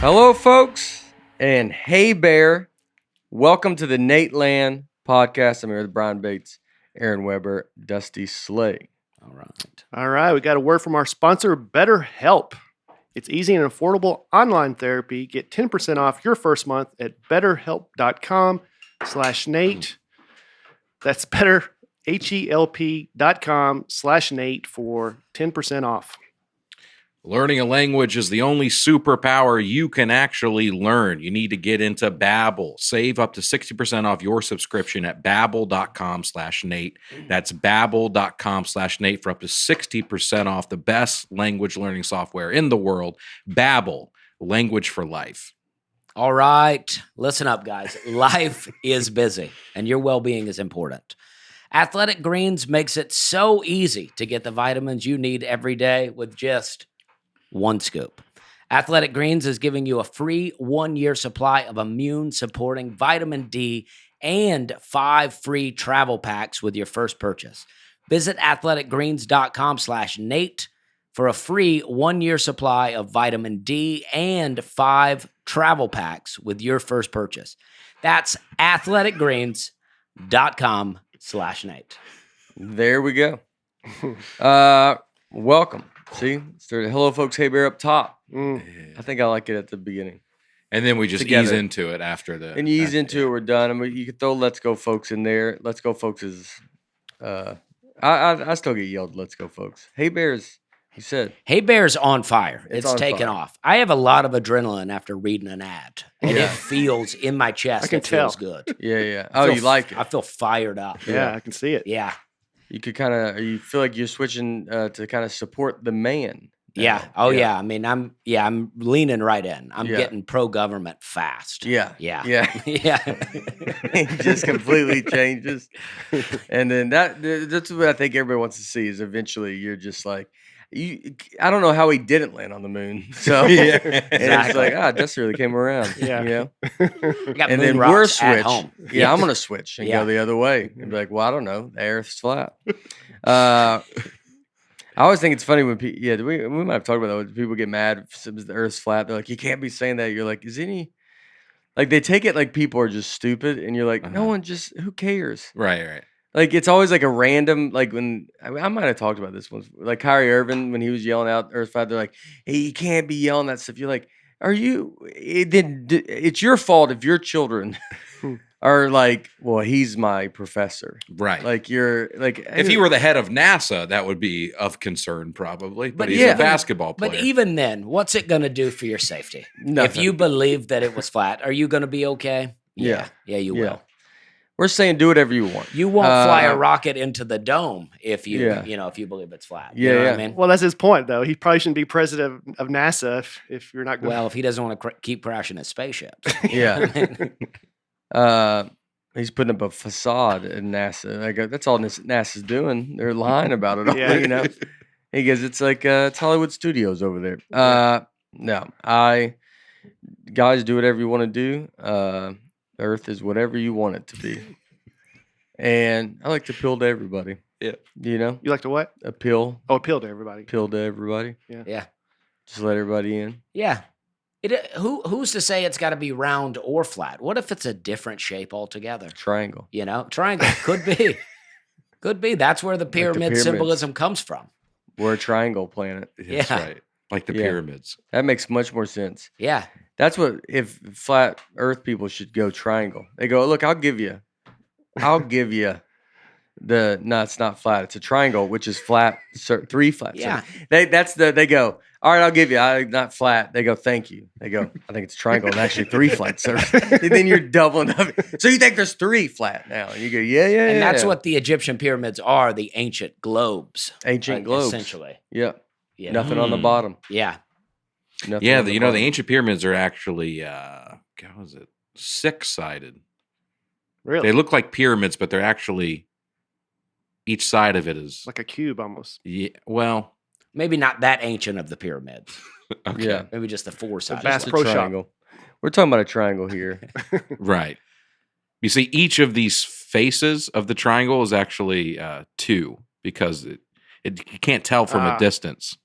Hello, folks, and hey, Bear. Welcome to the Nateland podcast. I'm here with Brian Bates, Aaron Weber, Dusty Slay. All right. We got a word from our sponsor, BetterHelp. It's easy and affordable online therapy. Get 10% off your first month at betterhelp.com/Nate. That's betterhelp.com/Nate for 10% off. Learning a language is the only superpower you can actually learn. You need to get into Babbel. Save up to 60% off your subscription at babbel.com/Nate. That's babbel.com/Nate for up to 60% off the best language learning software in the world. Babbel, language for life. All right. Listen up, guys. Life is busy, and your well-being is important. Athletic Greens makes it so easy to get the vitamins you need every day with just one scoop. Athletic Greens is giving you a free 1-year supply of immune-supporting vitamin D and 5 free travel packs with your first purchase. Visit athleticgreens.com/Nate for a free 1-year supply of vitamin D and 5 travel packs with your first purchase. That's athleticgreens.com/Nate. There we go. Welcome. See, started hello, folks. Hey, Bear up top. I think I like it at the beginning. And then we just ease into it after the. And you ease into it, we're done. I mean, you could throw "Let's Go, Folks" in there. "Let's Go, Folks" is. I still get yelled "Let's Go, Folks." Hey, Bears. He said. Hey Bear's on fire. It's It's on taken fire. off. I have a lot of adrenaline after reading an ad. And Yeah. it feels in my chest. I can It feels tell. good. Yeah. I Oh, feel you like it? I feel fired up. Yeah, I can see it. Yeah. You could kind of. You feel like you're switching to kind of support the man. Yeah. Oh yeah. I mean, I'm leaning right in. I'm Yeah. getting pro-government fast. Yeah. Yeah. Yeah. Yeah. It just completely changes. And then that's what I think everybody wants to see is eventually you're just like, I don't know how he didn't land on the moon. So Yeah, and it's exactly. like, Dusty really came around. Yeah. You know? I got And moon then rocks we're at switch. home. Yeah, I'm gonna switch and Yeah. go the other way. And be like, well, I don't know. The earth's flat. I always think it's funny when people, we might have talked about that. When people get mad if the earth's flat. They're like, you can't be saying that. You're like, is any, like they take it like people are just stupid. And you're like, no one just, who cares? Right. Like it's always like a random, like when, I might have talked about this once. Like Kyrie Irving, when he was yelling out earth flat, they're like, hey, you can't be yelling that stuff. You're like, it's your fault if your children are like, well, he's my professor. Right. Like you're like, If he were the head of NASA, that would be of concern, probably. But But he's yeah. a basketball player. But even then, what's it going to do for your safety? Nothing. If you believe that it was flat, are you going to be okay? Yeah. Yeah, you Yeah. will. We're saying do whatever you want. You won't fly a rocket into the dome if you, Yeah. if you believe it's flat. Yeah, You know yeah. what I mean? Well, that's his point, though. He probably shouldn't be president of NASA if you're not going Well, if he doesn't want to keep crashing his spaceships. Yeah. He's putting up a facade at NASA. I go, that's all NASA's doing. They're lying about it all, Yeah. you know? He goes, it's like it's Hollywood Studios over there. No, guys, do whatever you want to do. Earth is whatever you want it to be. And I like to appeal to everybody. Yeah. You know? You like to what? Appeal Appeal to everybody. to everybody. Yeah. Just let everybody in. Yeah. Who's to say it's got to be round or flat? What if it's a different shape altogether? Triangle. Triangle could be. Could be. That's where the pyramid pyramids. symbolism comes from. We're a triangle planet. That's Yeah. right. Like the Yeah. pyramids. That makes much more sense. Yeah. That's what, if flat Earth people should go triangle. They go, look, I'll give you no, it's not flat. It's a triangle, which is flat, 3 flats. Yeah. They go, all right, I'll give you, not flat. They go, thank you. They go, I think it's a triangle and actually 3 flats. So and then you're doubling up. So you think there's 3 flat now. And you go, yeah. And that's what the Egyptian pyramids are, the ancient globes. Ancient globes. Essentially. Yeah. Yeah. Nothing on the bottom. Yeah. Nothing Yeah, on the bottom. ancient pyramids are actually, how is it? 6-sided. Really? They look like pyramids, but they're actually, each side of it is, like a cube almost. yeah, well, Maybe not that ancient of the pyramids. okay. Yeah. Maybe just the 4 sides. Bass Just a Pro Shop. triangle. We're talking about a triangle here. Right. You see, each of these faces of the triangle is actually 2 because you can't tell from a distance,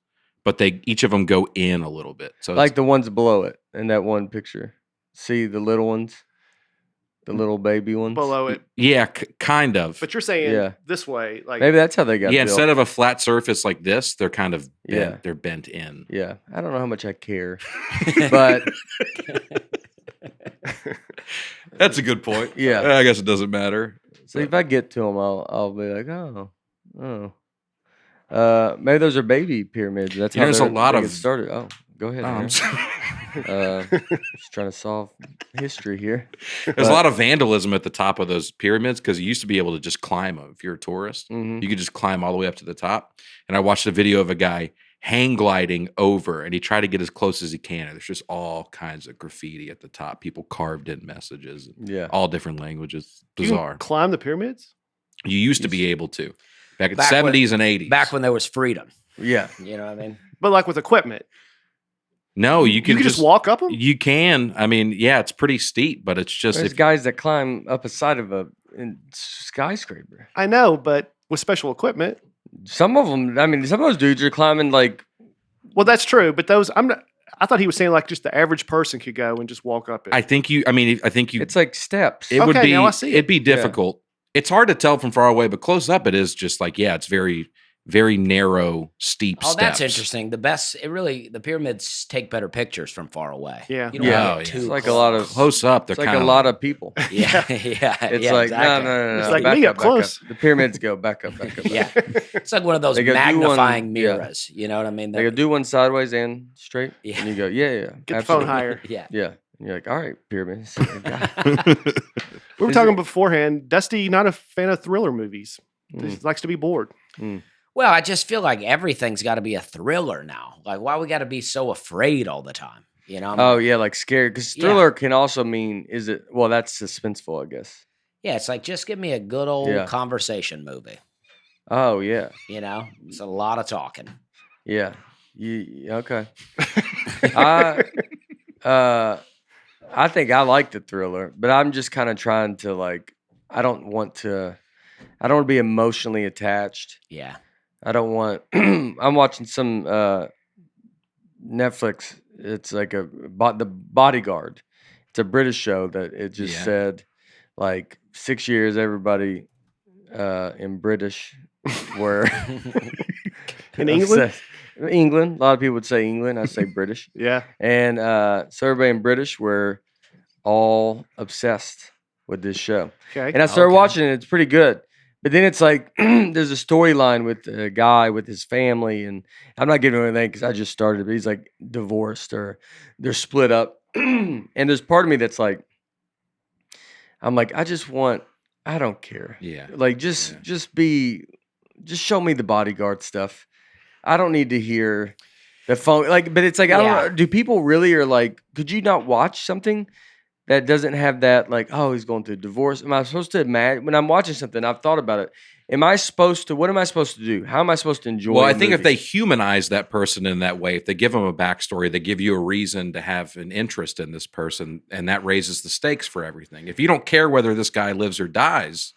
but each of them go in a little bit. So Like the ones below it. that one picture. See the little ones, the little baby ones. below it. Yeah, kind of. But you're saying Yeah. this way, like Maybe that's how they got. Yeah, built. instead of a flat surface like this, they're kind of bent. Yeah. They're bent in. Yeah, I don't know how much I care, but That's a good point. Yeah. I guess it doesn't matter. so if I get to them, I'll be like, oh. Maybe those are baby pyramids. That's You know, how there's a lot they of- get started. Oh, go ahead. Oh, I'm Aaron. sorry. Just trying to solve history here. There's a lot of vandalism at the top of those pyramids because you used to be able to just climb them if you're a tourist. Mhm. You could just climb all the way up to the top. And I watched a video of a guy hang gliding over, and he tried to get as close as he can. And there's just all kinds of graffiti at the top. People carved in messages, Yeah. all different languages. you can Bizarre. climb the pyramids. You used to be able to back in the Back when- 70s and 80s. Back when there was freedom. Yeah. You know what I mean? But like with equipment, no, you you can can just walk up them. You can. I mean, yeah, it's pretty steep, but it's just There's if guys that climb up a side of a skyscraper. I know, but with special equipment. Some of them, I mean, some of those dudes are climbing like, Well, that's true, but those I'm not. I thought he was saying like just the average person could go and just walk up it. I think you. it's like steps. It would Okay, be. now I see it. It'd be difficult. It's hard to tell from far away, but close up, it is just like it's very, very narrow, steep Oh, steps. that's interesting. The pyramids take better pictures from far away. Yeah. You don't Yeah. get Oh, yeah. too It's like a lot of Close up, they're It's like kind a of lot of people. Yeah, yeah. It's yeah, like exactly. no. It's like back me up, up back close. The pyramids go back up. Yeah. It's like one of those They go do one- magnifying yeah. mirrors. You know what I mean? They go do one sideways and straight, Yeah. and you go, yeah. Get the phone absolutely. higher. Yeah. Yeah, and you're like, all right, pyramids. We were Is talking it- beforehand. Dusty, not a fan of thriller movies. He Mm. likes to be bored. Well, I just feel like everything's got to be a thriller now. Like, why we got to be so afraid all the time? You know? Oh yeah, like scared. Because Yeah. thriller can also mean well, that's suspenseful, I guess. Yeah, it's like just give me a good old Yeah. conversation movie. Oh yeah, You know, it's a lot of talking. yeah. Okay. I think I like the thriller, but I'm just kind of trying to like. I don't want to be emotionally attached. Yeah. I don't want. I'm watching some Netflix. It's like the Bodyguard. It's a British show that it just Yeah. said like 6 years everybody in British were In England? England. A lot of people would say England. I say British. Yeah. And so everybody in British were all obsessed with this show. Okay. And I started Okay. watching it. It's pretty good. But then it's like there's a storyline with a guy with his family, and I'm not giving anything because I just started. But he's like divorced or they're split up, and there's part of me that's like, I'm like, I don't care. Yeah. Like just show me the Bodyguard stuff. I don't need to hear the phone. Like, but it's like I don't Yeah. know. Do people really are like? Could you not watch something that doesn't have that? Like, oh, he's going through a divorce. Am I supposed to imagine when I'm watching something? I've thought about it. What am I supposed to do? How am I supposed to enjoy? Well, I a think if movie? they humanize that person in that way, if they give them a backstory, they give you a reason to have an interest in this person, and that raises the stakes for everything. If you don't care whether this guy lives or dies,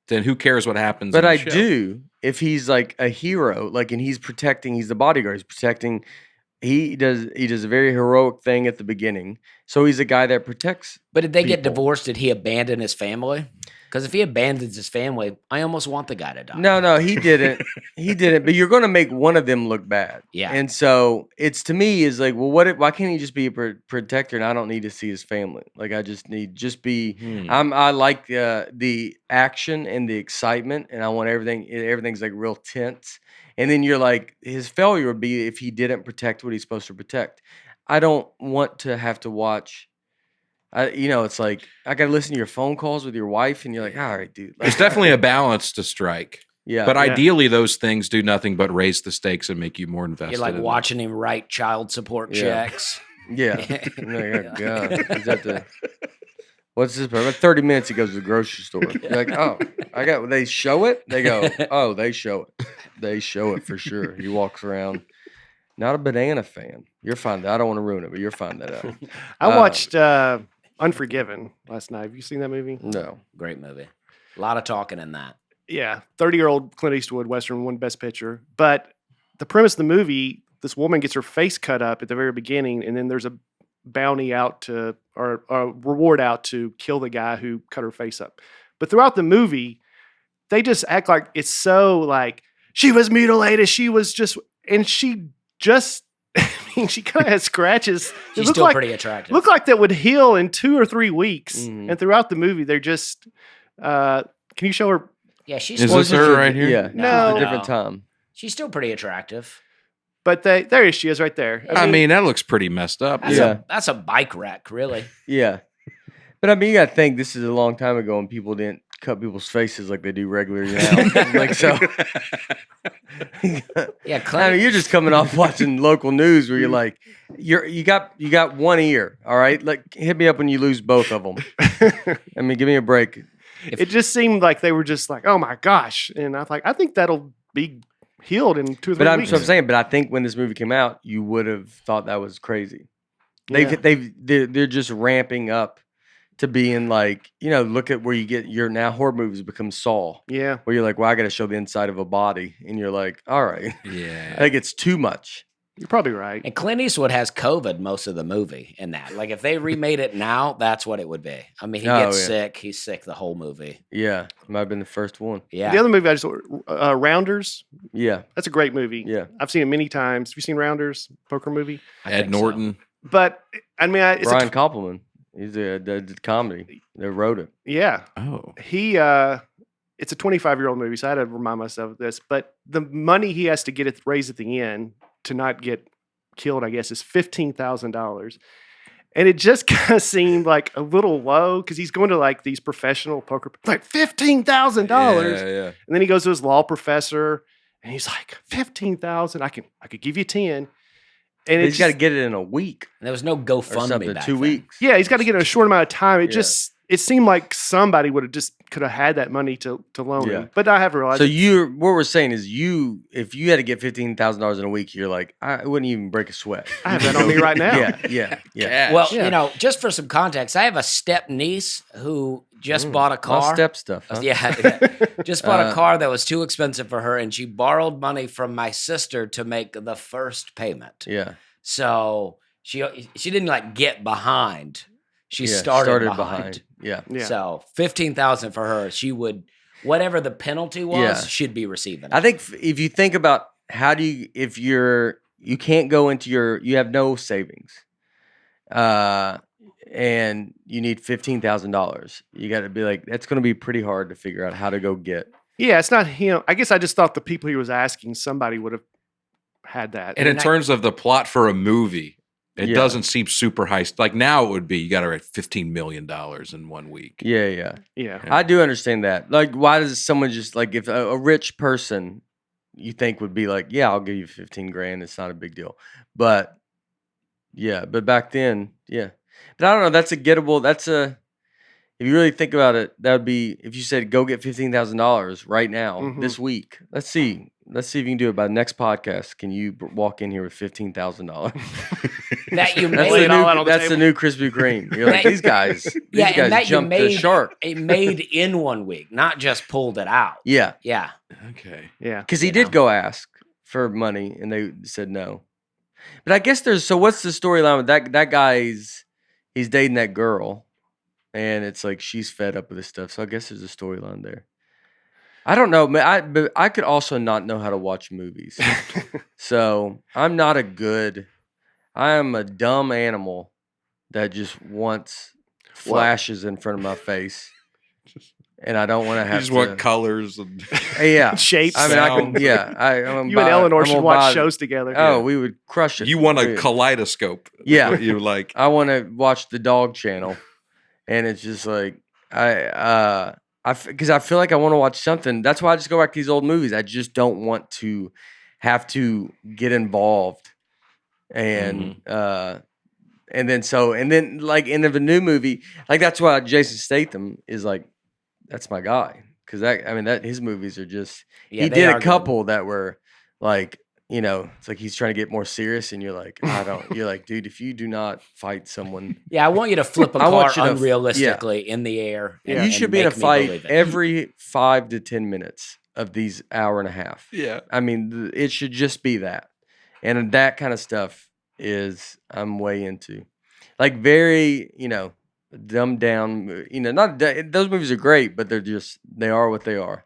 then who cares what happens? But in the I show? do if he's like a hero, like, and he's the bodyguard. He's protecting. He does a very heroic thing at the beginning. So he's a guy that protects. But did they get people. divorced? Did he abandon his family? Because if he abandons his family, I almost want the guy to die. No, he didn't. He didn't. But you're going to make one of them look bad. Yeah. And so it's to me is like, well, why can't he just be a protector and I don't need to see his family? Like I just need be. I like the action and the excitement, and I want everything's like real tense. And then you're like, his failure would be if he didn't protect what he's supposed to protect. I don't want to have to watch. It's like I got to listen to your phone calls with your wife, and you're like, all right, dude. Like, There's definitely a balance to strike. yeah. But Yeah. ideally, those things do nothing but raise the stakes and make you more invested. You're like in it. watching him write child support Yeah. checks. Yeah. I'm like, oh, God. Is that what's this? About 30 minutes he goes to the grocery store. You're like, oh, they show it? They go, oh, they show it. They show it for sure. He walks around. Not a banana fan. You're fine. I don't want to ruin it, but you're fine that out. I watched Unforgiven last night. Have you seen that movie? No. Great movie. A lot of talking in that. Yeah, 30-year-old Clint Eastwood Western won Best Picture. But the premise of the movie, this woman gets her face cut up at the very beginning, and then there's a bounty out to, or a reward out to kill the guy who cut her face up. But throughout the movie, they just act like it's so like, she was mutilated. She was just, and she just, I mean, she kind of has scratches. She's still pretty attractive. Look like that would heal in 2 or 3 weeks. Mhm. And throughout the movie, they're just, can you show her? Yeah, she's Is still this her right here? Yeah. No. It's a different time. She's still pretty attractive. But there she is right there. I mean, that looks pretty messed up. That's Yeah. that's a bike wreck, really. Yeah. But I mean, you got to think this is a long time ago and people didn't cut people's faces like they do regularly now. Like, so. Yeah, I mean, you're just coming off watching local news where you're like, you got one ear, all right? Like, hit me up when you lose both of them. I mean, give me a break. It just seemed like they were just like, oh my gosh. And I was like, I think that'll be healed in 2 or 3 But weeks. so I'm saying, but I think when this movie came out, you would have thought that was crazy. Yeah. They're just ramping up to being like, look at where you get your now horror movies become Saw, Yeah. where you're like, well, I got to show the inside of a body, and you're like, all right, I Yeah. think it's too much. You're probably right. And Clint Eastwood has COVID most of the movie in that. Like, if they remade it now, that's what it would be. I mean, he Oh, gets yeah. sick. He's sick the whole movie. Yeah, might have been the first one. Yeah. The other movie I just Rounders. Yeah, That's a great movie. yeah. I've seen it many times. Have you seen Rounders? Poker movie. I Ed think so. Norton. But I mean, it's Brian Koppelman, he's the comedy. They wrote it. yeah. Oh. He it's a 25-year-old movie, so I had to remind myself of this. But the money he has to get raised at the end to not get killed, I guess, is $15,000. And it just kind of seemed like a little low because he's going to like these professional poker, like $15,000. Yeah. And then he goes to his law professor and he's like, 15,000, I could give you 10. And He's it's got to get it in a week There was no or GoFundMe something. back 2 then. weeks. yeah, he's got to get it in a short amount of time. It Yeah. it seemed like somebody could have had that money to loan Yeah. him. But I have realized So what we're saying is if you had to get $15,000 in a week, you're like, I wouldn't even break a sweat. I have that on me right now. Yeah. Cash. Well, Yeah. just for some context, I have a step niece who just bought a All car. step stuff. Huh? Yeah, just bought a car that was too expensive for her, and she borrowed money from my sister to make the first payment. Yeah. So she didn't like get behind. She Yeah, started behind. Yeah. Yeah. So 15,000 for her. She would whatever the penalty was, Yeah. she'd be receiving. I think if you think about if you can't go into you have no savings, and you need $15,000, you got to be like, that's going to be pretty hard to figure out how to go get. Yeah, it's not him. I guess I just thought the people he was asking, somebody would have had that. And in terms of the plot for a movie, it Yeah. doesn't seem super high. Like now it would be, you got to write $15 million in 1 week. Yeah. yeah. I do understand that. Like, why does someone just like if a rich person you think would be like, yeah, I'll give you 15 grand. It's not a big deal. But yeah, but back then, yeah. But I don't know. That's a gettable. If you really think about it, that would be if you said go get $15,000 right now Mhm. this week. Let's see if you can do it by the next podcast. Can you walk in here with $15,000? that you That's, Lay the made it all out new, on the that's the table. new Krispy Kreme. You're like, That- these guys yeah, and that you jumped the made shark. it made in 1 week, not just pulled it out. Yeah, Yeah. Okay. Yeah. because he You did know. go ask for money, and they said no. But I guess so what's the storyline with that guy's he's dating that girl, and it's like she's fed up with this stuff. So I guess there's a storyline there. I don't know, man. But I could also not know how to watch movies. So I am a dumb animal that just wants flashes in front of my face, and I don't want to You have just to. want colors and Yeah, Shapes. I mean, I sound. could. Yeah, I'm You and Eleanor I'm should gonna watch buy- shows together. Oh, we would crush it. you want a Yeah. kaleidoscope. That's Yeah. what you like. I want to watch the dog channel, and it's just like because I feel like I want to watch something. That's why I just go back to these old movies. I just don't want to have to get involved, and then like in the new movie, like that's why Jason Statham is like that's my guy because his movies are just Yeah, he they did are a good. couple that were like. It's like he's trying to get more serious, and you're like, you're like, dude, if you do not fight someone, Yeah, I want you to flip a I car want you to- unrealistically in the air. Yeah. and- you should and be in a make me fight believe it. every 5 to 10 minutes of these hour and a half. Yeah. I mean, it should just be that. And that kind of stuff I'm way into. like very, dumbed down. Not those movies are great, but they are what they are.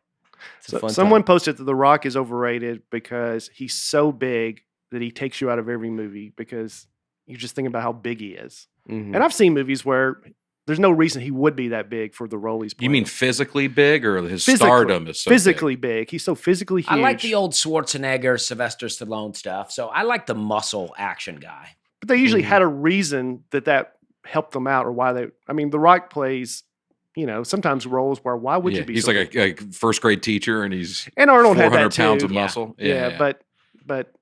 It's a So fun someone time. posted that The Rock is overrated because he's so big that he takes you out of every movie because you're just thinking about how big he is. Mhm. And I've seen movies where there's no reason he would be that big for the role he's playing. You mean physically big, or his Physically. stardom is so physically big? He's so physically huge. I like the old Schwarzenegger, Sylvester Stallone stuff. So I like the muscle action guy. But they usually Mhm. had a reason that helped them out, or why they. I mean, The Rock plays, sometimes roles where why would big? you be? He's so like big? a first grade teacher, and he's And Arnold had 400 that too. pounds of Yeah. muscle. Yeah, but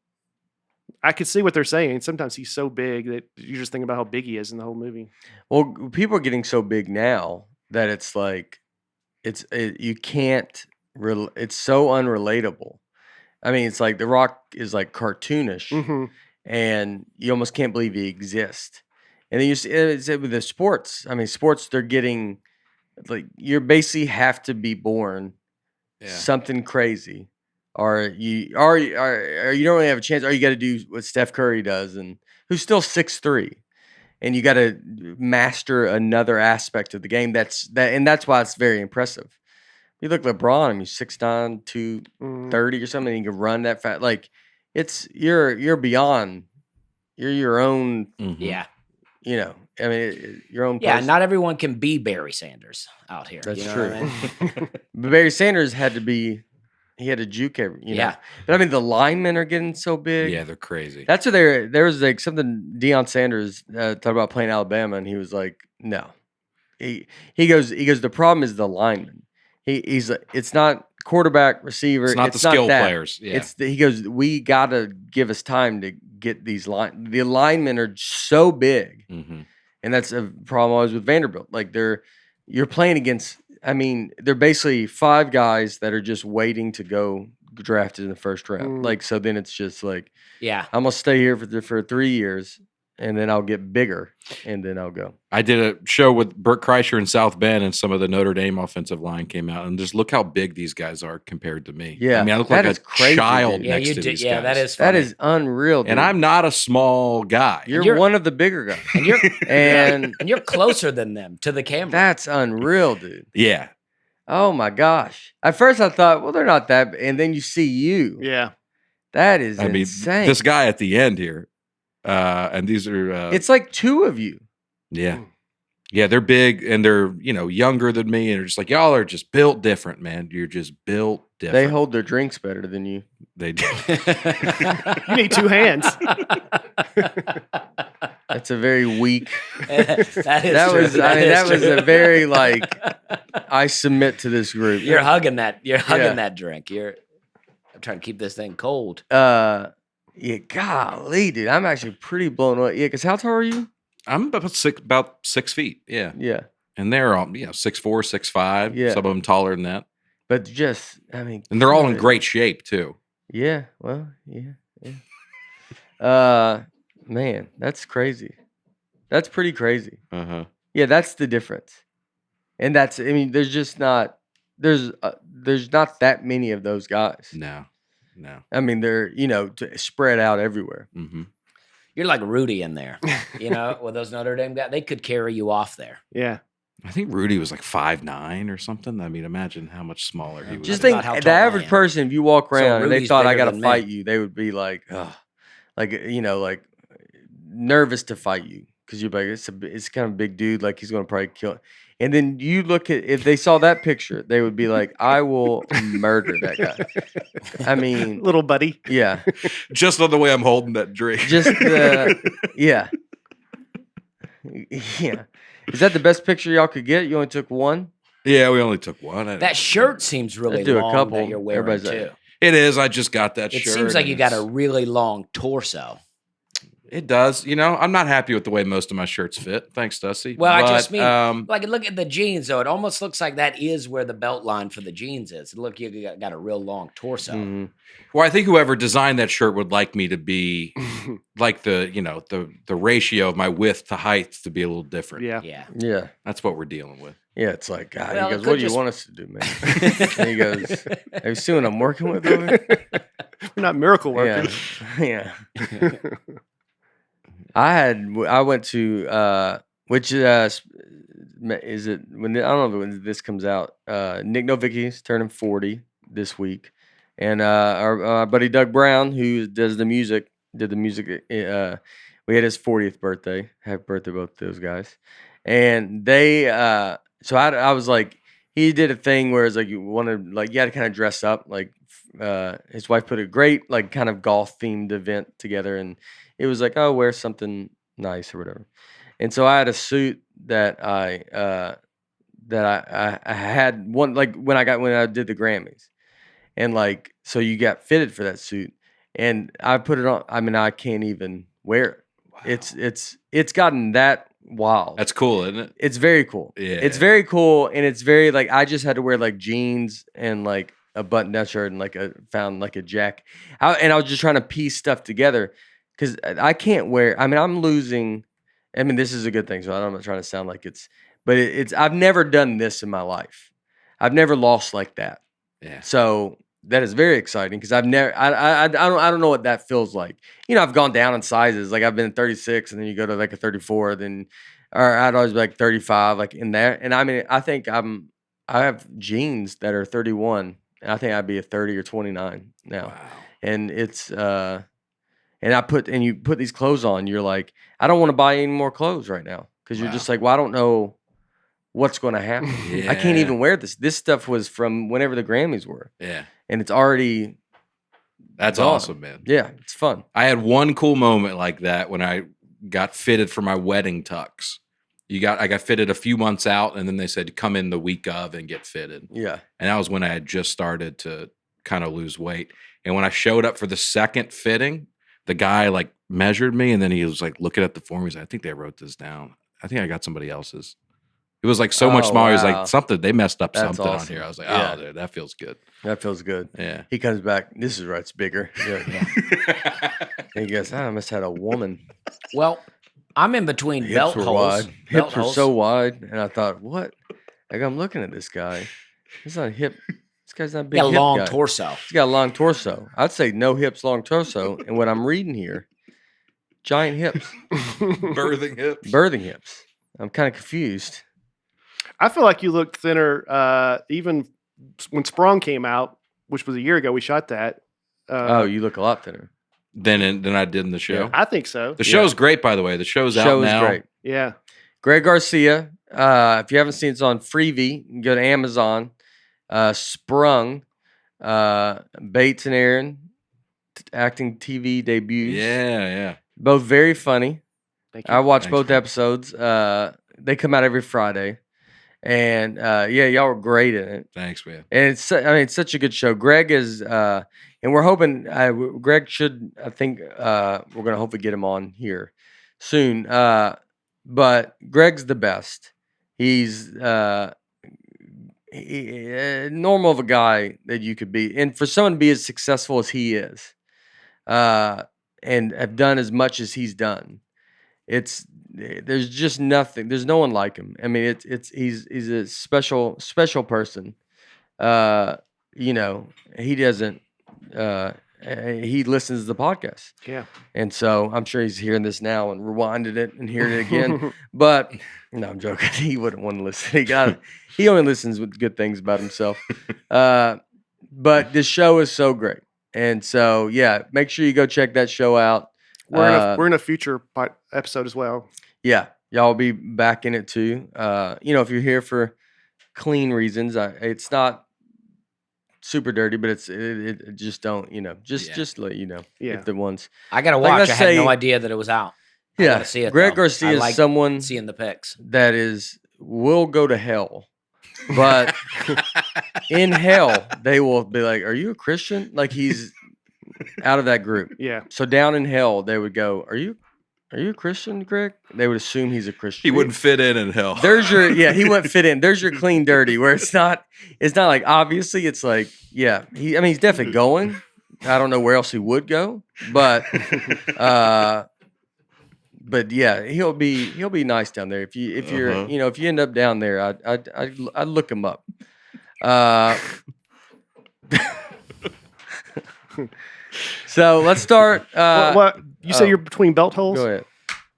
I could see what they're saying. Sometimes he's so big that you're just thinking about how big he is in the whole movie. Well, people are getting so big now that it's like, you can't. It's so unrelatable. I mean, it's like The Rock is like cartoonish, Mm-hmm. and you almost can't believe he exists. And then you see it's with the sports. I mean, sports they're getting like you basically have to be born something crazy, or you or you don't really have a chance, or you got to do what Steph Curry does, and who's still 6'3", and you got to master another aspect of the game. And that's why it's very impressive. You look at LeBron, I mean, 6'9", 230 or something. And you can run that fast. Like you're beyond. You're your own. Mhm. Yeah. I mean, your own. Yeah. person. Not everyone can be Barry Sanders out here. That's you know true. what I mean? But Barry Sanders had to juke every. Yeah. But I mean, the linemen are getting so big. Yeah, they're crazy. That's what there was like something Deion Sanders talked about playing Alabama, and he was like, no. He goes, the problem is the lineman. He's it's not quarterback, receiver. It's not the skill that. players. Yeah. He goes, we got to give us time to get these the linemen are so big. Mm-hmm. And that's a problem always with Vanderbilt. Like you're playing against, I mean, they're basically 5 guys that are just waiting to go drafted in the first round. Like, so then it's just like, Yeah. I'm going to stay here for 3 years and then I'll get bigger and then I'll go. I did a show with Burt Kreischer in South Bend, and some of the Notre Dame offensive line came out, and just look how big these guys are compared to me. Yeah, I mean, I look that like is a crazy, child dude. Yeah, next you to did. these Yeah, guys. that is That funny. is unreal, dude. And I'm not a small guy. You're one of the bigger guys. And you're And and you're closer than them to the camera. that's unreal, dude. Yeah. Oh my gosh. At first I thought, well, they're not that, and then you see you. Yeah. That is I mean, insane. this guy at the end here, and these are It's like 2 of you. yeah. Yeah, they're big, and they're, younger than me, and they're just like, y'all are just built different, man. You're just built different. They hold their drinks better than you. They do. You need 2 hands. That's a very weak. that is That true. was. I mean, that was true. a very like. I submit to this group. You're hugging that. You're hugging Yeah. that drink. I'm trying to keep this thing cold. Yeah, golly, dude, I'm actually pretty blown away. Yeah, because how tall are you? I'm about 6 feet. Yeah. Yeah, And they're all, 6'4", 6'5". Yeah. Some of them taller than that. but just, I mean, And they're all in good. great shape, too. Yeah, well, yeah. Man, that's crazy. That's pretty crazy. Uh-huh. Yeah, that's the difference. And that's, I mean, there's just not, there's not that many of those guys. No. I mean, they're, spread out everywhere. Mm-hmm. You're like Rudy in there. With those Notre Dame guys, they could carry you off there. Yeah. I think Rudy was like 5'9" or something. I mean, imagine how much smaller he was. Just That's think, about how the tall I average am. person, if you walk So around and they Rudy's thought I bigger got to than fight me. you, they would be like, ugh, like, like nervous to fight you because you're like, it's kind of a big dude, like he's going to probably kill. And then you look at, if they saw that picture, they would be like, I will murder that guy. I mean, Little buddy. yeah, Just on the way I'm holding that drink. just yeah, yeah. Is that the best picture y'all could get? You only took one? Yeah, we only took one. That shirt seems really Let's do a long couple. that you're wearing Everybody's too. like- It is. I just got that It shirt. seems like and you got a it's- really long torso. It does. I'm not happy with the way most of my shirts fit. Thanks, Dusty. Well, I But, just mean, like, look at the jeans, though. It almost looks like that is where the belt line for the jeans is. Look, you got a real long torso. Mhm. well, I think whoever designed that shirt would like me to be like the ratio of my width to height to be a little different. Yeah. Yeah. Yeah. That's what we're dealing with. Yeah, it's like, God, Well, he it goes, could what do you just- want us to do, man? And he goes, have you seen what I'm working with over here? We're not miracle Yeah. workers. Yeah. I went to which is it when I don't know when this comes out. Nick Novicki's turning 40 this week, and our buddy Doug Brown, who does the music, did the music. We had his 40th birthday. Happy birthday, both those guys. And they so I was like, he did a thing where it's like you wanted, like, you had to kind of dress up. Like his wife put a great, like, kind of golf themed event together, and it was like, oh, wear something nice or whatever. And so I had a suit that I had one, like, when I did the Grammys, and like, so you got fitted for that suit, and I put it on. I mean, I can't even wear it. Wow. It's gotten that wild. That's cool, isn't it? It's very cool. Yeah. It's very cool, and it's very, like, I just had to wear like jeans and like a button-down shirt and like found like a jacket. And I was just trying to piece stuff together because I can't wear. I mean, I'm losing. I mean, this is a good thing, so I'm not trying to sound like but it's. I've never done this in my life. I've never lost like that. Yeah. So that is very exciting because I've never. I don't know what that feels like. You know, I've gone down in sizes. Like, I've been 36, and then you go to like a 34, then, or I'd always be like 35, like in there. And I mean, I think I have jeans that are 31, and I think I'd be a 30 or 29 now. Wow. And it's and you put these clothes on, you're like, I don't want to buy any more clothes right now because you're just like, well, I don't know what's going to happen. I can't even wear this. This stuff was from whenever the Grammys were. Yeah. And it's already That's gone. awesome, man. Yeah, it's fun. I had one cool moment like that when I got fitted for my wedding tux. I got fitted a few months out, and then they said come in the week of and get fitted. Yeah. And that was when I had just started to kind of lose weight. And when I showed up for the second fitting, the guy like measured me, and then he was like looking at the form. He's like, I think they wrote this down. I think I got somebody else's. It was like so much smaller. He was Wow. like, something, they messed up That's something on awesome. here. I was like, Yeah. oh, dude, that feels good. That feels good. Yeah. He comes back. This is right. It's bigger. Yeah. And he goes, I must have had a woman. Well, I'm in between Hips belt were holes. wide. Belt Hips were holes. so wide. And I thought, what? Like, I'm looking at this guy. He's not a hip. This guy's not a big Got a hip long guy. torso. He's got a long torso. I'd say no hips, long torso. And what I'm reading here, giant hips. Birthing hips. Birthing hips. I'm kind of confused. I feel like you looked thinner even when Sprung came out, which was a year ago. We shot that. Oh, you look a lot thinner. Than I did in the show. Yeah. I think so. The show's great, by the way. The show's out Show is now. great. Yeah. Greg Garcia. If you haven't seen it, it's on Freevee. You can go to Amazon. Sprung. Bates and Aaron. Acting TV debuts. Yeah. Both very funny. Thank you. I watch Thanks, both man. episodes. They come out every Friday. And yeah, y'all were great in it. Thanks, man. And it's such a good show. Greg is, and we're hoping, Greg should, I think, we're going to hopefully get him on here soon. But Greg's the best. He's normal of a guy that you could be. And for someone to be as successful as he is, and have done as much as he's done, there's just nothing. There's no one like him. I mean, he's a special person. You know, he doesn't. He listens to the podcast, Yeah. and so I'm sure he's hearing this now and rewinded it and hearing it again. But no, I'm joking. He wouldn't want to listen. He only listens with good things about himself. But the show is so great, and so yeah, make sure you go check that show out. We're in a future episode as well. Yeah, y'all will be back in it too. You know, if you're here for clean reasons, it's not super dirty, but it just don't, you know, just let you know. Yeah. If the ones. I got to Like, watch. let's I had no say- idea that it was out. I Yeah, gotta see it, Greg though. Garcia I is like someone seeing the pics. that will go to hell, but in hell they will be like, "Are you a Christian?" Like, he's out of that group. Yeah. So down in hell, they would go, "Are you a Christian, Greg?" They would assume he's a Christian. He wouldn't fit in hell. There's your he wouldn't fit in. There's your clean dirty, where it's not like, obviously it's like, yeah, he's definitely going. I don't know where else he would go, but yeah, he'll be nice down there. If you're you know, if you end up down there, I'd look him up. So let's start. What you say oh. you're between belt holes? Go ahead.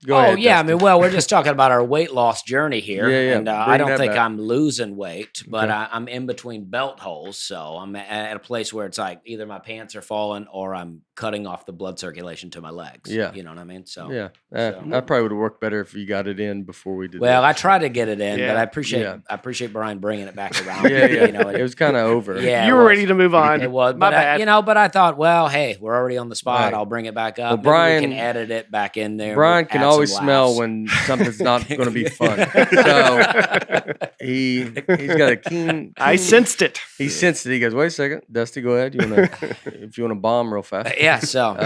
Go Oh ahead. yeah, I Dusty. mean, well, we're just talking about our weight loss journey here, Yeah, yeah. and I Bring don't that think back. I'm losing weight, but Okay. I'm in between belt holes, so I'm at a place where it's like either my pants are falling or I'm cutting off the blood circulation to my legs. Yeah. You know what I mean? So Yeah, so- that probably would have worked better if you got it in before we did. well, that. I tried to get it in, but Yeah. I appreciate Brian bringing it back around. Yeah, yeah. You know, It was kind of over. Yeah, you it were was. ready to move on. It was, My but bad. but I thought, well, hey, we're already on the spot. Right. I'll bring it back up. Well, Maybe Brian- we can edit it back in there. Brian We'll can add always some smell laughs. when something's not going to be fun. So he's got a keen. I sensed it. He sensed it. He goes, "Wait a second, Dusty, go ahead. If you want to bomb real fast." Yeah, so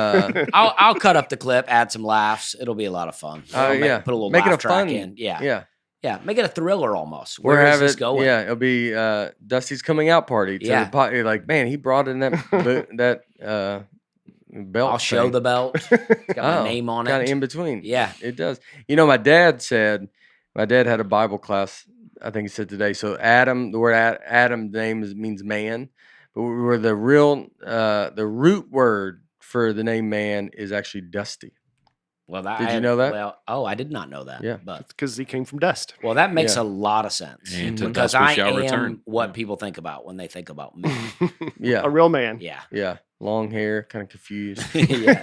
I'll cut up the clip, add some laughs. It'll be a lot of fun. I'll yeah. put a little Make it laugh a track fun. in. Yeah. Make it a thriller almost. We're Where is having this going? Yeah, it'll be Dusty's coming out party. To Yeah. you're like, man, he brought in that belt. I'll show thing. the belt. It's got my name on Kind of it. in between. Yeah. It does. You know, my dad had a Bible class, I think he said today. So Adam, the word Adam name means man, but where the root word for the name man is actually Dusty. Well, Did you know that? Well, I did not know that. Yeah. But Because he came from dust. well, that makes Yeah. a lot of sense And to because dust we I shall am return. what people think about when they think about me. Yeah. A real man. Yeah. Yeah. Long hair, kind of confused. Yeah.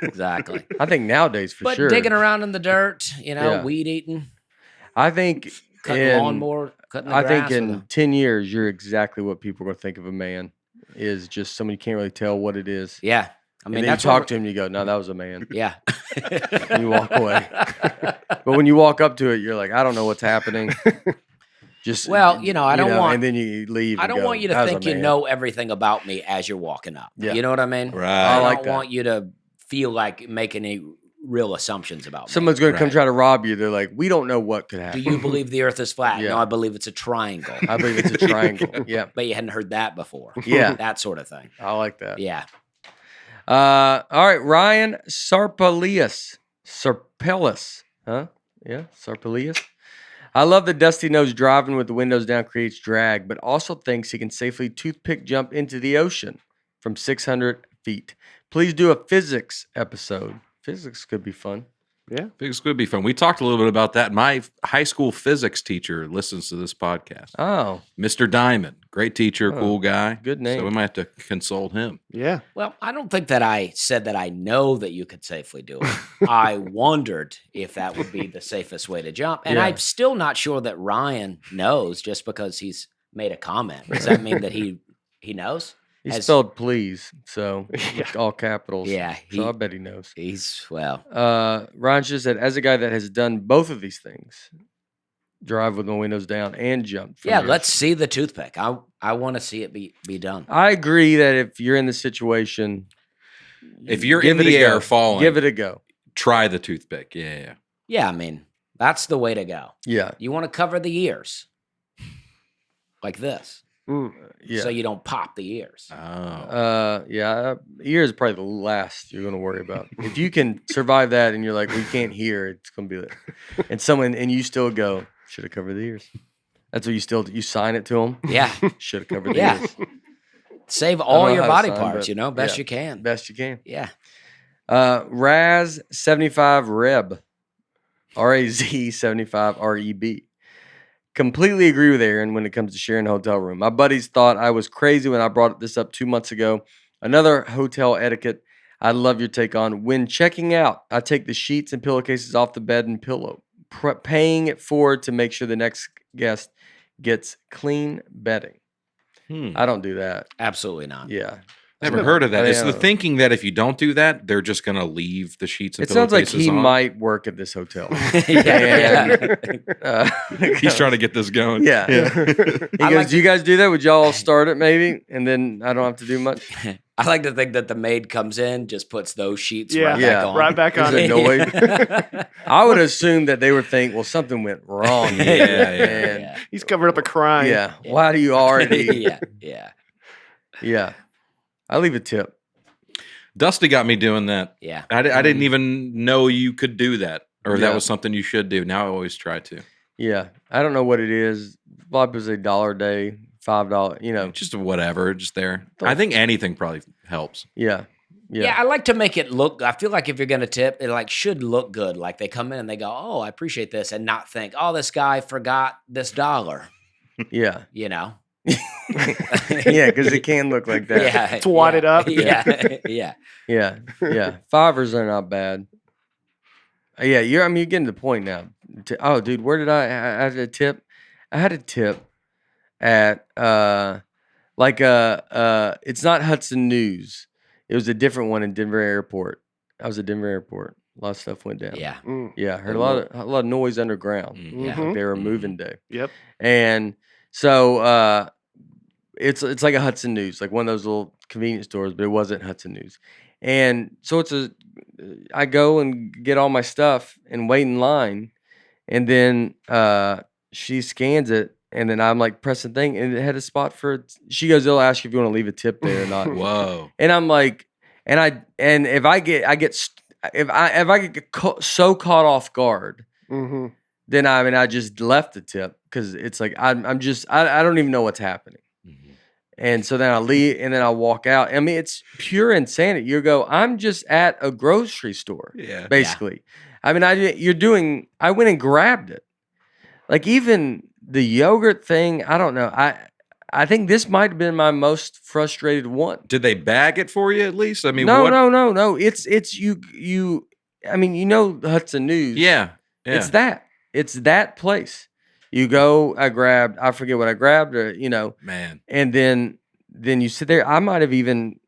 Exactly. I think nowadays for But sure. digging around in the dirt, Yeah. weed eating, I think cutting lawnmower, cutting the I grass. think in with 10 years, you're exactly what people are going to think of a man is just somebody you can't really tell what it is. yeah. I mean, And then you that's talk what to him, you go, no, that was a man. Yeah. And you walk away. But when you walk up to it, you're like, I don't know what's happening. Just Well, I don't want. and then you leave. I and don't go, want you to "That was a think you man." know everything about me as you're walking up. Yeah. You know what I mean? Right. I like don't that. want you to feel like making any real assumptions about Someone's going to come Right. try to rob you. They're like, we don't know what could me. happen. Do you believe the Earth is flat? Yeah. No, I believe it's a triangle. I believe it's a triangle. Yeah, But you hadn't heard that before. Yeah. That sort of thing. I like that. Yeah. All right, Ryan Sarpelius. Huh? Yeah, Sarpelius. I love that Dusty knows driving with the windows down creates drag, but also thinks he can safely toothpick jump into the ocean from 600 feet. Please do a physics episode. Physics could be fun. Yeah. Physics would be fun. We talked a little bit about that. My high school physics teacher listens to this podcast. Oh, Mr. Diamond, great teacher, Oh, cool guy. good name. So we might have to consult him. Yeah. Well, I don't think that I said that I know that you could safely do it. I wondered if that would be the safest way to jump. And Yeah. I'm still not sure that Ryan knows just because he's made a comment. Does that mean that he knows? he Has- spelled please, so Yeah. with all capitals. Yeah, So I bet he knows. well, Ryan just said, as a guy that has done both of these things, drive with my windows down and jump. from yeah, the let's ocean. see the toothpick. I want to see it be done. I agree that if you're in the situation, If you're give in it the a go. air falling, give it a go. try the toothpick. Yeah. Yeah, I mean, that's the way to go. Yeah, You want to cover the ears like this Mm. yeah. so you don't pop the ears. Oh. Yeah. Ear is probably the last you're gonna worry about. If you can survive that, and you're like, we can't hear, it's gonna be like, and you still go, should have covered the ears. That's what you sign it to them. Yeah. Should have covered the Yeah. ears. Save don't all know your how to body sign, parts, but best yeah. you can. Best you can. Yeah. Raz 75 Reb, RAZ 75 REB. Completely agree with Aaron when it comes to sharing a hotel room. My buddies thought I was crazy when I brought this up 2 months ago. Another hotel etiquette I'd love your take on. When checking out, I take the sheets and pillowcases off the bed and pillow, paying it forward to make sure the next guest gets clean bedding. I don't do that. Absolutely not. Yeah. Never heard of that. It's the Yeah. thinking that if you don't do that, they're just going to leave the sheets and It sounds like pillowcases he on. might work at this hotel. Yeah. He's trying to get this going. Yeah. He I goes, like do you guys do that? Would y'all start it maybe? And then I don't have to do much? I like to think that the maid comes in, just puts those sheets Yeah. right Yeah. back on. Right back on Is it. annoyed? I would assume that they would think, well, something went wrong. Yeah, here. yeah. And Yeah. He's covered up a crime. yeah. Why do you already? yeah. Yeah. Yeah. I leave a tip. Dusty got me doing that. Yeah. I didn't even know you could do that, or Yeah. that was something you should do. Now I always try to. Yeah. I don't know what it is. A lot of people say $1 a day, $5, Just whatever, just there. I think anything probably helps. Yeah. Yeah, I like to make it look. I feel like if you're going to tip, it like should look good. Like they come in and they go, "Oh, I appreciate this," and not think, "Oh, this guy forgot this $1." Yeah. You know? Yeah, because it can look like that. Yeah, It's wadded up. Yeah. Yeah. Fivers are not bad. Yeah, you're getting to the point now. Oh, dude, where did I had a tip? I had a tip at it's not Hudson News. It was a different one in Denver Airport. I was at Denver Airport. A lot of stuff went down. Yeah. Yeah, I heard a lot of noise underground. Yeah. Like they were moving day. Yep. And so it's like a Hudson News, like one of those little convenience stores, but it wasn't Hudson News. And so I go and get all my stuff and wait in line, and then she scans it, and then I'm like pressing thing, and it had a spot for. She goes, "They'll ask you if you want to leave a tip there or not." Whoa. And I'm like, if I get so caught off guard, then I just left the tip because it's like I don't even know what's happening. And so then I leave and then I walk out. I mean, it's pure insanity. You go, I'm just at a grocery store, basically. I mean, I went and grabbed it. Like even the yogurt thing, I don't know. I think this might have been my most frustrated one. Did they bag it for you at least? I mean, no. It's you. I mean, you know Hudson News. Yeah. It's that place. You go, I forget what I grabbed, or, Man. and then you sit there. I might have even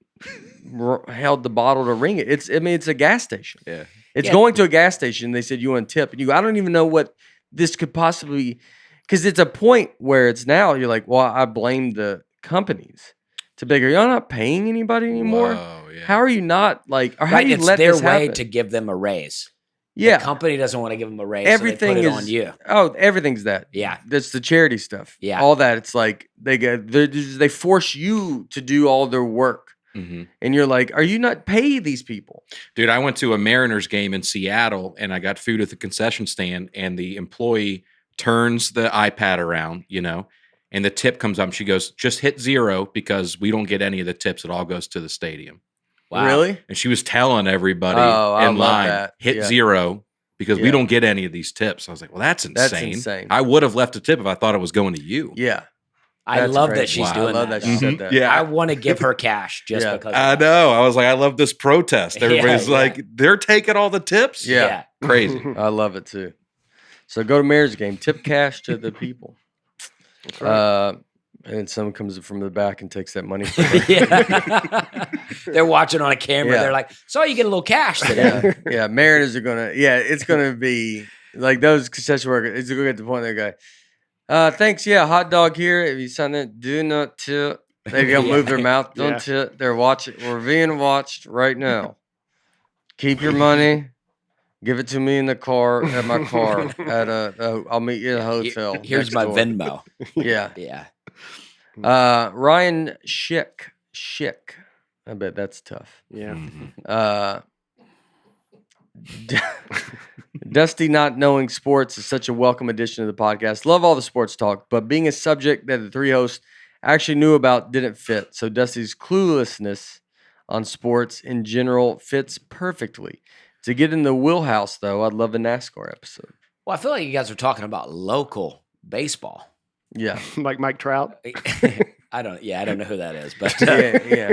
held the bottle to ring it. It's a gas station. Yeah. It's going to a gas station. They said, you want a tip? And I don't even know what this could possibly, because it's a point where it's now, you're like, well, I blame the companies. To bigger, you're not paying anybody anymore. Whoa, yeah. How are you not like, or how Right, do you it's let their this way happen? to give them a raise. Yeah. The company doesn't want to give them a raise, Everything so they put it is on you. Oh, everything's that. Yeah. That's the charity stuff. Yeah. All that. It's like they force you to do all their work. Mm-hmm. And you're like, are you not paying these people? Dude, I went to a Mariners game in Seattle and I got food at the concession stand and the employee turns the iPad around, and the tip comes up and she goes, just hit 0 because we don't get any of the tips. It all goes to the stadium. Wow. Really? And she was telling everybody I in love line, that. hit Yeah. 0 because we Yeah. don't get any of these tips. I was like, well, that's insane. That's insane. I would have left a tip if I thought it was going to you. Yeah. I That's love crazy. that she's Wow. doing I love that. that she though. said that. Yeah. I want to give her cash just Yeah. because. I of that. know. I was like, I love this protest. Everybody's Yeah. like, they're taking all the tips? Yeah. Crazy. I love it too. So go to Mayor's game, tip cash to the people. And someone comes from the back and takes that money from her. Yeah. They're watching on a camera. Yeah. They're like, so you get a little cash today. Yeah. Mariners are it's gonna be like those concession workers. It's gonna get to the point they go, thanks, hot dog here. If you sign that, do not tip. They don't move their mouth, don't tip. They're watching. We're being watched right now. Keep your money. Give it to me in the car, at my car. I'll meet you at a hotel. Here's next my door. Venmo. Yeah. Yeah. Ryan Schick. I bet that's tough. Yeah. Dusty not knowing sports is such a welcome addition to the podcast. Love all the sports talk, but being a subject that the three hosts actually knew about didn't fit. So Dusty's cluelessness on sports in general fits perfectly. To get in the wheelhouse, though, I'd love a NASCAR episode. Well, I feel like you guys are talking about local baseball. Yeah. Like Mike Trout. I don't know who that is, but Yeah.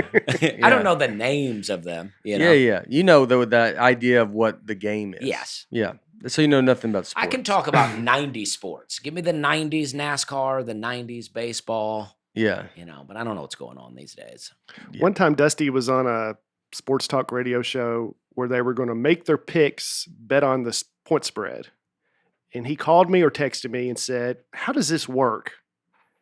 I don't know the names of them. Yeah. You know, though, that idea of what the game is. Yes. Yeah. So you know nothing about sports. I can talk about 90s sports. Give me the 90s NASCAR, the 90s baseball. Yeah. But I don't know what's going on these days. Yeah. One time Dusty was on a sports talk radio show where they were going to make their picks bet on the point spread. And he called me or texted me and said, how does this work?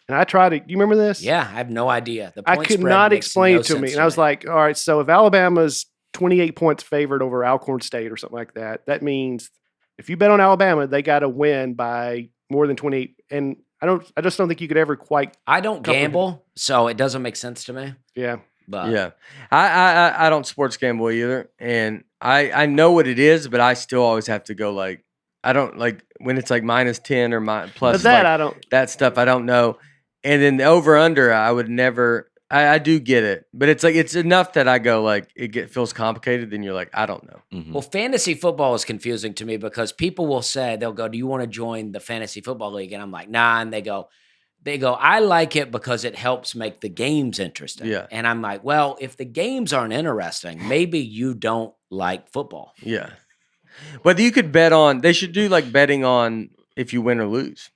And I tried to, you remember this? Yeah, I have no idea. The I point could spread not makes explain no it to sense me. And I was like, all right, so if Alabama's 28 points favored over Alcorn State or something like that, that means if you bet on Alabama, they got to win by more than 28. And I just don't think you could ever quite. I don't gamble, so it doesn't make sense to me. Yeah. But Yeah. I don't sports gamble either. And I know what it is, but I still always have to go like, I don't like when it's like -10 or plus But that like, I don't. that stuff I don't know. And then the over under, I would never I do get it, but it's like it's enough that I go like feels complicated. Then you're like, I don't know. Mhm. Well, fantasy football is confusing to me because people will say, they'll go, do you want to join the fantasy football league? And I'm like, nah. And they go, I like it because it helps make the games interesting. Yeah. And I'm like, well, if the games aren't interesting, maybe you don't like football. Yeah, but you could bet on. They should do like betting on if you win or lose.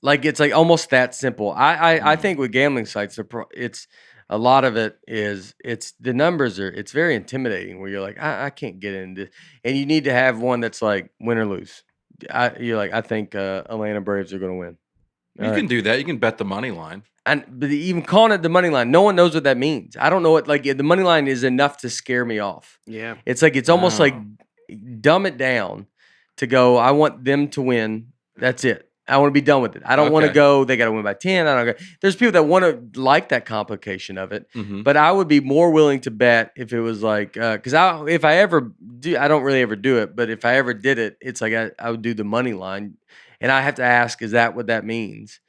Like it's like almost that simple. I think with gambling sites, it's a lot of it is it's the numbers are it's very intimidating where you're like I can't get into this, and you need to have one that's like win or lose. You're like I think Atlanta Braves are going to win. You can do that. You can bet the money line. But even calling it the money line, no one knows what that means. I don't know what like the money line is enough to scare me off. Yeah. It's like it's almost like dumb it down to go. I want them to win. That's it. I want to be done with it. I don't want to Okay. go. They got to win by 10. I don't go. There's people that want to like that complication of it, Mhm. but I would be more willing to bet if it was like because if I ever do, I don't really ever do it, but if I ever did it, it's like I would do the money line, and I have to ask, is that what that means?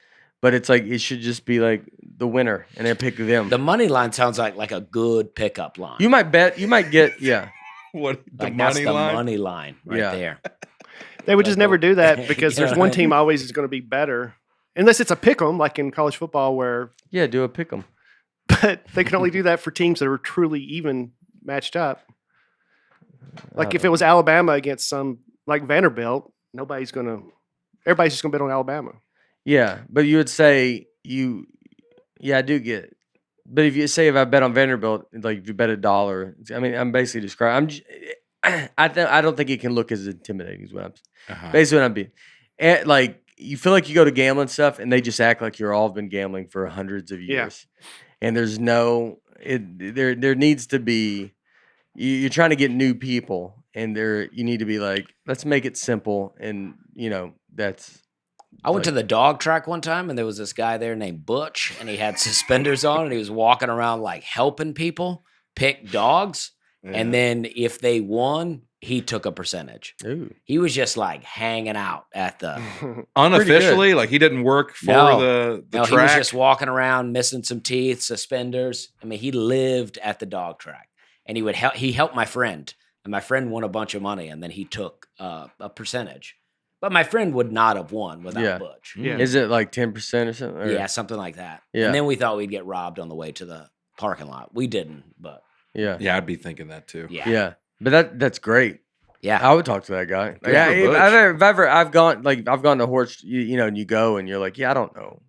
But it's like it should just be like the winner, and then pick them. The money line sounds like a good pickup line. You might bet. You might get yeah. What the like that's money the line? money line right Yeah. there. They would just never do that because You know there's what one I team always is going to be better, unless it's a pick 'em like in college football, where Yeah, do a pick 'em. but they can only do that for teams that are truly even matched up. Like if it was Alabama against some like Vanderbilt, everybody's just gonna bet on Alabama. Yeah, but you would say I do get it. But if you say if I bet on Vanderbilt, like if you bet $1, I mean, I'm basically describing. I don't think it can look as intimidating as what I'm Uh-huh. basically what I'm being. Like you feel like you go to gambling stuff and they just act like you're all been gambling for hundreds of Yeah. years, and there's no there needs to be you're trying to get new people, and you need to be like let's make it simple, and that's. I went to the dog track one time, and there was this guy there named Butch, and he had suspenders on, and he was walking around like helping people pick dogs. And then if they won, he took a percentage. Ooh. He was just like hanging out at the. Unofficially, like he didn't work for the No, track. he was just walking around, missing some teeth, suspenders. I mean, he lived at the dog track, and he helped my friend, and my friend won a bunch of money, and then he took a percentage. But my friend would not have won without Butch. Yeah. Is it like 10% or something? Or- Yeah, something like that. Yeah. And then we thought we'd get robbed on the way to the parking lot. We didn't, but Yeah. Yeah, I'd be thinking that too. yeah. Yeah. But that's great. Yeah. I would talk to that guy. Like, Good yeah, for Butch. I've gone to horse, and you go and you're like, yeah, I don't know,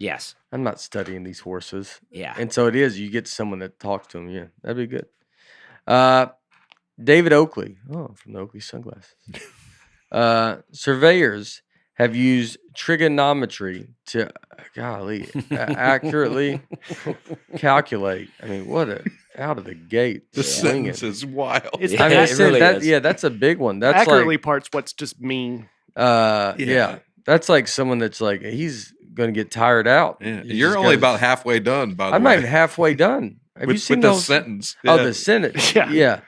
Yes. I'm not studying these horses, Yeah. and so it is. You get someone that talks to them. Yeah, that'd be good. David Oakley, from the Oakley sunglasses. Surveyors have used trigonometry to, accurately calculate. I mean, out of the gate. The swinging. sentence is wild. It's I mean, it really is. Yeah, that's a big one. That's accurately like, part's what's just mean. yeah, that's like someone that's like he's gonna get tired out. Yeah. He You're just only goes- about halfway done, by the I'm way. not even halfway done. Have you seen with the those? sentence? Oh, Yeah. the sentence. Yeah. Yeah.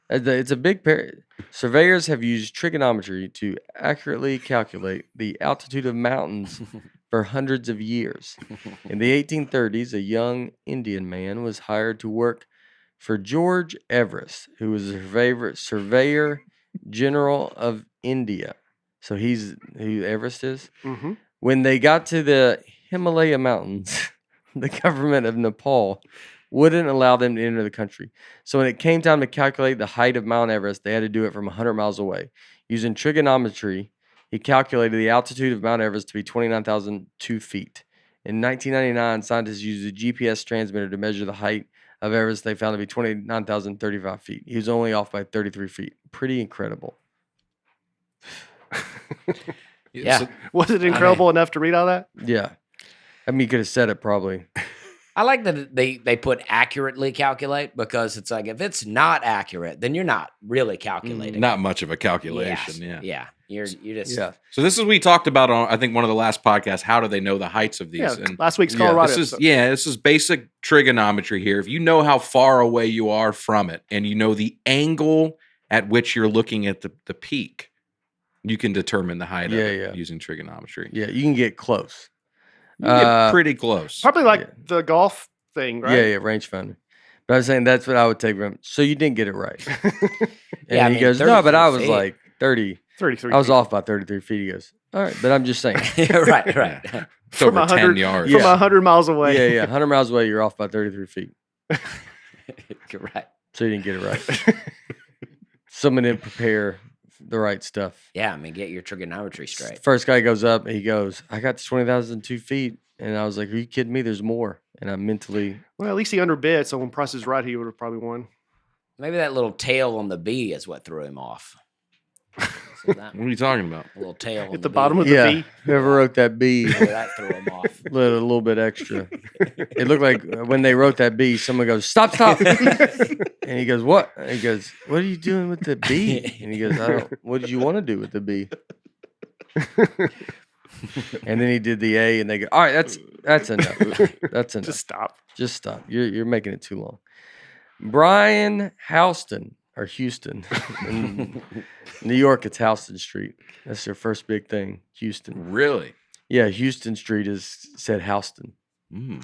It's a big pair. Surveyors have used trigonometry to accurately calculate the altitude of mountains for hundreds of years. In the 1830s, a young Indian man was hired to work for George Everest, who was the surveyor general of India. So he's who Everest is. Mm-hmm. When they got to the Himalaya mountains, the government of Nepal wouldn't allow them to enter the country. So when it came time to calculate the height of Mount Everest, they had to do it from 100 miles away. Using trigonometry, he calculated the altitude of Mount Everest to be 29,002 feet. In 1999, scientists used a GPS transmitter to measure the height of Everest. They found it to be 29,035 feet. He was only off by 33 feet. Pretty incredible. Yeah. So- Was it incredible enough to read all that? Yeah. I mean, you could have said it probably. I like that they put accurately calculate because it's like if it's not accurate, then you're not really calculating. not much of a Yes. calculation. Yeah. Yeah. You're just Yeah. So this is we talked about on I think one of the last podcasts. How do they know the heights of these? Yeah, And last week's yeah, Colorado. this is episode. this is basic trigonometry here. If you know how far away you are from it, and you know the angle at which you're looking at the peak, you can determine the height of Yeah, it yeah. using trigonometry. Yeah, you can get close. You get pretty close. Probably like the golf thing, right? Yeah, rangefinder. But I was saying that's what I would take from him. So you didn't get it right. And Yeah, I he mean, goes, no, but 33 I was feet. like 30. 33 I was feet. off by 33 feet. He goes, all right, but I'm just saying. right. It's over 10 100 yards. From Yeah. 100 miles away. Yeah, 100 miles away, you're off by 33 feet. You're right. So you didn't get it right. Someone didn't prepare the right stuff. Yeah, I mean, get your trigonometry straight. First guy goes up, he goes, I got to 20,002 feet. And I was like, are you kidding me? There's more. And I mentally, Well, at least he underbid, so when Price is Right, he would have probably won. Maybe that little tail on the bee is what threw him off. So that What are you talking about? little tail on At the bee, bottom of the yeah, V. whoever wrote that B, maybe that threw him off. a little bit extra. It looked like when they wrote that B, someone goes, stop. And he goes, what? And he goes, what are you doing with the B? And he goes, I don't, what did you want to do with the B? And then he did the A, and they go, all right, that's enough. That's enough. Just stop. Just stop. You're making it too long. Brian Houston, or Houston. In New York, it's Houston Street. That's their first big thing, Houston. Really? Yeah, Houston Street is said Houston. Mm.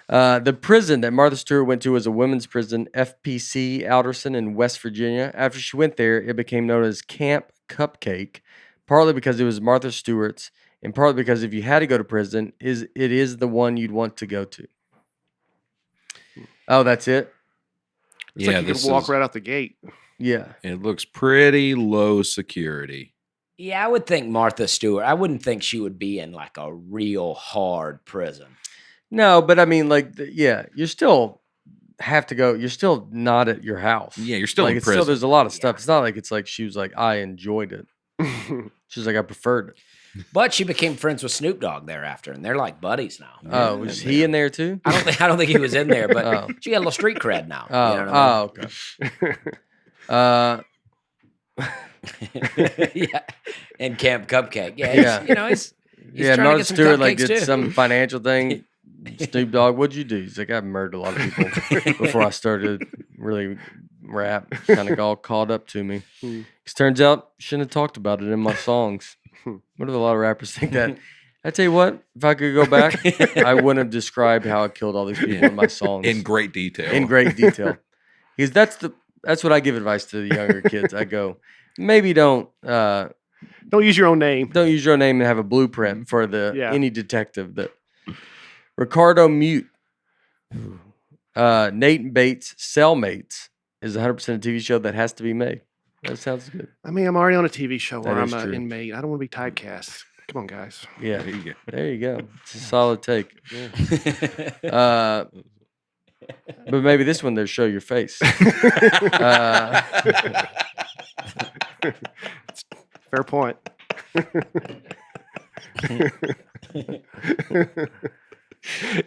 The prison that Martha Stewart went to was a women's prison, FPC Alderson in West Virginia. After she went there, it became known as Camp Cupcake, partly because it was Martha Stewart's, and partly because if you had to go to prison, it is the one you'd want to go to. Oh, that's it? It's Yeah, like you this could walk is, right out the gate. Yeah. it looks pretty low security. Yeah, I would think Martha Stewart. I wouldn't think she would be in like a real hard prison. No, but I mean, like, you still have to go. You're still not at your house. Yeah, you're still like, in it's prison. Still, there's a lot of stuff. Yeah. It's not like it's like she was like, I enjoyed it. She's like, I preferred it. But she became friends with Snoop Dogg thereafter, and they're like buddies now. Oh, was he in there too? I don't think he was in there, but Oh. she got a little street cred now. Oh, You know what okay. yeah, and Camp Cupcake. Yeah, Yeah. he's Yeah, trying to Martha get some Stewart like cupcakes, did too. some financial thing. Snoop Dogg, what'd you do? He's like, I've murdered a lot of people before I started really rap. Kind of all caught up to me. Because turns out, shouldn't have talked about it in my songs. What do a lot of rappers think that? I tell you what, if I could go back, I wouldn't have described how I killed all these people in my songs In great detail. in great detail. Because that's what I give advice to the younger kids. I go, maybe don't Don't use your own name. use your name and have a blueprint for any detective that Ricardo Mute. Nate and Bates Cellmates is 100% a TV show that has to be made. That sounds good. I mean, I'm already on a TV show where That I'm is an true. inmate. I don't want to be typecast. Come on, guys. Yeah, There you go. there you go. It's a solid take. But maybe this one they'll show your face. Fair point.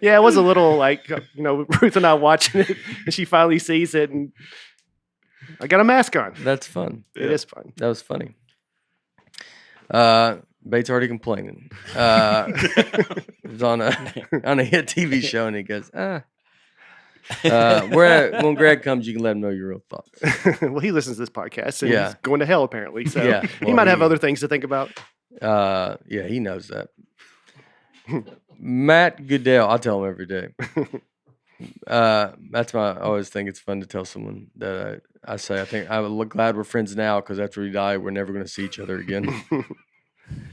Yeah, it was a little like, Ruth and I watching it, and she finally sees it, and I got a mask on. That's fun. It is fun. That was funny. Bates already complaining. It was on a hit TV show, and he goes, when Greg comes, you can let him know your real thoughts. Well, he listens to this podcast, and Yeah. he's going to hell apparently. So Yeah, he well, might have other things to think about. Yeah, he knows that. Matt Goodell, I tell him every day. I always think it's fun to tell someone that I say, I think I'm glad we're friends now because after we die, we're never going to see each other again.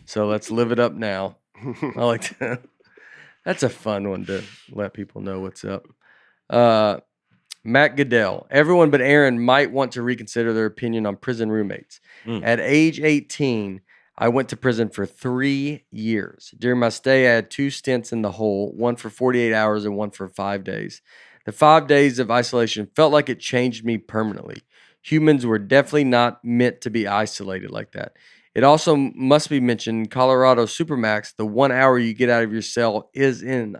So let's live it up now. I like to, that's a fun one to let people know what's up. Matt Goodell, everyone but Aaron might want to reconsider their opinion on prison roommates. At age 18, I went to prison for 3 years. During my stay, I had 2 stints in the hole, one for 48 hours and one for 5 days. The 5 days of isolation felt like it changed me permanently. Humans were definitely not meant to be isolated like that. It also must be mentioned, Colorado Supermax, the 1 hour you get out of your cell is in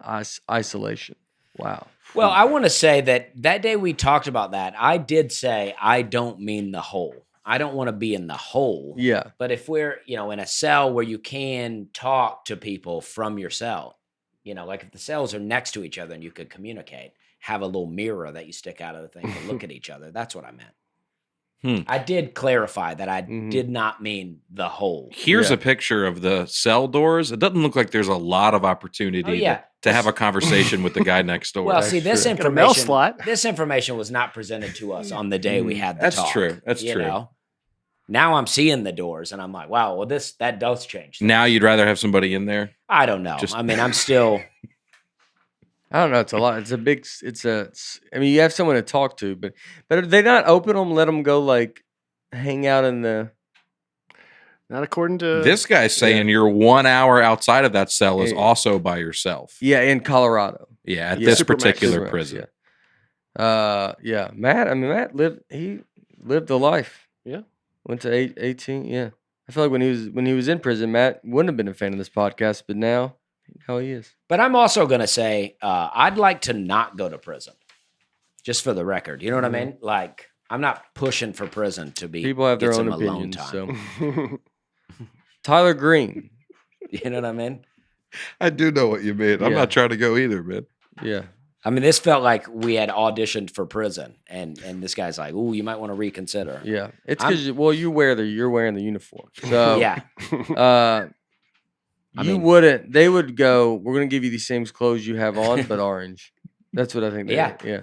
isolation. Wow. Well, I want to say that day we talked about that, I did say I don't mean the hole. I don't want to be in the hole. Yeah. But if we're, in a cell where you can talk to people from your cell, like if the cells are next to each other and you could communicate, have a little mirror that you stick out of the thing to look at each other. That's what I meant. I did clarify that I Mhm. did not mean the hole. Here's Yeah. a picture of the cell doors. It doesn't look like there's a lot of opportunity Oh, yeah. to have a conversation with the guy next door. Well, That's see, this true. Got a mail information, slot. this information was not presented to us on the day we had the That's talk. true. That's you true. know? Now I'm seeing the doors, and I'm like, wow. Well, that does change things. Now you'd rather have somebody in there? I don't know. Just- I mean, I'm still. I don't know. It's a lot. It's a big. I mean, you have someone to talk to, but are they not open them? Let them go like hang out in the. Not according to This guy's saying you're 1 hour outside of that cell is Yeah. also by yourself. Yeah, in Colorado. Yeah, at Yeah. this Supermax. particular Supermax, prison. Yeah. Matt. I mean, Matt lived a life. Yeah. Went to 18. Yeah. I feel like when he was in prison, Matt wouldn't have been a fan of this podcast, but now he is. But I'm also going to say I'd like to not go to prison, just for the record. You know what I mean? Like, I'm not pushing for prison to be. People have their get own some alone opinions. time. So Tyler Green. You know what I mean? I do know what you mean. I'm Yeah. not trying to go either, man. Yeah. I mean, this felt like we had auditioned for prison, and this guy's like, "Ooh, you might want to reconsider." Yeah. It's I'm- because you're wearing the uniform. So Yeah. I you mean- wouldn't. They would go. We're gonna give you the same clothes you have on, but orange. That's what I think. Yeah. Yeah.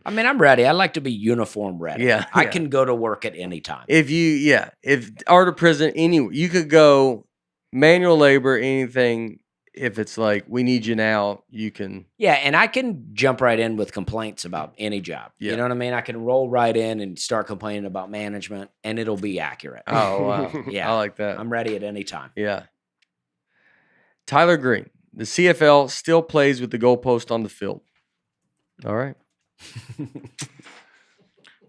I mean, I'm ready. I like to be uniform ready. Yeah, I yeah. can go to work at any time. If art of prison, you could go manual labor, anything. If it's like we need you now, you can. Yeah, and I can jump right in with complaints about any job. Yeah. You know what I mean? I can roll right in and start complaining about management, and it'll be accurate. Oh wow. Yeah. I like that. I'm ready at any time. Yeah. Tyler Green, the CFL still plays with the goalpost on the field. All right.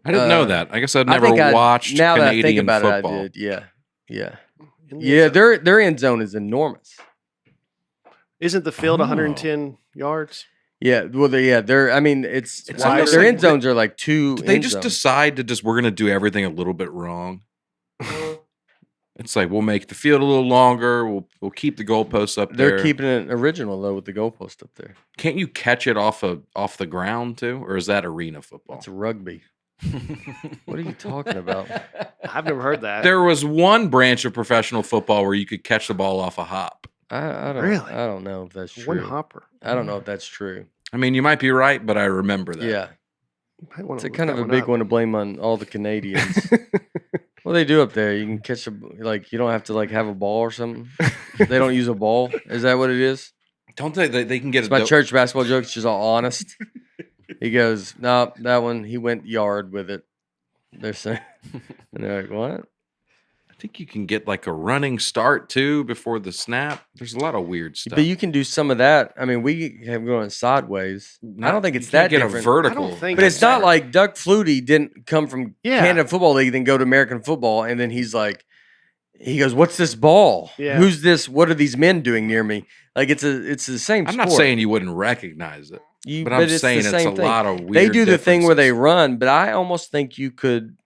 I didn't know that. I guess I'd I never think watched now that I think Canadian about football. it, I did. Yeah. Yeah. In the Yeah. end zone. Their end zone is enormous. Isn't the field Oh. 110 yards? Yeah. Well, they're. I mean, it's It's wider. almost Their like end zones are like two. Did they end just zones. decide to we're going to do everything a little bit wrong? It's like we'll make the field a little longer. We'll keep the goalposts up They're there. keeping it original though with the goalpost up there. Can't you catch it off the ground too, or is that arena football? It's rugby. What are you talking about? I've never heard that. There was one branch of professional football where you could catch the ball off a hop. I don't. Really? I don't know if that's true. One hopper. I don't know if that's true. I mean, you might be right, but I remember that. Yeah. Might wanna It's a look kind that of a big up. one to blame on all the Canadians. What do they do up there? You can catch you don't have to like have a ball or something. They don't use a ball. Is that what it is? Don't they can get It's a my do- church basketball joke. It's just all honest. He goes, no, that one. He went yard with it. They're saying, and they're like, what? I think you can get like a running start too before the snap. There's a lot of weird stuff. But you can do some of that. I mean, we have going sideways. I don't think it's You can't that get different. a vertical. I don't think But it's that's not fair. like Doug Flutie didn't come from Yeah. Canada Football League, then go to American football, and then he goes, "What's this ball? Yeah. Who's this? What are these men doing near me?" Like it's the same. I'm sport. not saying you wouldn't recognize it, but I'm it's the saying it's a same thing. lot of weird. They do the thing where they differences. run, but I almost think you could.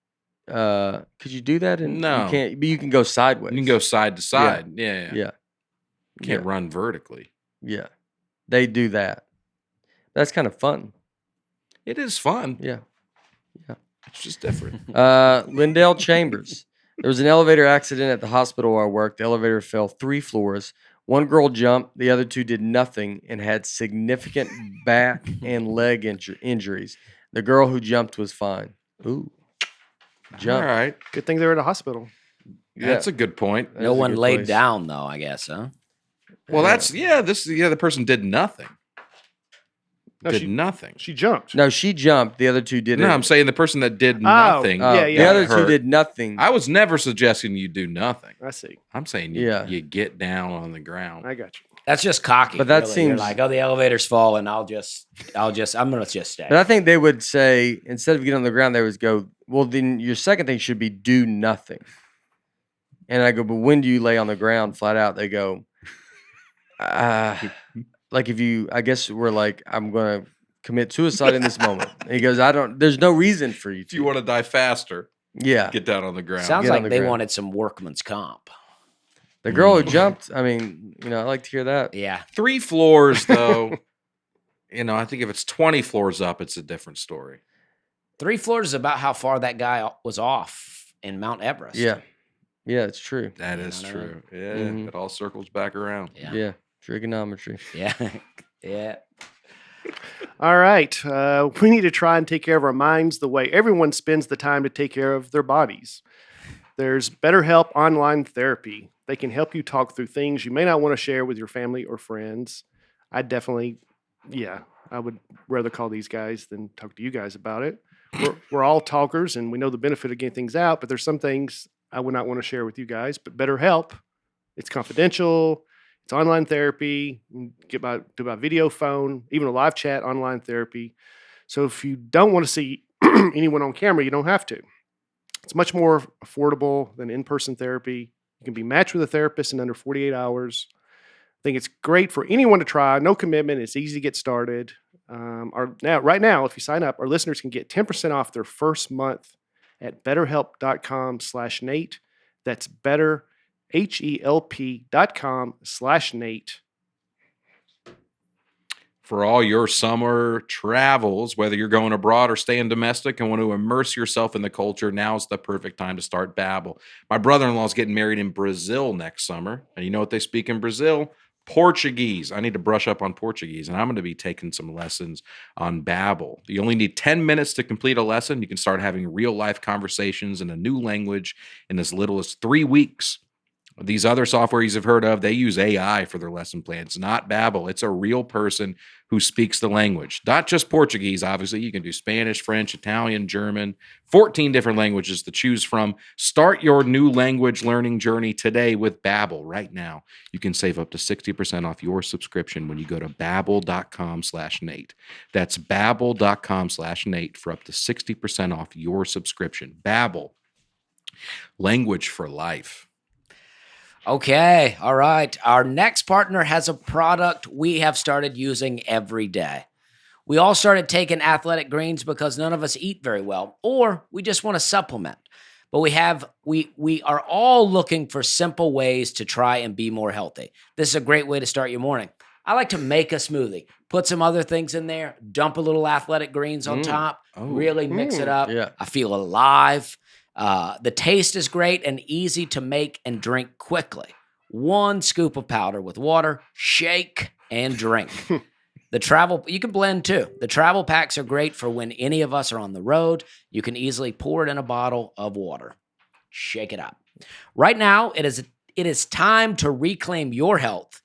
Could you do that? No. you can't. But you can go sideways. You can go side to side. Yeah. Yeah, You can't run vertically. yeah. They do that. That's kind of fun. It is fun. Yeah. It's just different. Lindell Chambers. There was an elevator accident at the hospital where I worked. The elevator fell 3 floors. One girl jumped. The other 2 did nothing and had significant back and leg injuries. The girl who jumped was fine. Ooh. Jump. All right. Good thing they're at a hospital. Yeah. That's a good point. That's No a one good laid place. down though, I guess, huh? Well, the person did nothing. No, did she nothing. she jumped. No, she jumped. The other 2 didn't. No, I'm saying the person that did Oh, nothing. yeah, The yeah. other got 2 hurt. did nothing. I was never suggesting you do nothing. I see. I'm saying Yeah. you get down on the ground. I got you. That's just cocky. But that really. You're seems- like, oh, the elevator's falling. I'm gonna just stay. But I think they would say, instead of getting on the ground, they would go, well, then your second thing should be do nothing. And I go, but when do you lay on the ground flat out? They go, like I guess we're like, I'm going to commit suicide in this moment. And he goes, there's no reason for you If to. you want to die faster, Yeah. get down on the ground. Sounds Get on like the they ground. wanted some workman's comp. The girl who jumped, I mean, I like to hear that. Yeah. 3 floors, though. I think if it's 20 floors up, it's a different story. 3 floors is about how far that guy was off in Mount Everest. Yeah. Yeah, it's true. That You is know what I mean? true. Yeah, Mhm. it all circles back around. Yeah. Trigonometry. Yeah. Yeah. All right. We need to try and take care of our minds the way everyone spends the time to take care of their bodies. There's BetterHelp online therapy. They can help you talk through things you may not want to share with your family or friends. I would rather call these guys than talk to you guys about it. We're all talkers and we know the benefit of getting things out, but there's some things I would not want to share with you guys. But BetterHelp, it's confidential. It's online therapy. You can do by video, phone, even a live chat, online therapy. So if you don't want to see anyone on camera, you don't have to. It's much more affordable than in-person therapy. You can be matched with a therapist in under 48 hours. I think it's great for anyone to try. No commitment. It's easy to get started. Right now, if you sign up, our listeners can get 10% off their first month at betterhelp.com/Nate. That's betterhelp.com/Nate. For all your summer travels, whether you're going abroad or staying domestic and want to immerse yourself in the culture, now's the perfect time to start Babbel. My brother-in-law is getting married in Brazil next summer. And you know what they speak in Brazil? Portuguese. I need to brush up on Portuguese, and I'm going to be taking some lessons on Babbel. You only need 10 minutes to complete a lesson. You can start having real-life conversations in a new language in as little as 3 weeks. These other software you've heard of, they use AI for their lesson plans, not Babbel. It's a real person who speaks the language. Not just Portuguese, obviously. You can do Spanish, French, Italian, German, 14 different languages to choose from. Start your new language learning journey today with Babbel right now. You can save up to 60% off your subscription when you go to babbel.com/Nate. That's babbel.com/Nate for up to 60% off your subscription. Babbel, language for life. Okay. All right. Our next partner has a product we have started using every day. We all started taking athletic greens because none of us eat very well, or we just want to supplement. But we are all looking for simple ways to try and be more healthy. This is a great way to start your morning. I like to make a smoothie, put some other things in there, dump a little athletic greens on top, really mix it up. Yeah. I feel alive. The taste is great and easy to make and drink quickly. 1 scoop of powder with water, shake and drink. You can blend too. The travel packs are great for when any of us are on the road. You can easily pour it in a bottle of water. Shake it up. Right now, it is time to reclaim your health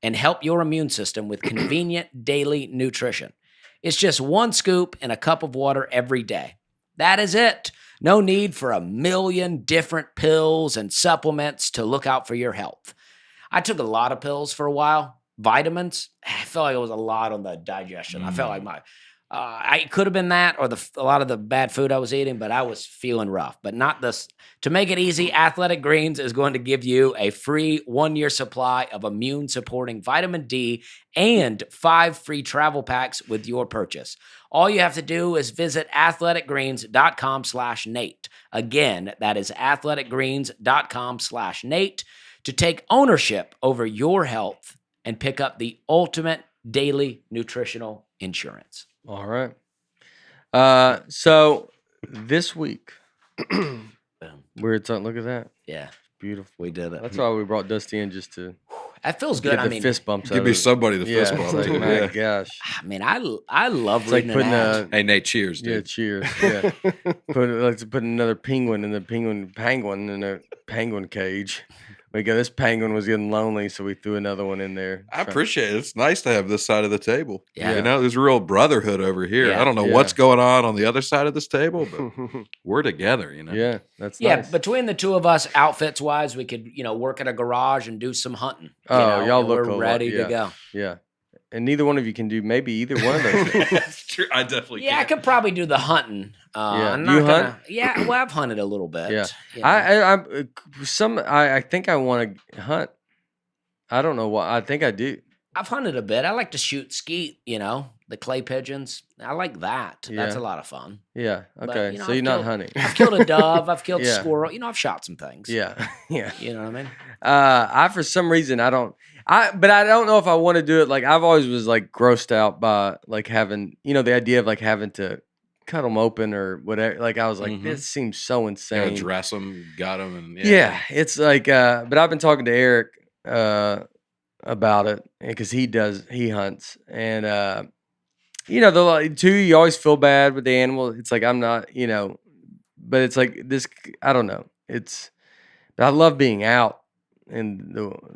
and help your immune system with convenient daily nutrition. It's just 1 scoop in a cup of water every day. That is it. No need for a million different pills and supplements to look out for your health. I took a lot of pills for a while. Vitamins, I felt like it was a lot on the digestion. I felt like I could have been that or a lot of the bad food I was eating, but I was feeling rough. But not this. To make it easy, Athletic Greens is going to give you a free 1-year supply of immune-supporting vitamin D and 5 free travel packs with your purchase. All you have to do is visit athleticgreens.com/Nate. Again, that is athleticgreens.com/Nate to take ownership over your health and pick up the ultimate daily nutritional insurance. All right. So this week, Boom. we're talking. Look at that. Yeah, Beautiful. we did it. That's why we brought Dusty in, just to That feels good. get the fist bumps. Give out me of it. somebody the Yeah, fist it's bump. like, too. my Yeah. gosh. I mean, I love It's like reading putting an ad. Hey, Nate, cheers, Yeah, dude. cheers. Yeah. Let's put another penguin in the penguin in a penguin cage. We go, this penguin was getting lonely, so we threw another one in there. I appreciate it. It's nice to have this side of the table. Yeah. You know, there's real brotherhood over here. Yeah. I don't know Yeah. what's going on the other side of this table, but we're together, you know? Yeah, that's Yeah, nice. between the two of us, outfits wise, we could work at a garage and do some hunting. Oh, y'all and look we're a lot- ready to yeah. go. Yeah. And neither one of you can do maybe either one of those things. That's true. I definitely Yeah, I can't. could probably do the hunting. Yeah. I'm You not hunt? gonna. Yeah, well, I've hunted a little bit. Yeah. you know. I think I want to hunt. I don't know why. I think I do. I've hunted a bit. I like to shoot skeet. The clay pigeons. I like that. That's Yeah. a lot of fun. Yeah. But, Okay. So I've you're not killed- hunting. I've killed a dove. I've killed a Yeah. squirrel. I've shot some things. Yeah. Yeah. You know what I mean? I for some reason I don't know if I want to do it. Like I've always was like grossed out by like having the idea of like having to cut them open or whatever. Like I was like, Mhm. this seems so Gotta insane. dress them, got them, and Yeah, it's like, but I've been talking to Eric about it because he hunts, and too, you always feel bad with the animal. It's like I'm not, but it's like this. I don't know. But I love being out in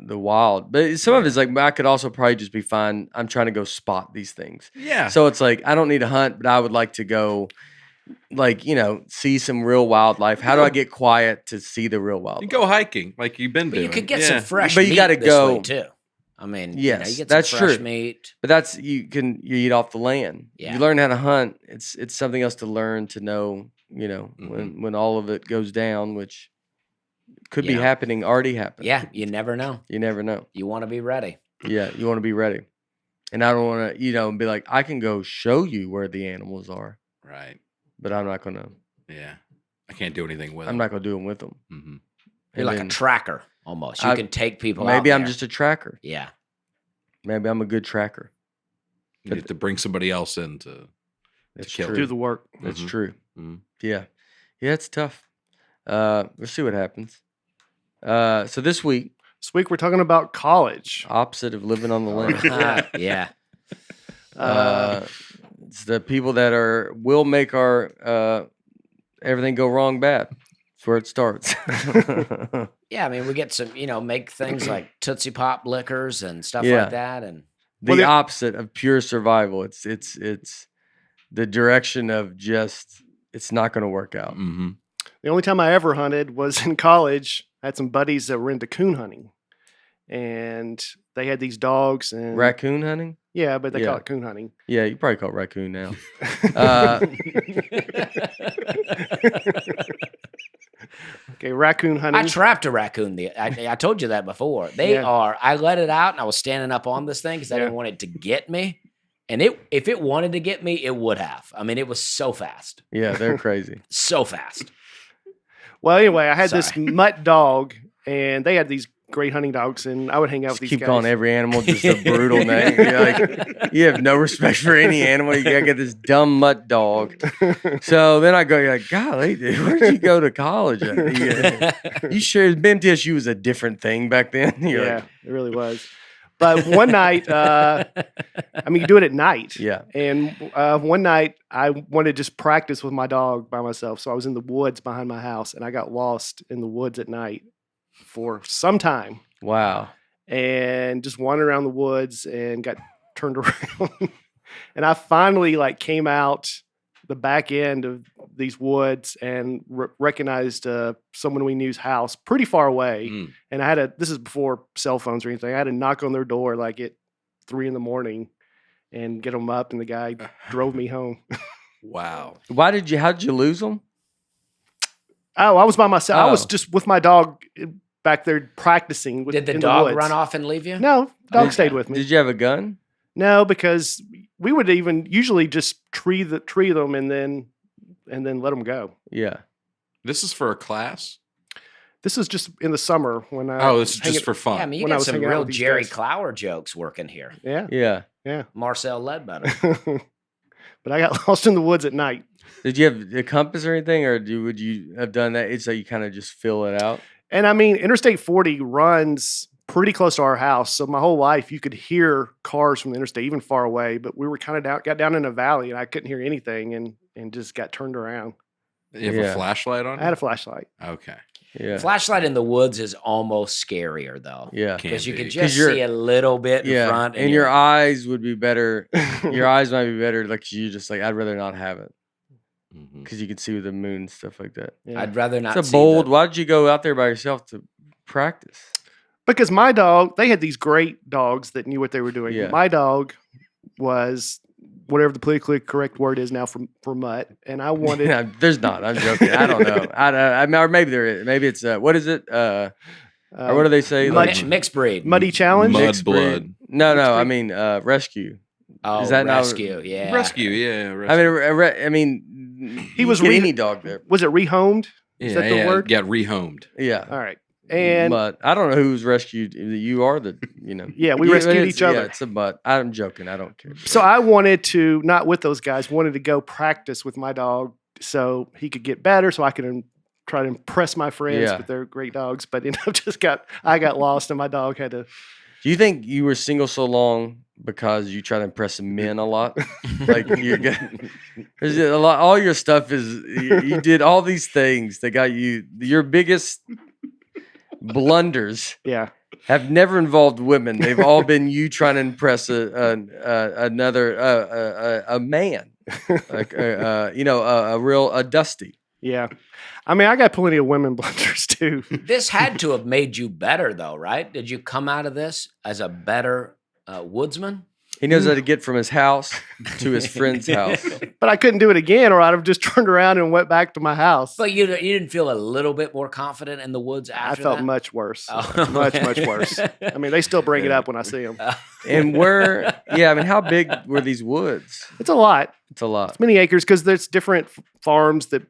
the wild. But some of it's like I could also probably just be fine. I'm trying to go spot these things. Yeah. So it's like I don't need to hunt, but I would like to go, like see some real wildlife. How do I get quiet to see the real wildlife? You go hiking like you've been But doing. you could get Yeah. some fresh But you meat gotta this go- way too. I mean, Yes, you get that's some fresh true. meat. But that's you eat off the land. Yeah. You learn how to hunt. It's something else to learn to know. When all of it goes down, which could be Yeah. happening, already happened. Yeah, you never know. You never know. You want to be ready. Yeah, you want to be ready. And I don't want to, be like, I can go show you where the animals are, Right. but I'm not gonna. Yeah. I can't do anything with I'm them. not gonna do them with them. Mhm. You're like a tracker almost. You can take people out Maybe I'm there. just a tracker. Yeah. Maybe I'm a good tracker. You have to bring somebody else in to That's kill. true. Do the work. That's Mhm. true. Mhm. Yeah, it's tough. We'll see what happens. So this week, This week we're talking about college. opposite of living on the land. Yeah. It's the people that will make our everything go wrong bad. That's where it starts. Yeah, I mean, we get some, make things like Tootsie Pop liquors and stuff Yeah. like that. And The opposite of pure survival. It's the direction of just it's not going to work out. Mhm. The only time I ever hunted was in college. I had some buddies that were into coon hunting, and they had these dogs and Raccoon hunting? Yeah, but they Yeah. call it coon hunting. Yeah, you probably call it raccoon now. Okay, raccoon hunting. I trapped a raccoon. I told you that before. I let it out and I was standing up on this thing because I didn't want it to get me. And if it wanted to get me, it would have. I mean, it was so fast. Yeah, they're crazy. So fast. Well, anyway, I had this Sorry. mutt dog, and they had these great hunting dogs, and I would hang out Just with keep these calling guys. every animal just a brutal name. You're like, you have no respect for any animal. You gotta get this dumb mutt dog. So then I go, you're like, golly, dude, where did you go to college at? You sure BMTSU was a different thing back then? You're Yeah, like, it really was. But one night, you do it at night. yeah. And one night, I wanted to just practice with my dog by myself. So I was in the woods behind my house, and I got lost in the woods at night for some time, Wow. and just wandered around the woods and got turned around. And I finally came out the back end of these woods and recognized someone we knew's house pretty far away. Mm. And this is before cell phones or anything. I had to knock on their door at 3 a.m. and get them up, and the guy drove me home. Wow. How did you lose them? Oh, I was by myself. I was Oh. just with my dog back there practicing. Did the in dog woods. run off and leave you? No, dog Did- stayed with me. Did you have a gun? No, because we would even usually just tree them and then let them go. Yeah. This is for a class? This is just in the summer when I. Oh, this is hang just it- for fun. Yeah, I mean, you When I got was some hanging out real with these Jerry guys. Clower jokes working here. Yeah, Yeah. Marcel Ledbetter. but I got lost in the woods at night. Did you have a compass or anything, or would you have done that? It's like you kind of just fill it out. And Interstate 40 runs pretty close to our house. So my whole life, you could hear cars from the interstate, even far away. But we were kind of got down in a valley, and I couldn't hear anything, and just got turned around. You have Yeah. a flashlight on? I had a flashlight. Okay. Yeah. Flashlight in the woods is almost scarier, though. Yeah. Can Because you be. can 'Cause just you're- see a little bit in Yeah. front. And your eyes would be better. Your eyes might be better. Like you just I'd rather not have it Mhm. because you can see with the moon and stuff like that. Yeah. I'd rather not It's a see bold. the- Why did you go out there by yourself to practice? Because my dog, they had these great dogs that knew what they were doing. Yeah. My dog was whatever the politically correct word is now for mutt, and I wanted. No, there's not. I'm joking. I don't know. I mean, or maybe there is. Maybe it's what is it? Or what do they say? Mixed bread. Muddy challenge. Mud mixed breed? blood. No, Mixed no. I breed? mean rescue. Oh, Is that not- rescue? Yeah. Rescue, yeah. I Rescue. mean, He you was get re- any dog there. Was it rehomed? yeah, Is that the yeah, word? Got rehomed. Yeah. All right. And But I don't know who's rescued. You are the, Yeah, we Yeah, rescued it's- each other. Yeah, it's a but. I'm joking. I don't care. so I wanted to, not with those guys, wanted to go practice with my dog so he could get better, so I could try to impress my friends Yeah. with their great dogs. But I got lost, and my dog had to. Do you think you were single so long because you try to impress men a lot? Like you get, there's a lot. All your stuff is you did all these things that got you. Your biggest blunders Yeah, have never involved women. They've all been you trying to impress another man, like a dusty. yeah. I mean, I got plenty of women blunders too. This had to have made you better, though, right? Did you come out of this as a better woodsman? He knows how to get from his house to his friend's house. But I couldn't do it again, or I'd have just turned around and went back to my house. But you didn't feel a little bit more confident in the woods I after felt that? much worse. Oh, much man. worse. I mean, they still bring it up when I see them. And how big were these woods? It's a lot. It's a lot. It's many acres because there's different farms that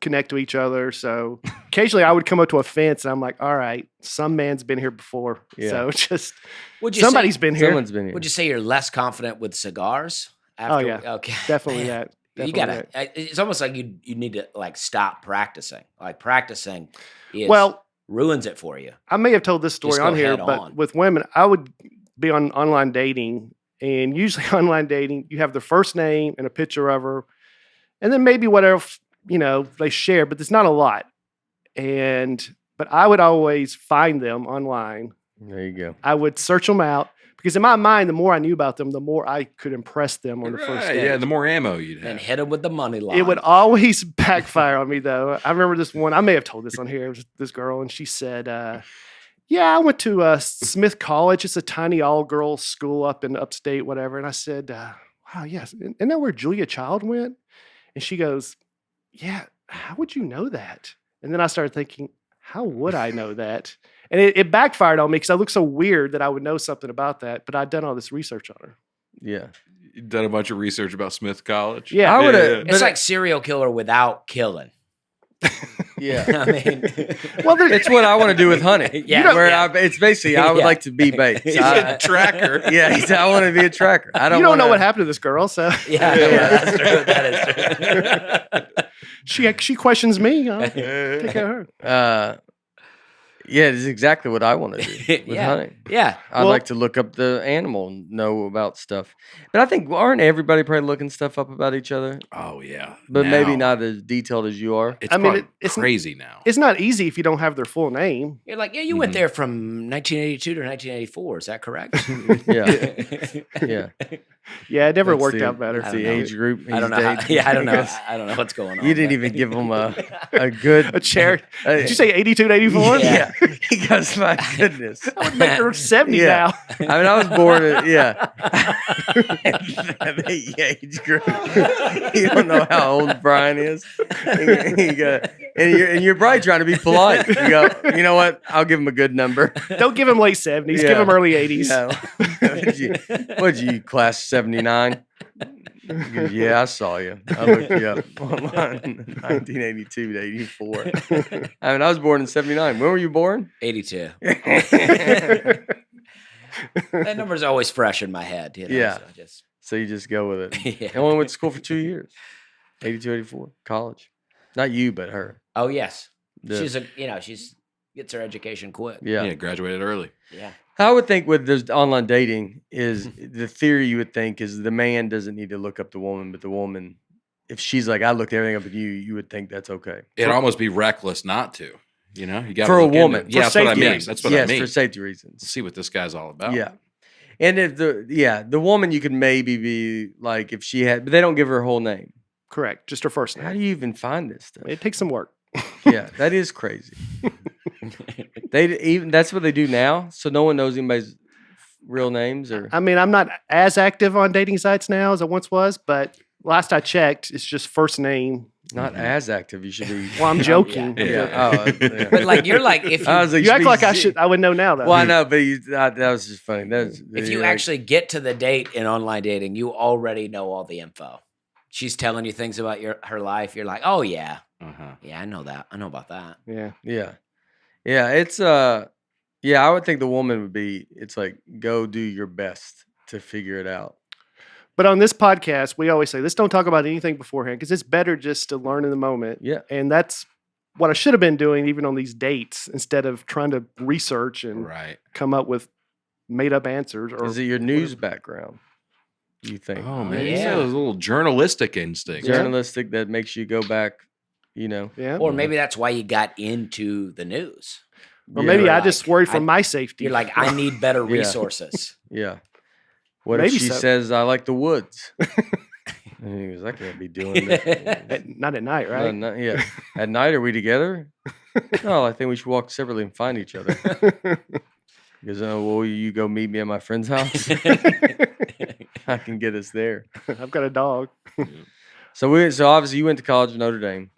connect to each other. So occasionally I would come up to a fence and I'm like, all right, some man's been here before. Yeah. So just Would you somebody's say, been here. Someone's been here. Would you say you're less confident with cigars? After, yeah. Okay. Definitely Man, that. You Definitely gotta. It's almost like you need to like stop practicing. Like practicing is Well, ruins it for you. I may have told this Just story go on here, head but on. with women, I would be on online dating, and usually online dating, you have their first name and a picture of her, and then maybe whatever they share, but there's not a lot. But I would always find them online. There you go. I would search them out because in my mind, the more I knew about them, the more I could impress them on the first Right, date. yeah, the more ammo you'd And have. hit him with the money line. It would always backfire on me, though. I remember this one. I may have told this on here. It was this girl, and she said, "Yeah, I went to Smith College. It's a tiny all-girls school up in upstate, whatever." And I said, "Wow, yes. Isn't that where Julia Child went?" And she goes, "Yeah. How would you know that?" And then I started thinking, "How would I know that?" And it backfired on me because I looked so weird that I would know something about that. But I'd done all this research on her. Yeah. You've done a bunch of research about Smith College. Yeah. I would've- It's like serial killer without killing. Yeah. I mean, Well, It's what I want to do with hunting. Yeah, Where yeah. it's basically I would Yeah. like to be bait. He's a tracker. Yeah, I want to be a tracker. I don't you don't know wanna- what happened to this girl, so yeah, that's true. That is true. she questions me. I'll take care of her. Yeah, it's exactly what I want to do with Yeah. hunting. Yeah. I'd Well- like to look up the animal and know about stuff. But I think aren't everybody probably looking stuff up about each other? Oh yeah, But maybe Now, not as detailed as you are. It's I mean, probably it's- crazy now. It's not easy if you don't have their full name. You're like, yeah, you went there from 1982 to 1984. Is that correct? Yeah. Yeah. Yeah, it never That's worked the- out better. That's I the don't know. age group. I don't know. he's dating. I don't know. Because I don't know what's going on. You didn't but- even give him a good A chair. Did you say 82 to 84? Yeah. Because my goodness. That would make her 70 Yeah. now. I mean, I was born at, the age group. You don't know how old Brian is. And you're probably trying to be polite. You go, you know what? I'll give him a good number. Don't give him late 70s. Give Yeah. him early 80s. What'd you, class 79? Yeah, I saw you. I looked you up online, 1982 to 84. I mean, I was born in 79. When were you born? 82. That number's always fresh in my head. You know, Yeah. so I just, So you just go with it. yeah. I only went to school for 2 years. 82, 84, college. Not you, but her. Oh yes, The- she's gets her education quick. yeah. Yeah, graduated early. Yeah. I would think with this online dating is the theory you would think is the man doesn't need to look up the woman, but the woman, if she's like, I looked everything up with you, you would think that's okay. It'd almost be reckless not to. You know, you got For a woman. Yeah, For that's what I safety mean. reasons. That's what yes, I mean. for safety reasons. See what this guy's all about. Yeah. And if the woman you could maybe be like if she had, but they don't give her whole name. Correct. Just her first How name. do you even find this stuff? It takes some work. Yeah, that is crazy. That's what they do now, so no one knows anybody's real names or I mean, I'm not as active on dating sites now as I once was, but last I checked, it's just first name. not as active. You should be. Well, I'm joking. Yeah. Oh, yeah. But like you're like if I you, was like, You act should like be I should. I would know now, though. Well, I know, but that was just funny. if you actually get to the date in online dating, you already know all the info. She's telling you things about her life. You're like, oh yeah, Uh-huh. yeah, I know that. I know about that. Yeah. yeah, Yeah, it's yeah, I would think the woman would be. It's like go do your best to figure it out. But on this podcast, we always say, let's don't talk about anything beforehand because it's better just to learn in the moment. Yeah. And that's what I should have been doing even on these dates instead of trying to research and Right. come up with made up answers. Or Is it your news background? You think? Oh man, yeah. yeah. Those little journalistic instincts. Yeah. Journalistic that makes you go back. You know. Yeah. Or maybe that's why you got into the news. Or Yeah, maybe right. I just worry for my safety. You're like, I need better Yeah. resources. Yeah. What Maybe if she so. says I like the woods? And he goes, I can't be doing that. Not at night, right? Yeah. At night, are we together? No, I think we should walk separately and find each other. He goes, oh, will you go meet me at my friend's house? I can get us there. I've got a dog. So obviously you went to college in Notre Dame.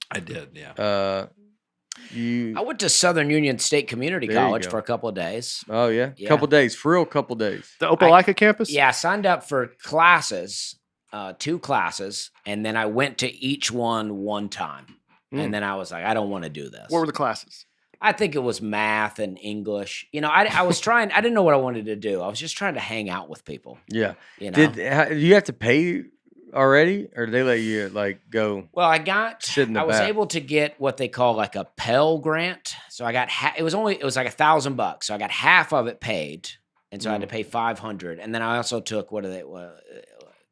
I did, yeah. You I went to Southern Union State Community There you College go. for a couple of days. Oh yeah, Yeah. couple days, for real, couple days. The Opelika campus? Yeah, I signed up for classes, 2 classes, and then I went to each one time. Mm. And then I was like, I don't want to do this. What were the classes? I think it was math and English. You know, I was trying, I didn't know what I wanted to do. I was just trying to hang out with people. Yeah. You know? Do you have to pay already, or did they let you like go? Well, I was back. able to get what they call like a Pell Grant. So I got it was like $1,000. So I got half of it paid, and so I had to pay $500. And then I also took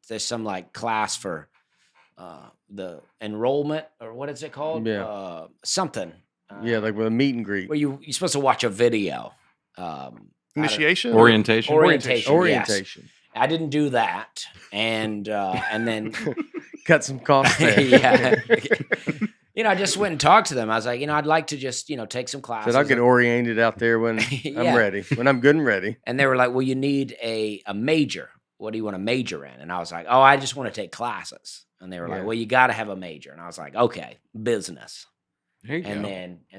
there's some like class for the enrollment, or what is it called? Yeah. Something. Yeah, like with a meet and greet. where you're supposed to watch a video. Initiation? Orientation. Orientation. Orientation. Yes. I didn't do that, and then Cut some costs there. yeah. I just went and talked to them. I was like, I'd like to just, take some classes. Said I'll get oriented out there when Yeah. I'm ready, when I'm good and ready. And they were like, well, you need a major. What do you want to major in? And I was like, oh, I just want to take classes. And they were Yeah. like, well, you got to have a major. And I was like, okay, business. There you And go.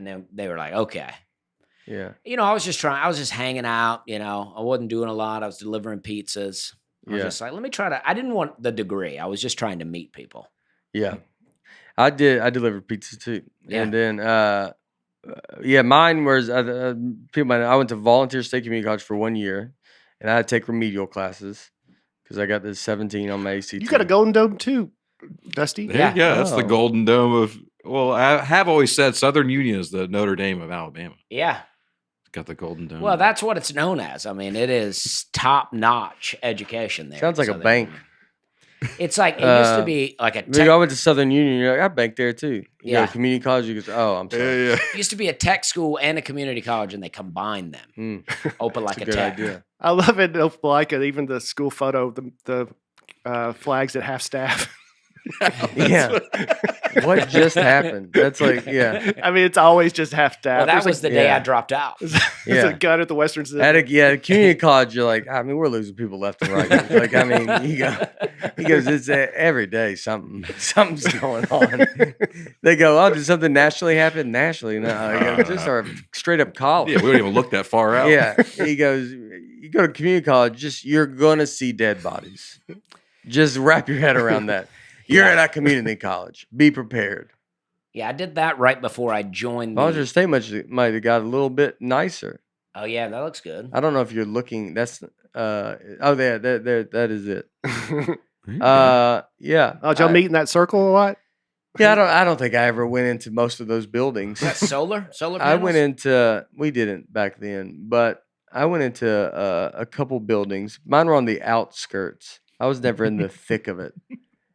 then they were like, okay. Yeah. I was just hanging out, I wasn't doing a lot. I was delivering pizzas. I was Yeah. just like, let me try to, I didn't want the degree. I was just trying to meet people. Yeah. I delivered pizza too. Yeah. And then mine was people. I went to volunteer state community college for 1 year, and I had to take remedial classes because I got the 17 on my ACT. You got a Golden Dome too, Dusty. There you go. That's the Oh. Golden Dome of. Well, I have always said Southern Union is the Notre Dame of Alabama. Yeah. Got the Golden Dome. Well, that's what it's known as. I mean, it is top-notch education there. Sounds at like a Southern bank. Union. It's like, it used to be like a I went to Southern Union. You're like, I banked there too. You go Yeah. to community college. You go, oh, I'm sorry. yeah. it used to be a tech school and a community college, and they combined them. Open like That's a a good tech. idea. I love it in Opelika, even the school photo, the flags at half staff. Yeah. What just happened? That's like, yeah. I mean, it's always just half staff. Well, that There's was like, the day yeah. I dropped out. there's Yeah. a gun at the Western Center. At community college, you're like, I mean, we're losing people left and right. Like, I mean, he goes, it's every day something's going on. They go, oh, did something nationally happen? Nationally, no, I go, just our straight up college. Yeah, we don't even look that far out. Yeah, he goes, you go to community college, you're gonna see dead bodies. Just wrap your head around that. You're Yeah. at a community college. Be prepared. Yeah, I did that right before I joined. Volunteer State might have got a little bit nicer. Oh yeah, that looks good. I don't know if you're looking. That's there. That is it. Yeah. Oh, did y'all meet in that circle a lot? Yeah, I don't think I ever went into most of those buildings. Is that solar? Solar I panels? went into. We didn't back then, but I went into a couple buildings. Mine were on the outskirts. I was never in the thick of it.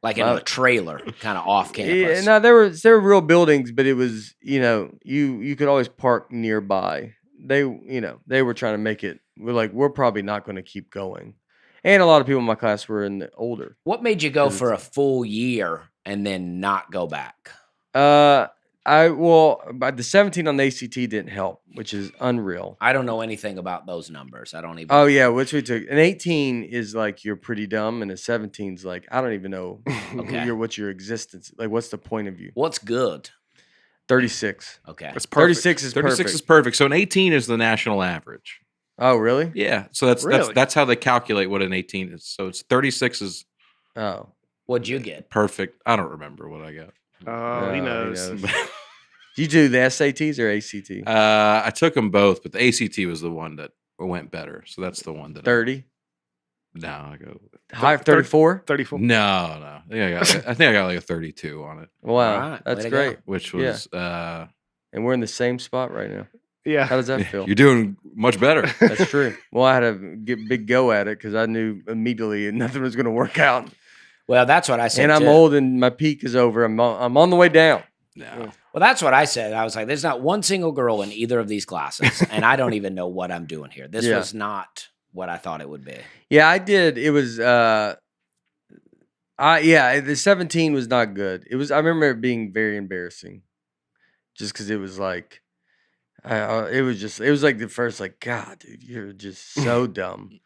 like in a trailer, kind of off campus. Yeah, no, there were real buildings, but it was you could always park nearby. They were trying to make it. We're probably not going to keep going, and a lot of people in my class were in the older. What made you go for a full year and then not go back? But the 17 on the ACT didn't help, which is unreal. I don't know anything about those numbers. I don't even. Oh yeah, which we took. An 18 is like you're pretty dumb, and a 17 is like I don't even know Okay. what's your existence. Like, what's the point of you? What's good? 36. Okay. That's perfect. 36 is 36 perfect. is perfect. So an 18 is the national average. Oh really? Yeah. So Really? that's how they calculate what an 18 is. So it's 36 is Oh. What'd you get? perfect. I don't remember what I got. Oh, he No, knows. Did you do the SATs or ACT? I took them both, but the ACT was the one that went better. So that's the one that 30? No, I go. High 34? 34. No. I think I got like a 32 on it, Wow, Alright, that's way to go. great. which was And we're in the same spot right now. Yeah. How does that feel? you're doing much better. That's true. Well, I had a big go at it because I knew immediately nothing was going to work out. Well, that's what I said. And I'm too. old and my peak is over. I'm on the way down. No. Well, that's what I said. I was like, there's not one single girl in either of these classes, and I don't even know what I'm doing here. This Yeah. was not what I thought it would be. Yeah, I did. It was the 17 was not good. It was. I remember it being very embarrassing, just because it was like, it was like the first like, God, dude, you're just so dumb.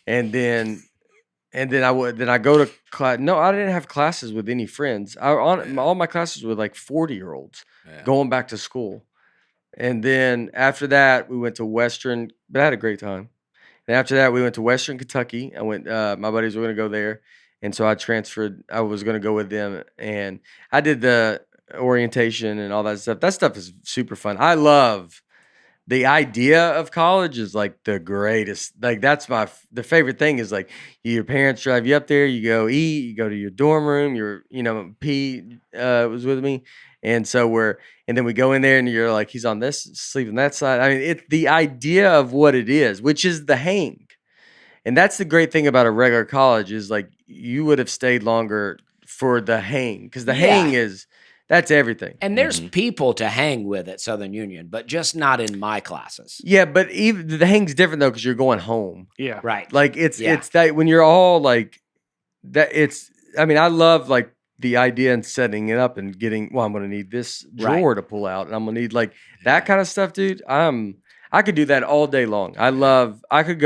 And then I go to class. No, I didn't have classes with any friends. All my classes were like 40-year-olds Yeah. going back to school. And then after that, we went to Western, but I had a great time. And after that, we went to Western Kentucky. I went. My buddies were going to go there, and so I transferred. I was going to go with them, and I did the orientation and all that stuff. That stuff is super fun. I love the idea of college is like the greatest. Like that's the favorite thing is like your parents drive you up there, you go eat, you go to your dorm room, P was with me. And then we go in there and you're like, he's on this, sleep on that side. I mean, it's the idea of what it is, which is the hang. And that's the great thing about a regular college is like you would have stayed longer for the hang because the hang that's everything. And there's people to hang with at Southern Union, but just not in my classes. Yeah, but even the hang's different though because you're going home. Yeah. Right. Like it's that when you're all like that. I mean, I love like the idea and setting it up and getting. Well, I'm going to need this drawer to pull out, and I'm going to need like that kind of stuff, dude. I could do that all day long. I think I could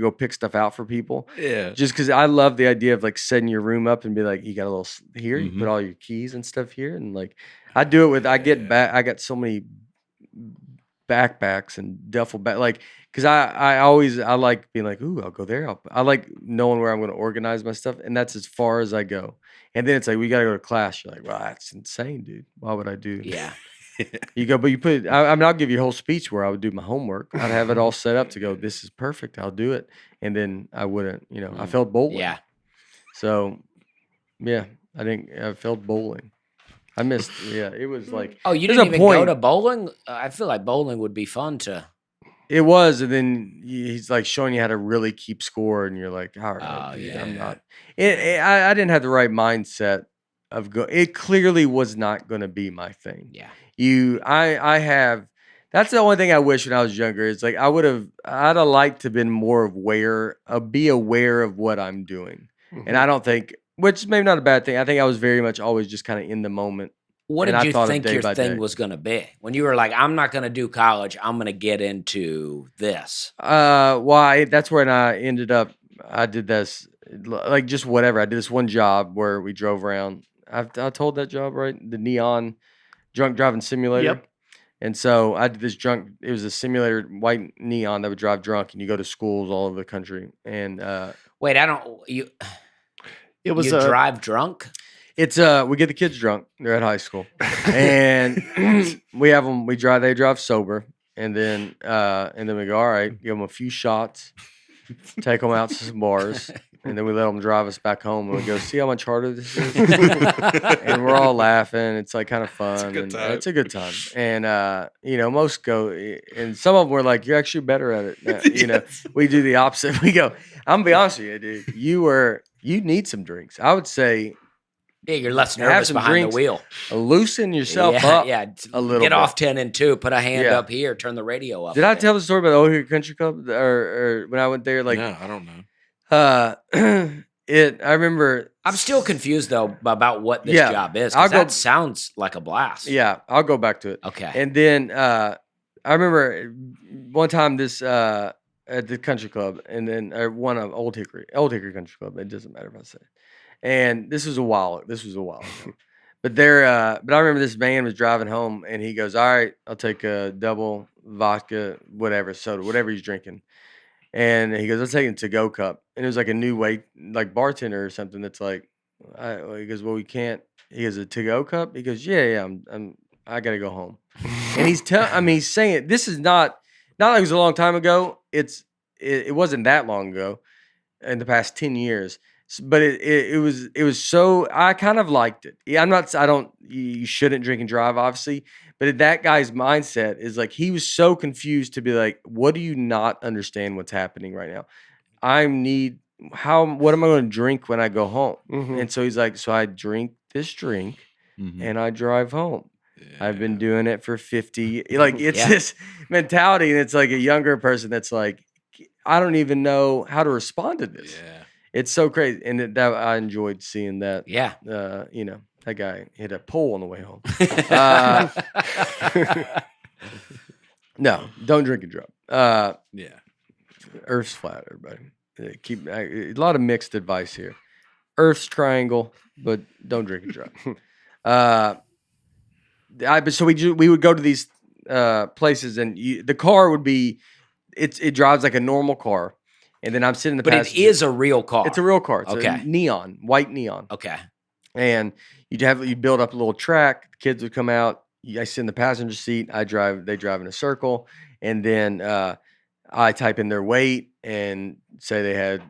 go pick stuff out for people. Yeah. Just because I love the idea of like setting your room up and be like, you got a little here, you put all your keys and stuff here. And like, I do it with, I got so many backpacks and duffel bag, like, because I like being like, ooh, I'll go there. I like knowing where I'm going to organize my stuff. And that's as far as I go. And then it's like, we got to go to class. You're like, wow, that's insane, dude. Why would I do? Yeah. You go, but you put it, I mean, I'll give you a whole speech where I would do my homework. I'd have it all set up to go, this is perfect. I'll do it. And then I wouldn't, I felt bowling. Yeah. So, yeah, I felt bowling. I missed, it was like. Oh, you didn't even go to bowling? I feel like bowling would be fun to. It was, and then he's like showing you how to really keep score, and you're like, all right, I'm not. I didn't have the right mindset of it clearly was not going to be my thing. Yeah. I have, that's the only thing I wish when I was younger is like, I'd have liked to have been more be aware of what I'm doing. And I don't think, which is maybe not a bad thing. I think I was very much always just kind of in the moment. What did you think your thing was going to be? When you were like, I'm not going to do college, I'm going to get into this. That's when I ended up, I did this, like just whatever. I did this one job where we drove around. I told that job, right? The neon drunk driving simulator. Yep. And so I did this it was a simulator, white neon that would drive drunk, and you go to schools all over the country. And wait, you drive drunk? It's we get the kids drunk. They're at high school, and they drive sober, and then we go, all right, give them a few shots, take them out to some bars, and then we let them drive us back home, and we go, see how much harder this is, and we're all laughing. It's like kind of fun. It's a good time, and most go, and some of them were like, you're actually better at it. We do the opposite. We go, I'm gonna be honest with you, dude. You need some drinks. I would say. Yeah, you're less nervous behind drinks, the wheel. Loosen yourself up a little Get bit. off 10 and 2, put a hand up here, turn the radio up. Did I tell the story about the Old Hickory Country Club or when I went there? Like, no, I don't know. I remember. I'm still confused though about what this job is. That sounds like a blast. Yeah, I'll go back to it. Okay. And then I remember one time this at the country club, and then one of Old Hickory Country Club. It doesn't matter if I say it. And this was a while ago. But I remember this man was driving home, and he goes, all right, I'll take a double vodka, whatever, soda, whatever he's drinking. And he goes, I'll take a to-go cup. And it was like a new way, like bartender or something that's like, he goes, well, we can't. He goes, a to-go cup? He goes, yeah, I got to go home. And he's saying this is not like it was a long time ago. It wasn't that long ago in the past 10 years. But it was so, I kind of liked it. Yeah, you shouldn't drink and drive, obviously. But that guy's mindset is like, he was so confused to be like, what do you not understand what's happening right now? What am I going to drink when I go home? Mhm. And so he's like, so I drink this drink and I drive home. I've been doing it for 50. Like, it's this mentality, and it's like a younger person that's like, I don't even know how to respond to this. Yeah. It's so crazy, and that I enjoyed seeing that. Yeah. That guy hit a pole on the way home. No, don't drink and drive. Yeah. Earth's flat, everybody. A lot of mixed advice here. Earth's triangle, but don't drink and drive. So we would go to these places, and the car would be it drives like a normal car, and then I'm sitting in the But it passenger. is a real car. It's a real car. It's Okay. a white neon. Okay. And you'd build up a little track. The kids would come out. I sit in the passenger seat. They drive in a circle, and then I type in their weight and say they had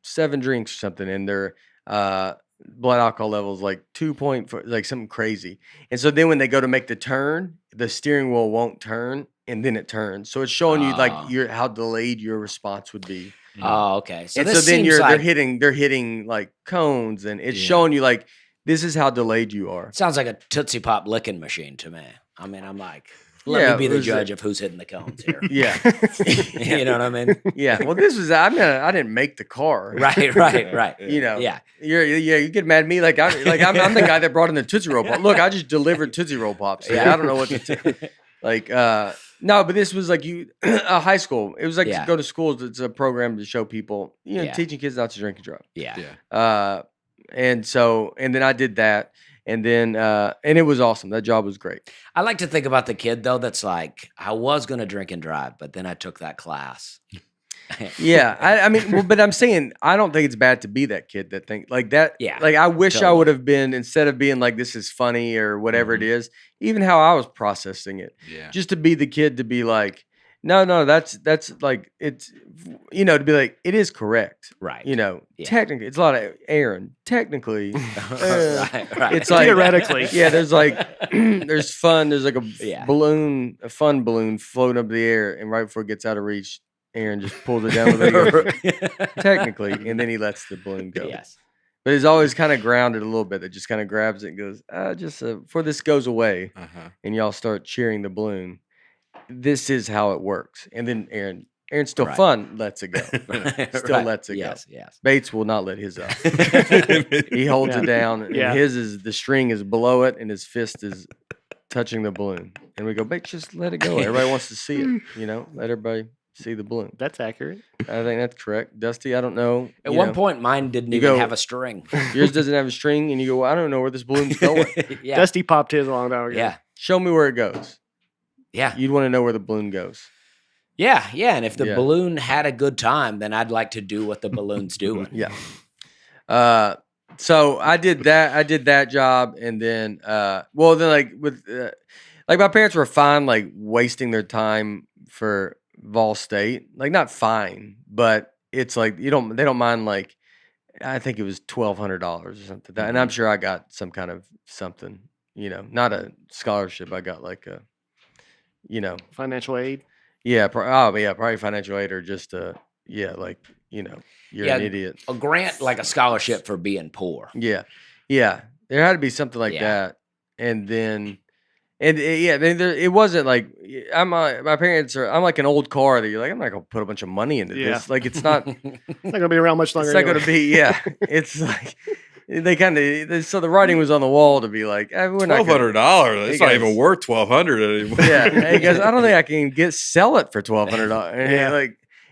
7 drinks or something, and their blood alcohol levels like 2.4, like something crazy. And so then when they go to make the turn, the steering wheel won't turn, and then it turns. So it's showing you like how delayed your response would be. Oh, okay. So And this so then seems like, they're hitting like cones, and it's showing you like this is how delayed you are. sounds like a Tootsie Pop licking machine to me. I mean, I'm like, let me be the judge of who's hitting the cones here. Yeah. You know what I mean? Yeah. Well, this was I didn't make the car. Right. You know. Yeah. You get mad at me like I'm the guy that brought in the Tootsie Roll Pop. Look, I just delivered Tootsie Roll Pops. Like, I don't know what to tell. Like no, but this was like a high school. It was like to go to schools. It's a program to show people, teaching kids not to drink and drive. Yeah. And then I did that, and then and it was awesome. That job was great. I like to think about the kid though that's like, I was going to drink and drive, but then I took that class. Yeah, I mean, but I'm saying I don't think it's bad to be that kid that think like that. Yeah, like I wish I totally. would have been, instead of being like this is funny or whatever it is, even how I was processing it. Yeah. Just to be the kid to be like, no, that's like it's to be like it is correct, Right. Technically it's a lot of Aaron. Technically, Right. it's like Theoretically. yeah. There's like there's fun. There's like Yeah. a fun balloon floating up in the air, and right before it gets out of reach, Aaron just pulls it down with it. Technically, and then he lets the balloon go. Yes. But he's always kind of grounded a little bit. That just kind of grabs it and goes, just before this goes away, and y'all start cheering the balloon. This is how it works. And then Aaron's still fun, lets it go. Still lets it go. Yes. Bates will not let his up. He holds it down, and the string is below it, and his fist is touching the balloon. And we go, Bates, just let it go. Everybody wants to see it. Let everybody see the balloon. That's accurate. I think that's correct. Dusty, I don't know. At one point, mine didn't even have a string. Yours doesn't have a string, and you go, well, I don't know where this balloon's going. Yeah. Dusty popped his a long time ago. Yeah. Show me where it goes. Yeah. You'd want to know where the balloon goes. Yeah. And if the balloon had a good time, then I'd like to do what the balloon's doing. Yeah. So I did that. I did that job, and then, like my parents were fine, like wasting their time for Vol State. Like not fine, but it's like they don't mind. Like I think it was $1,200 or something. And I'm sure I got some kind of something. Not a scholarship. I got like a. Financial aid. Yeah, probably financial aid or just you're an idiot. A grant, like a scholarship for being poor. Yeah, there had to be something like that, and then, it wasn't like my parents are. I'm like an old car that you're like I'm not gonna put a bunch of money into this. Like it's not. It's not gonna be around much longer. It's not gonna be. Yeah, it's like. They so the writing was on the wall to be like, we're not $1,200. It's not even worth $1,200 anymore. Yeah, hey guys, I don't think I can sell it for $1,200. Yeah,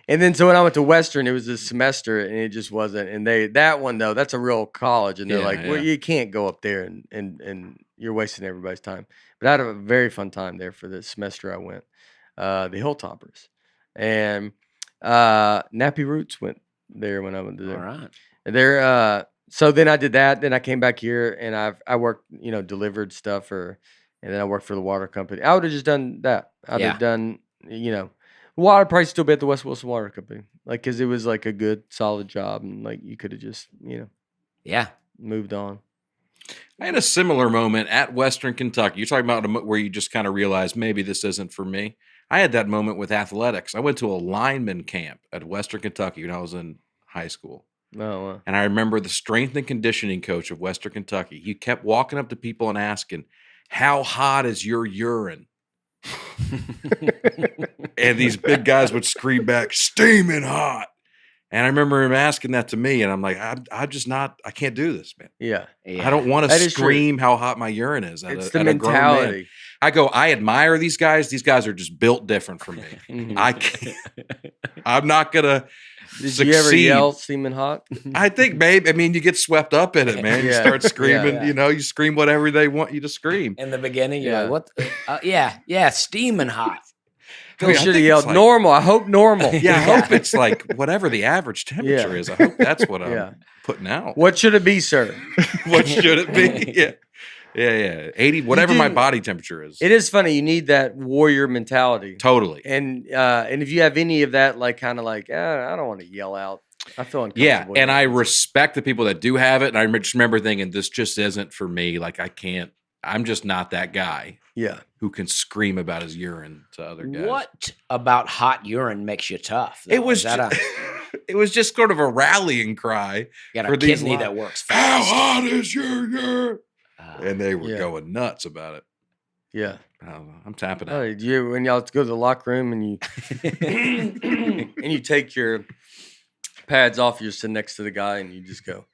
and then so when I went to Western, it was a semester, and it just wasn't. And that one though, that's a real college, and they're well, you can't go up there and you're wasting everybody's time. But I had a very fun time there for the semester I went. The Hilltoppers and Nappy Roots went there when I went there. All right, and they're. So then I did that. Then I came back here, and I worked, delivered stuff for and then I worked for the water company. I would have just done that. I'd Yeah. have done, water probably still be at the West Wilson Water Company, like because it was like a good, solid job, and like you could have just, Yeah. moved on. I had a similar moment at Western Kentucky. You're talking about where you just kind of realize maybe this isn't for me. I had that moment with athletics. I went to a lineman camp at Western Kentucky when I was in high school. Oh, And I remember the strength and conditioning coach of Western Kentucky. He kept walking up to people and asking, "How hot is your urine?" And these big guys would scream back, "Steaming hot." And I remember him asking that to me, and I'm like, I'm just not, I can't do this, man. yeah. I don't want to That is true. scream how hot my urine is. It's At the a grown man. mentality. I go, I admire these guys. These guys are just built different from me. Mhm. I can't, I'm not gonna Did succeed. you ever yell "steaming hot"? I think maybe, I mean, you get swept up in it, man. You Yeah. start screaming, Yeah. you scream whatever they want you to scream. In the beginning, you're Yeah. like, what? Yeah, steaming hot. I mean, I Should have think yelled it's like- "normal." I hope normal. Yeah, I hope it's like whatever the average temperature is. I hope that's what I'm Yeah. putting out. What should it be, sir? What should it be? Yeah. 80, whatever my do- body temperature is. It is funny. You need that warrior mentality, Totally. and if you have any of that, like kind of like, I don't want to yell out. I feel uncomfortable. Yeah, and I yelling. respect the people that do have it. And I just remember thinking, this just isn't for me. Like, I can't, I'm just not that guy Yeah. who can scream about his urine to other guys. What about hot urine makes you tough? It though? was Is that just, it was just sort of a rallying cry. you got for a these kidney li- that works How fast? hot is your urine? Uh, And they were Yeah. going nuts about it. Yeah. I don't know. I'm tapping Oh, out. do you when y'all go to the locker room and you and you take your pads off, you're sitting next to the guy and you just go,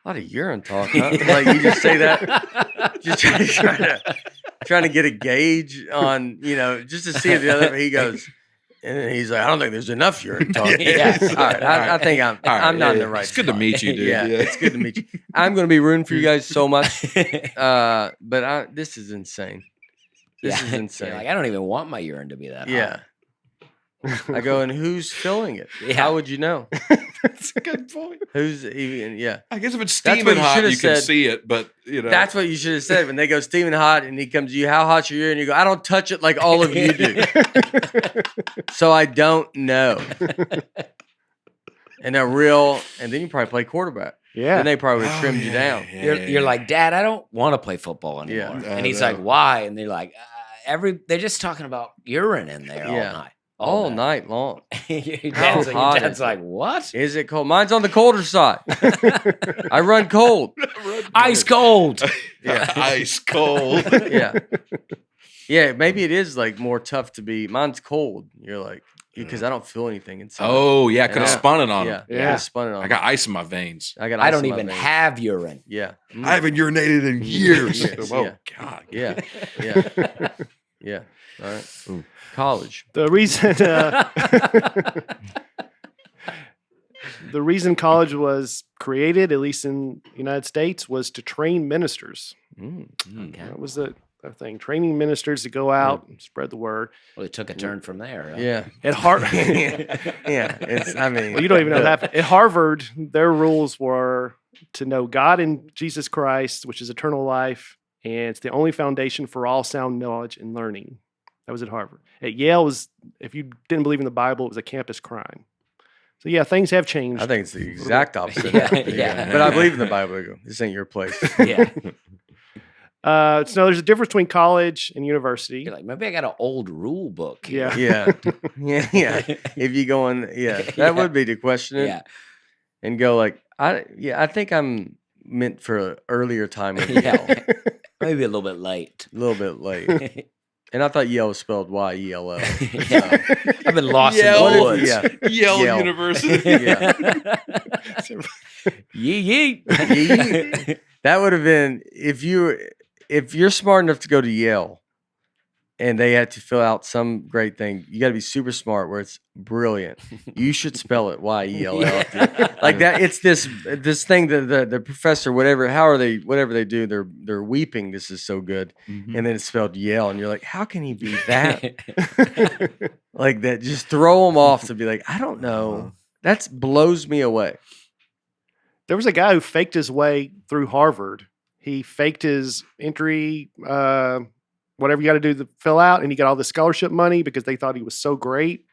"A lot of urine talk, huh?" Like you just say that, just trying to get a gauge on, just to see if the other. He goes, and then he's like, "I don't think there's enough urine talk." Yeah. All right, I think I'm All right, I'm not in yeah, the right. It's good to spot. meet you, dude. Yeah, it's good to meet you. I'm going to be rooting for you guys so much, but this is insane. This is You're insane. like, I don't even want my urine to be that Yeah. I go, and who's filling it? Yeah. How would you know? That's a good point. Who's even? Yeah, I guess if it's That's what steaming you hot, should've you can said. see it, but that's what you should have said when they go steaming hot, and he comes to you. How hot's your urine? You go, I don't touch it like all of you do, so I don't know. And and then you probably play quarterback. Yeah. Then they probably Oh, trimmed you down. You're like, Dad, I don't want to play football anymore. Yeah. And he's I like, know. why? And they're like, they're just talking about urine in there Yeah. all night. All night long. Your How dad's, hot your dad's is like, what? Is it cold? Mine's on the colder side. I run cold. Ice cold. Yeah. Ice cold. Yeah. Yeah, maybe it is like more tough to be. Mine's cold. You're like, because I don't feel anything inside. Oh, yeah. I could have Yeah. spun it on yeah. him. Yeah. Yeah. Spun it on. I got ice in my veins. I got. I ice don't in my even veins. have urine. Yeah. I haven't urinated in years. Yes, Oh, yeah. God. Yeah. Yeah. Yeah. All right. Ooh. College. The reason college was created, at least in the United States, was to train ministers. Mm. Okay. That was the thing. Training ministers to go out and spread the word. Well, it took a turn from there. Huh? Yeah. At Harvard, Yeah. It's. I mean. well, you don't even know what happened. At Harvard, their rules were to know God and Jesus Christ, which is eternal life, and it's the only foundation for all sound knowledge and learning. That was at Harvard. At Yale, was if you didn't believe in the Bible, it was a campus crime. So yeah, things have changed. I think it's the exact opposite. Yeah. But I believe in the Bible. I go, this ain't your place. Yeah. So there's a difference between college and university. You're like, maybe I got an old rule book. Here. Yeah. Yeah. Yeah. If you go in, that Yeah. would be to question it Yeah. and go like, I think I'm meant for an earlier time at Yeah. Yale. Maybe a little bit late. A little bit late. And I thought Yale was spelled Y-E-L-L. Yeah. I've been lost Yell. in the What if- woods. yeah. Yale Yale. University. Yeah. Yee. Yee. That would have been if you're smart enough to go to Yale and they had to fill out some great thing, you got to be super smart where it's brilliant. You should spell it Y-E-L-L. Like that. It's this thing that the professor, whatever they do, they're weeping. This is so good. Mhm. And then it's spelled Yale. And you're like, how can he be that? Like that. Just throw him off to be like, I don't know. That blows me away. There was a guy who faked his way through Harvard. He faked his entry whatever you got to do to fill out. And he got all the scholarship money because they thought he was so great.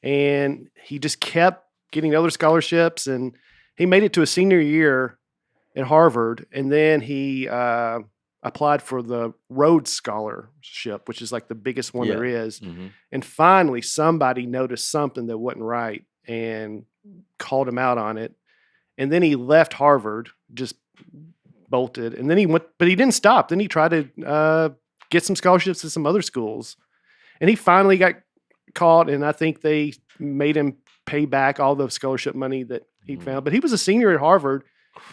And he just kept getting other scholarships. And he made it to a senior year at Harvard. And then he applied for the Rhodes Scholarship, which is like the biggest one there is. Mhm. And finally, somebody noticed something that wasn't right and called him out on it. And then he left Harvard, just bolted. And then he went, but he didn't stop. Then he tried to get some scholarships to some other schools. And he finally got caught. And I think they made him pay back all the scholarship money that he found. But he was a senior at Harvard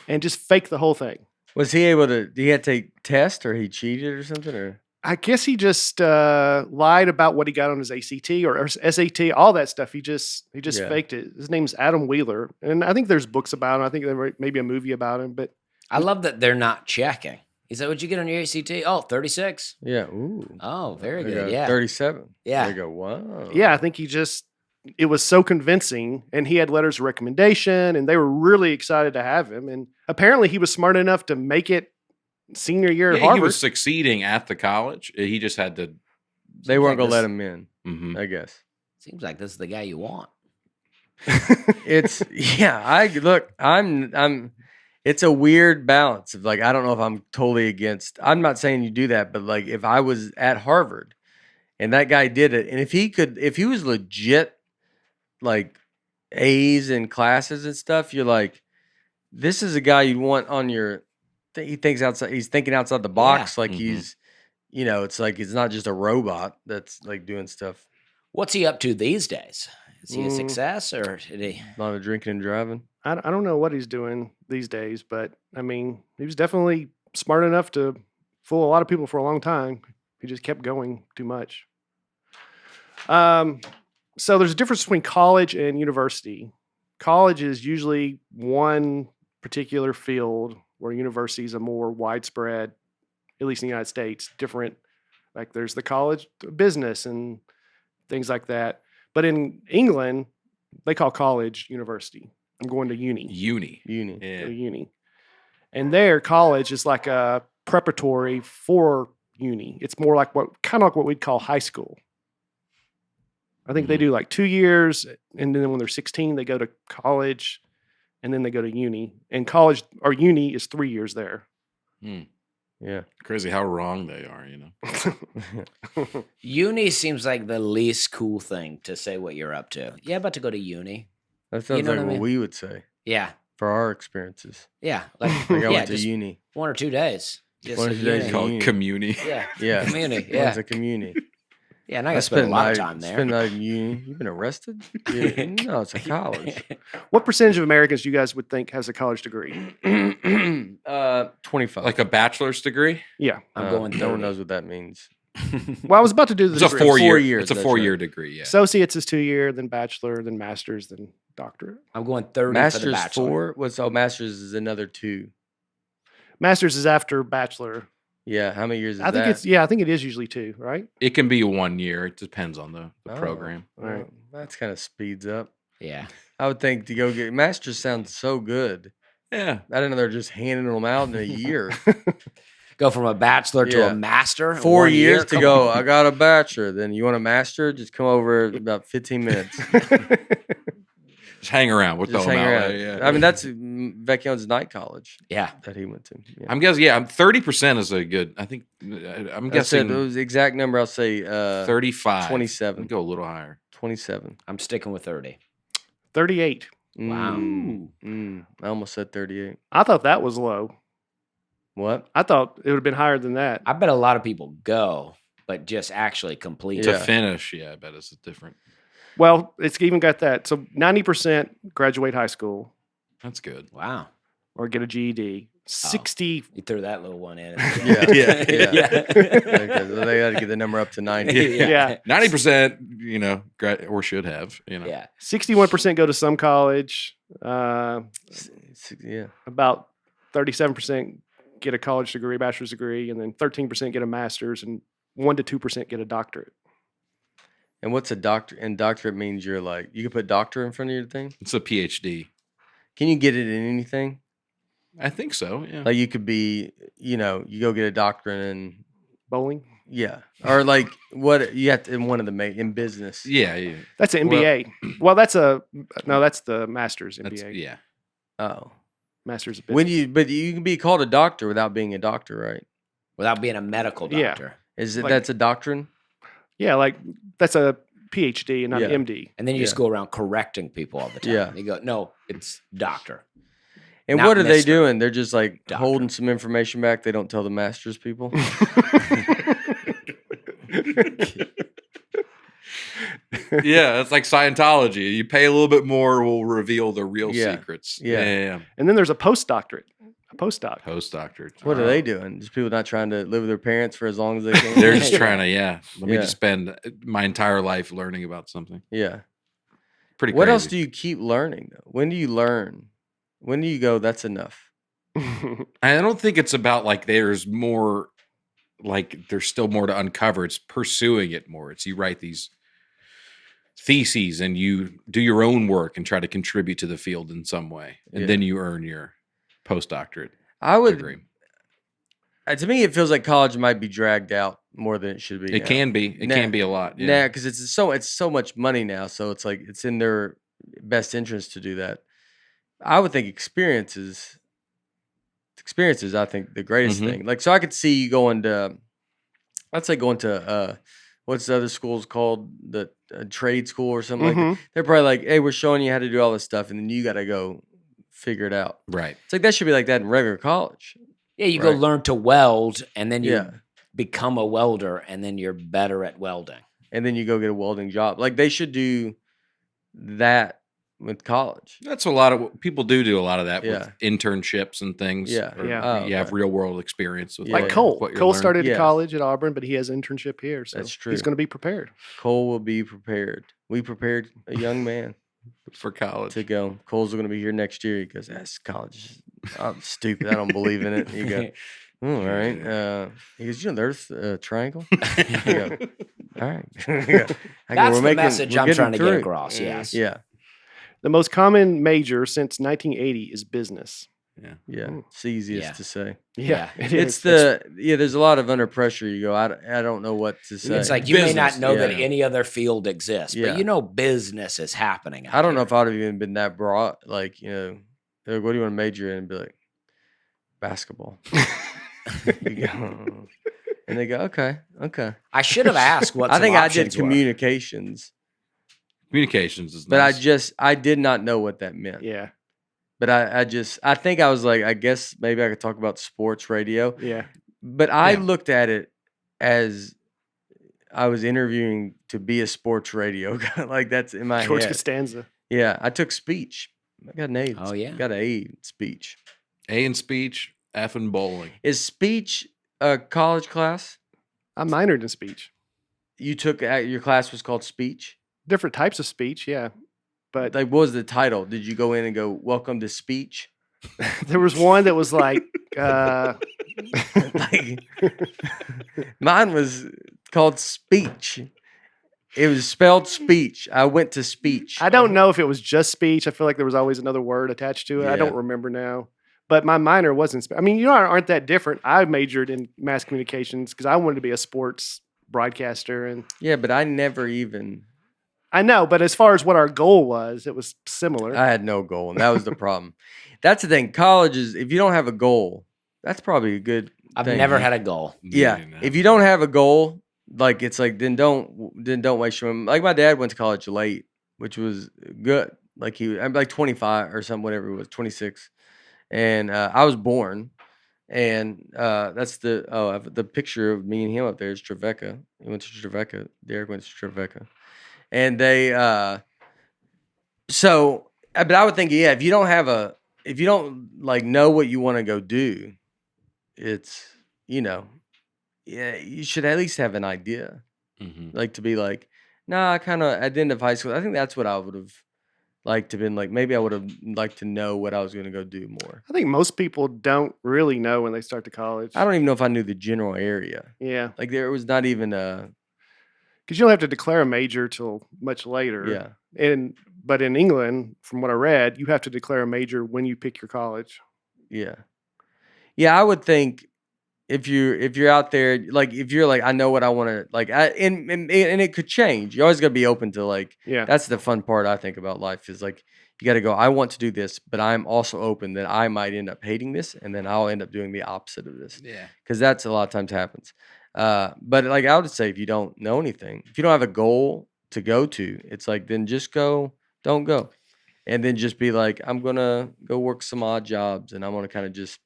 and just faked the whole thing. Was he able to? Did he have to take test, or he cheated or something? Or I guess he just lied about what he got on his ACT or SAT, all that stuff. He just faked it. His name's Adam Wheeler, and I think there's books about him. I think there may be a movie about him. But I love that they're not checking. He said, "What'd you get on your ACT?" Oh, 36. yeah, ooh, Oh, very there you good. go, Yeah. 37. Yeah. There you go. Wow. yeah, I think it was so convincing, and he had letters of recommendation, and they were really excited to have him. And apparently, he was smart enough to make it senior year at Yeah, Harvard. he was succeeding at the college. He just had to. They weren't gonna this- let him in. Mhm. I guess. Seems like this is the guy you want. It's I'm it's a weird balance of like, I don't know if I'm totally against. I'm not saying you do that, but like if I was at Harvard and that guy did it, and if he was legit like A's in classes and stuff, you're like, this is a guy you'd want on your he's thinking outside the box, like Mhm. he's it's like it's not just a robot that's like doing stuff. What's he up to these days? Is he a Mm. success or did he? A lot of drinking and driving. I don't know what he's doing these days, but I mean, he was definitely smart enough to fool a lot of people for a long time. He just kept going too much. So there's a difference between college and university. College is usually one particular field, where university is a more widespread, at least in the United States, different. Like there's the college of business and things like that. But in England, they call college university. I'm going to uni. Uni. Uni. Go Yeah. to uni. And there, college is like a preparatory for uni. It's more like kind of like what we'd call high school. I think they do like 2 years, and then when they're 16, they go to college, and then they go to uni. And college or uni is 3 years there. Yeah. Crazy how wrong they are, you know. Uni seems like the least cool thing to say what you're up to. Yeah, about to go to uni. That sounds know like what I what mean? we would say Yeah. for our experiences. Yeah. Like, Like I yeah, went to just uni. 1 or 2 days. Just One or a 2 days uni. Called Uni. community. Yeah. Yeah. Community. Yeah. Yeah. It's a community. Yeah, and I got to spend a lot of time there. Spend the night in uni. You've been arrested? Yeah. No, it's a college. What percentage of Americans you guys would think has a college degree? 25. Like a bachelor's degree. Yeah. I'm going No one 30. knows what that means. Well, I was about to do the It's a degree. 4 year. 4 years, It's a that's 4-year right. degree. Yeah. Associates is 2 year, then bachelor, then master's, then doctorate. I'm going 30 for the Master's bachelor. 4? Master's is another 2. Master's is after bachelor. Yeah. How many years is I think that? I think it is usually 2, right? It can be 1 year. It depends on the Oh, program. All right. well, that's kind of speeds up. Yeah. I would think to go get master's sounds so good. Yeah. I didn't know they're just handing them out in a year. Go from a bachelor to Yeah. a master. in 4 1 year? years to Come go. on. I got a bachelor. Then you want a master? Just come over in about 15 minutes. Just hang around. We'll Just throw 'em hang out. around. Yeah. I mean, that's Vecchione's night college Yeah. that he went to. Yeah. I'm guessing. Yeah. 30% is a good. I think. I'm I guessing said the exact number. I'll say 35. 27. I'd go a little higher. 27. I'm sticking with 30. 38. Wow. I almost said 38. I thought that was low. What? I thought it would have been higher than that. I bet a lot of people go, but just actually complete Yeah. To finish, yeah, I bet it's different. Well, it's even got that. So 90% graduate high school That's good. Wow. or get a GED. 60. You threw that little one in. Yeah. Yeah. Yeah. Because they got to get the number up to 90. Yeah. 90%, or should have, Yeah. 61% go to some college. Yeah. About 37% get a college degree, bachelor's degree, and then 13% get a master's, and 1 to 2% get a doctorate. And what's a doctor? And doctorate means you're like, you can put doctor in front of your thing. It's a PhD. Can you get it in anything? I think so, yeah. Like you could be, you go get a doctorate in Bowling? Yeah, or like what you have to in one of the in business. Yeah. That's an MBA. Well, that's the master's That's, MBA. yeah. Oh, Master's of business. but you can be called a doctor without being a doctor, right? Without being a medical Yeah. doctor. Is it Like- that's a doctrine? Yeah, like that's a PhD and not Yeah. an MD. And then you just Yeah. go around correcting people all the time. Yeah. You go, no, it's doctor. And Not what are they Mr. doing? They're just like Doctor. holding some information back. They don't tell the masters people. Yeah, it's like Scientology. You pay a little bit more, we'll reveal the real Yeah. secrets. Yeah. And then there's a postdoctorate. A postdoc. Postdoctorate. What are they doing? Just people not trying to live with their parents for as long as they can. They're just trying to, let me Yeah. just spend my entire life learning about something. Yeah. Pretty What crazy. else do you keep learning though? When do you learn? When do you go, that's enough? I don't think it's about like there's more, like there's still more to uncover. It's pursuing it more. It's you write these theses and you do your own work and try to contribute to the field in some way. And Yeah. then you earn your postdoctorate I would degree. To me it feels like college might be dragged out more than it should be. It now. can be. It Nah. can be a lot. Nah, Yeah. because it's so much money now, so it's like it's in their best interest to do that. I would think experiences. I think the greatest Mhm. thing. Like, so I could see you going to, I'd say going to what's the other schools called, the trade school or something like that. Mhm. They're probably like, hey, we're showing you how to do all this stuff, and then you got to go figure it out. Right. It's like that should be like that in regular college. Yeah, you go Right. learn to weld, and then you Yeah. become a welder, and then you're better at welding. And then you go get a welding job. Like they should do that with college. That's a lot of people do a lot of that Yeah. with internships and things. Yeah. or Yeah. Oh, you have okay. real world experience with Yeah. Like Yeah. Cole. what you're Cole learning. started Yeah. college at Auburn, but he has an internship here, so That's true. he's going to be prepared. Cole will be prepared. We prepared a young man for college. to go. Cole's going to be here next year. He goes, that's college. I'm stupid. I don't believe in it. You go, all right. He goes, you know, the Earth's a triangle? You go, all right. Yeah. I go, That's the we're message we're I'm getting trying to get through. across. Yes. Yeah. The most common major since 1980 is business. Yeah. Ooh. It's the easiest Yeah. to say. Yeah. it It's is. there's a lot of under pressure. You go, I don't know what to say. It's like you may not Business, know that yeah. any other field exists, Yeah. but you know business is happening. I don't know if I'd have even been that broad. Like, you know, they're like, what do you want to major in? And be like, basketball. You go, and they go, okay. I should have asked what I some think I did options were. communications, Communications is but nice. I did not know what that meant. Yeah. But I think I was like, I guess maybe I could talk about sports radio. Yeah. But I Yeah. looked at it as I was interviewing to be a sports radio guy. Like that's in my George head. Costanza. Yeah, I took speech. I got an A. Oh, yeah. Got an A in speech. A in speech, F in bowling. Is speech a college class? I minored in speech. You took your class was called speech. Different types of speech, yeah. But Like, what was the title? Did you go in and go, "Welcome to speech"? there was one that was like, Like, mine was called speech. It was spelled speech. I went to speech. I don't know if it was just speech. I feel like there was always another word attached to it. I Yeah. don't remember now. But my minor wasn't. I mean, you aren't that different. I majored in mass communications because I wanted to be a sports broadcaster, and Yeah, but I never even. I know. But as far as what our goal was, it was similar. I had no goal, and that was the problem. That's the thing. College is if you don't have a goal, that's probably a good. I've thing. never had a goal. Yeah, if you don't have a goal, like it's like then don't waste your. Like my dad went to college late, which was good. Like I'm like 25 or something, whatever it was, 26, and I was born, and that's the picture of me and him up there is Trevecca. He went to Trevecca. Derek went to Trevecca, and they so. But I would think if you don't like know what you want to go do, it's you should at least have an idea. Mhm. Like to be like, nah, I kind of at the end of high school, I think that's what I would have liked to been like. Maybe I would have liked to know what I was going to go do more. I think most people don't really know when they start to college. I don't even know if I knew the general area. Yeah, Like there was not even a because you don't have to declare a major till much later. yeah. But in England, from what I read, you have to declare a major when you pick your college. Yeah. Yeah, I would think if you're out there, like if you're like, I know what I want to like, and it could change. You always got to be open to like. Yeah. That's the fun part I think about life is like you got to go. I want to do this, but I'm also open that I might end up hating this, and then I'll end up doing the opposite of this. Yeah. Because that's a lot of times happens. But like I would say, if you don't know anything, if you don't have a goal to go to, it's like then just go, don't go, and then just be like, I'm gonna go work some odd jobs, and I'm gonna kind of just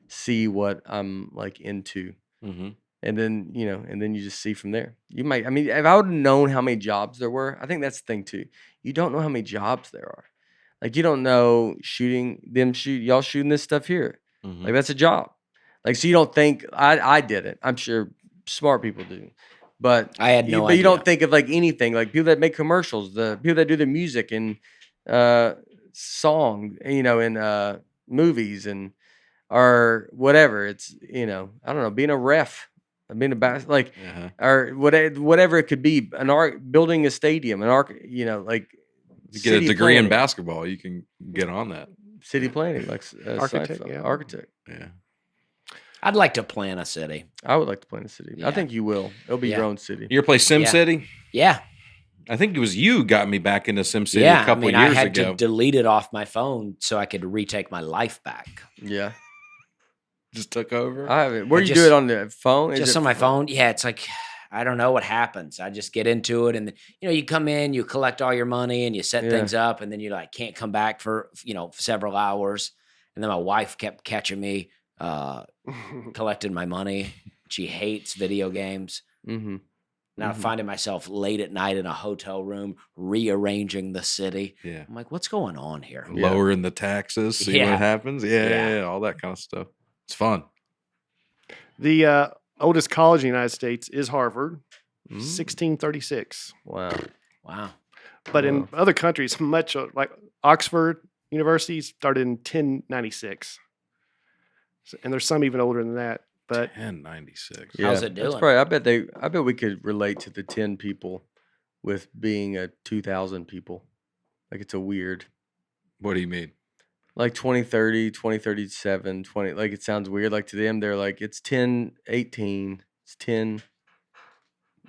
see what I'm like into. Mm-hmm. And then, and then you just see from there. You might, I mean, if I would have known how many jobs there were, I think that's the thing too. You don't know how many jobs there are. Like you don't know y'all shooting this stuff here. Mm-hmm. Like that's a job. Like, so you don't think I did it. I'm sure smart people do. But I had no but you don't idea. think of like anything, like people that make commercials, the people that do the music and song, in movies and or whatever. It's I don't know, being a ref, being a like or whatever it could be, building a stadium, like you get a degree in basketball, you can get on that. City planning, like architect. Architect. Yeah. I'd like to plan a city. I would like to plan a city. Yeah. I think you will. It'll be your own city. You ever play SimCity? Yeah. I think it was you got me back into SimCity Yeah. a couple years I had ago. to delete it off my phone so I could retake my life back. Yeah. Just took over. I haven't. Where you do it on the phone? Just on my phone. Yeah, it's like I don't know what happens. I just get into it, and you come in, you collect all your money, and you set things up, and then you like can't come back for several hours. And then my wife kept catching me collecting my money. She hates video games. Mm-hmm. Now I'm finding myself late at night in a hotel room rearranging the city. Yeah, I'm like, what's going on here? Lowering the taxes, see what happens. Yeah, all that kind of stuff. It's fun. The oldest college in the United States is Harvard, 1636. Wow. But in other countries, much like Oxford University started in 1096. And there's some even older than that. But 1096. Yeah, how's it doing? That's probably, I bet we could relate to the 10 people with being a 2,000 people. Like it's a weird. What do you mean? Like 2030, 2037, 20. Like it sounds weird. Like to them, they're like, it's 1018. It's 10.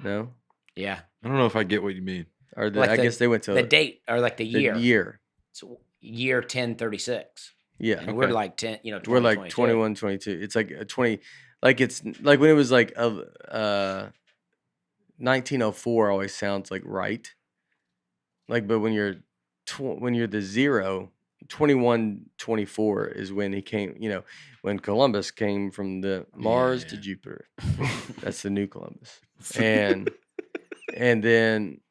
No? Yeah. I don't know if I get what you mean. Or Like I guess they went to the date or like the year. Year. So year 1036. Yeah. And we're like 10, we're like 21, 22. It's like a 20. Like it's like when it was like 1904 always sounds like right. Like, but when you're the zero, 2124 is when he came, when Columbus came from the Mars to Jupiter. That's the new Columbus. And then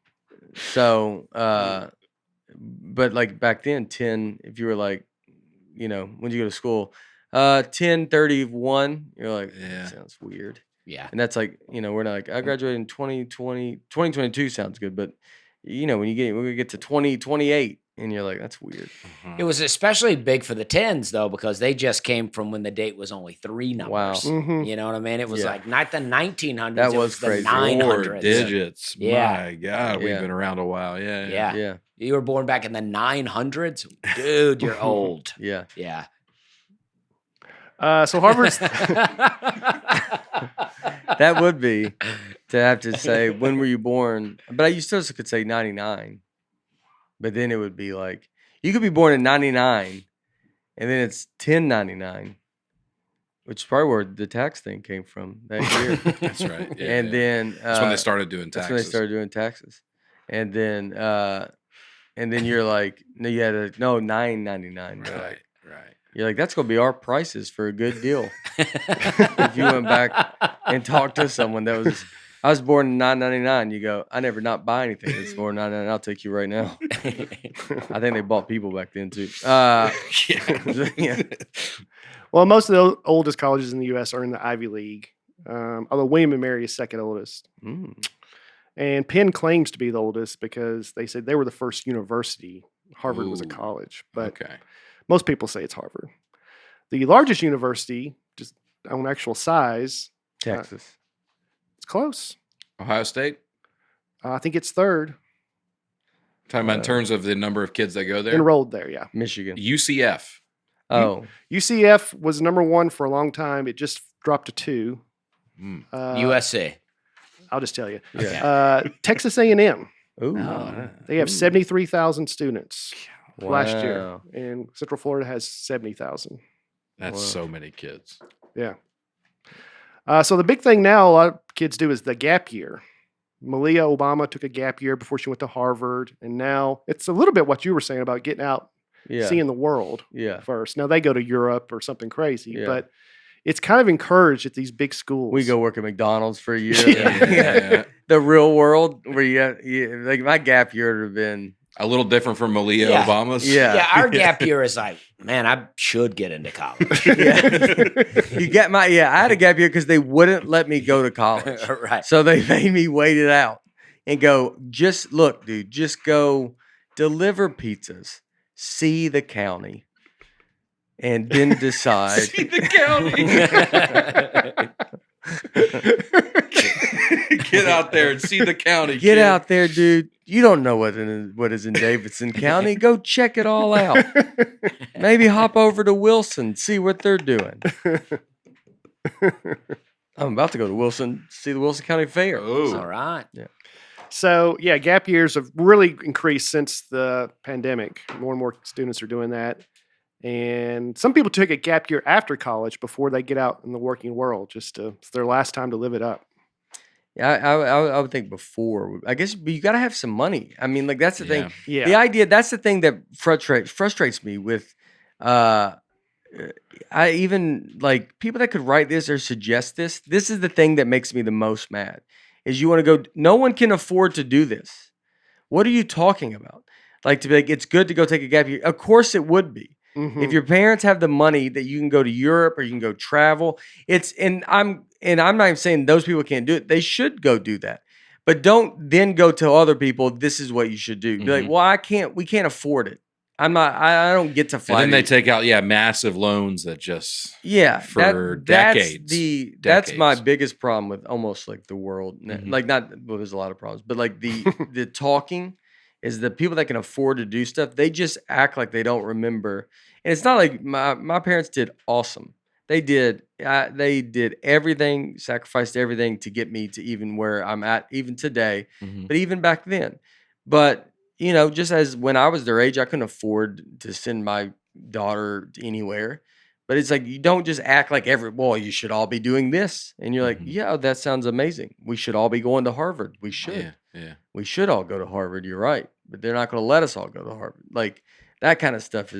so but like back then 10, if you were like, when you go to school, 1031, you're like, that sounds weird. Yeah. And that's like, we're not like, I graduated in 2022 sounds good, but when we get to 2028 and you're like, that's weird. It was especially big for the 10s though, because they just came from when the date was only 3 numbers. Wow. Mm-hmm. You know what I mean? It was like not the 1900s. That it was crazy. The 900s. 4 digits. Yeah. My God, we've been around a while. Yeah. Yeah. You were born back in the 900s? Dude, you're old. Yeah. Yeah. So Harvard's That would be to have to say, when were you born? But you still could say 99. But then it would be like, you could be born in 99 and then it's 1099, which is probably where the tax thing came from that year. That's right. Yeah, and then that's when they started doing taxes. That's when they started doing taxes. And then you're like, no, you had to, no, 999. Right. You're like, that's gonna be our prices for a good deal. If you went back and talked to someone that was, I was born in 999. You go, I never not buy anything that's born in 999. I'll take you right now. I think they bought people back then too. Yeah. Well, most of the oldest colleges in the U.S. are in the Ivy League, although William and Mary is second oldest. And Penn claims to be the oldest because they said they were the first university. Harvard was a college, but most people say it's Harvard. The largest university, just on actual size, Texas. It's close. Ohio State? I think it's third. Talking about in terms of the number of kids that go there? Enrolled there, yeah. Michigan. UCF. Oh. UCF was number one for a long time. It just dropped to 2. USC. I'll just tell you. Yeah. Texas A&M. Ooh. They have 73,000 students last year, Wow. and Central Florida has 70,000. That's so many kids. Yeah. So the big thing now a lot of kids do is the gap year. Malia Obama took a gap year before she went to Harvard, and now it's a little bit what you were saying about getting out, Yeah. seeing the world Yeah. first. Now they go to Europe or something crazy, Yeah. but it's kind of encouraged at these big schools. We go work at McDonald's for a year. Yeah. The real world where you like my gap year would have been A little different from Malia Yeah. Obama's. Yeah. Yeah, our gap year is like, man, I should get into college. You get my I had a gap year because they wouldn't let me go to college. Right. So they made me wait it out and go, just look, dude, just go deliver pizzas, see the county, and then decide. See the county. Get out there and see the county. Get kid. out there, dude. You don't know what is in Davidson County. Go check it all out. Maybe hop over to Wilson, see what they're doing. I'm about to go to Wilson, see the Wilson County Fair. Oh. All right. So, yeah, gap years have really increased since the pandemic. More and more students are doing that. And some people take a gap year after college before they get out in the working world, just to, it's their last time to live it up. Yeah, I would think before. I guess but you got to have some money. I mean, like that's the thing. Yeah. The idea, that's the thing that frustrates me with I even like people that could write this or suggest this. This is the thing that makes me the most mad. Is you want to go, no one can afford to do this. What are you talking about? Like to be like, it's good to go take a gap year. Of course it would be. Mhm. If your parents have the money that you can go to Europe or you can go travel, I'm not even saying those people can't do it. They should go do that. But don't then go tell other people this is what you should do. Be like, well, we can't afford it. I don't get to fly. And then they take out, massive loans that just for decades. That's my biggest problem with almost like the world. Mhm. Like there's a lot of problems, but like the talking is the people that can afford to do stuff. They just act like they don't remember. And it's not like my parents did awesome. They did everything, sacrificed everything to get me to even where I'm at, even today, Mhm. but even back then. But just as when I was their age, I couldn't afford to send my daughter anywhere. But it's like, you don't just act like you should all be doing this. And you're like, Mhm. yeah, that sounds amazing. We should all be going to Harvard. We should. Yeah. We should all go to Harvard. You're right. But they're not going to let us all go to Harvard. Like that kind of stuff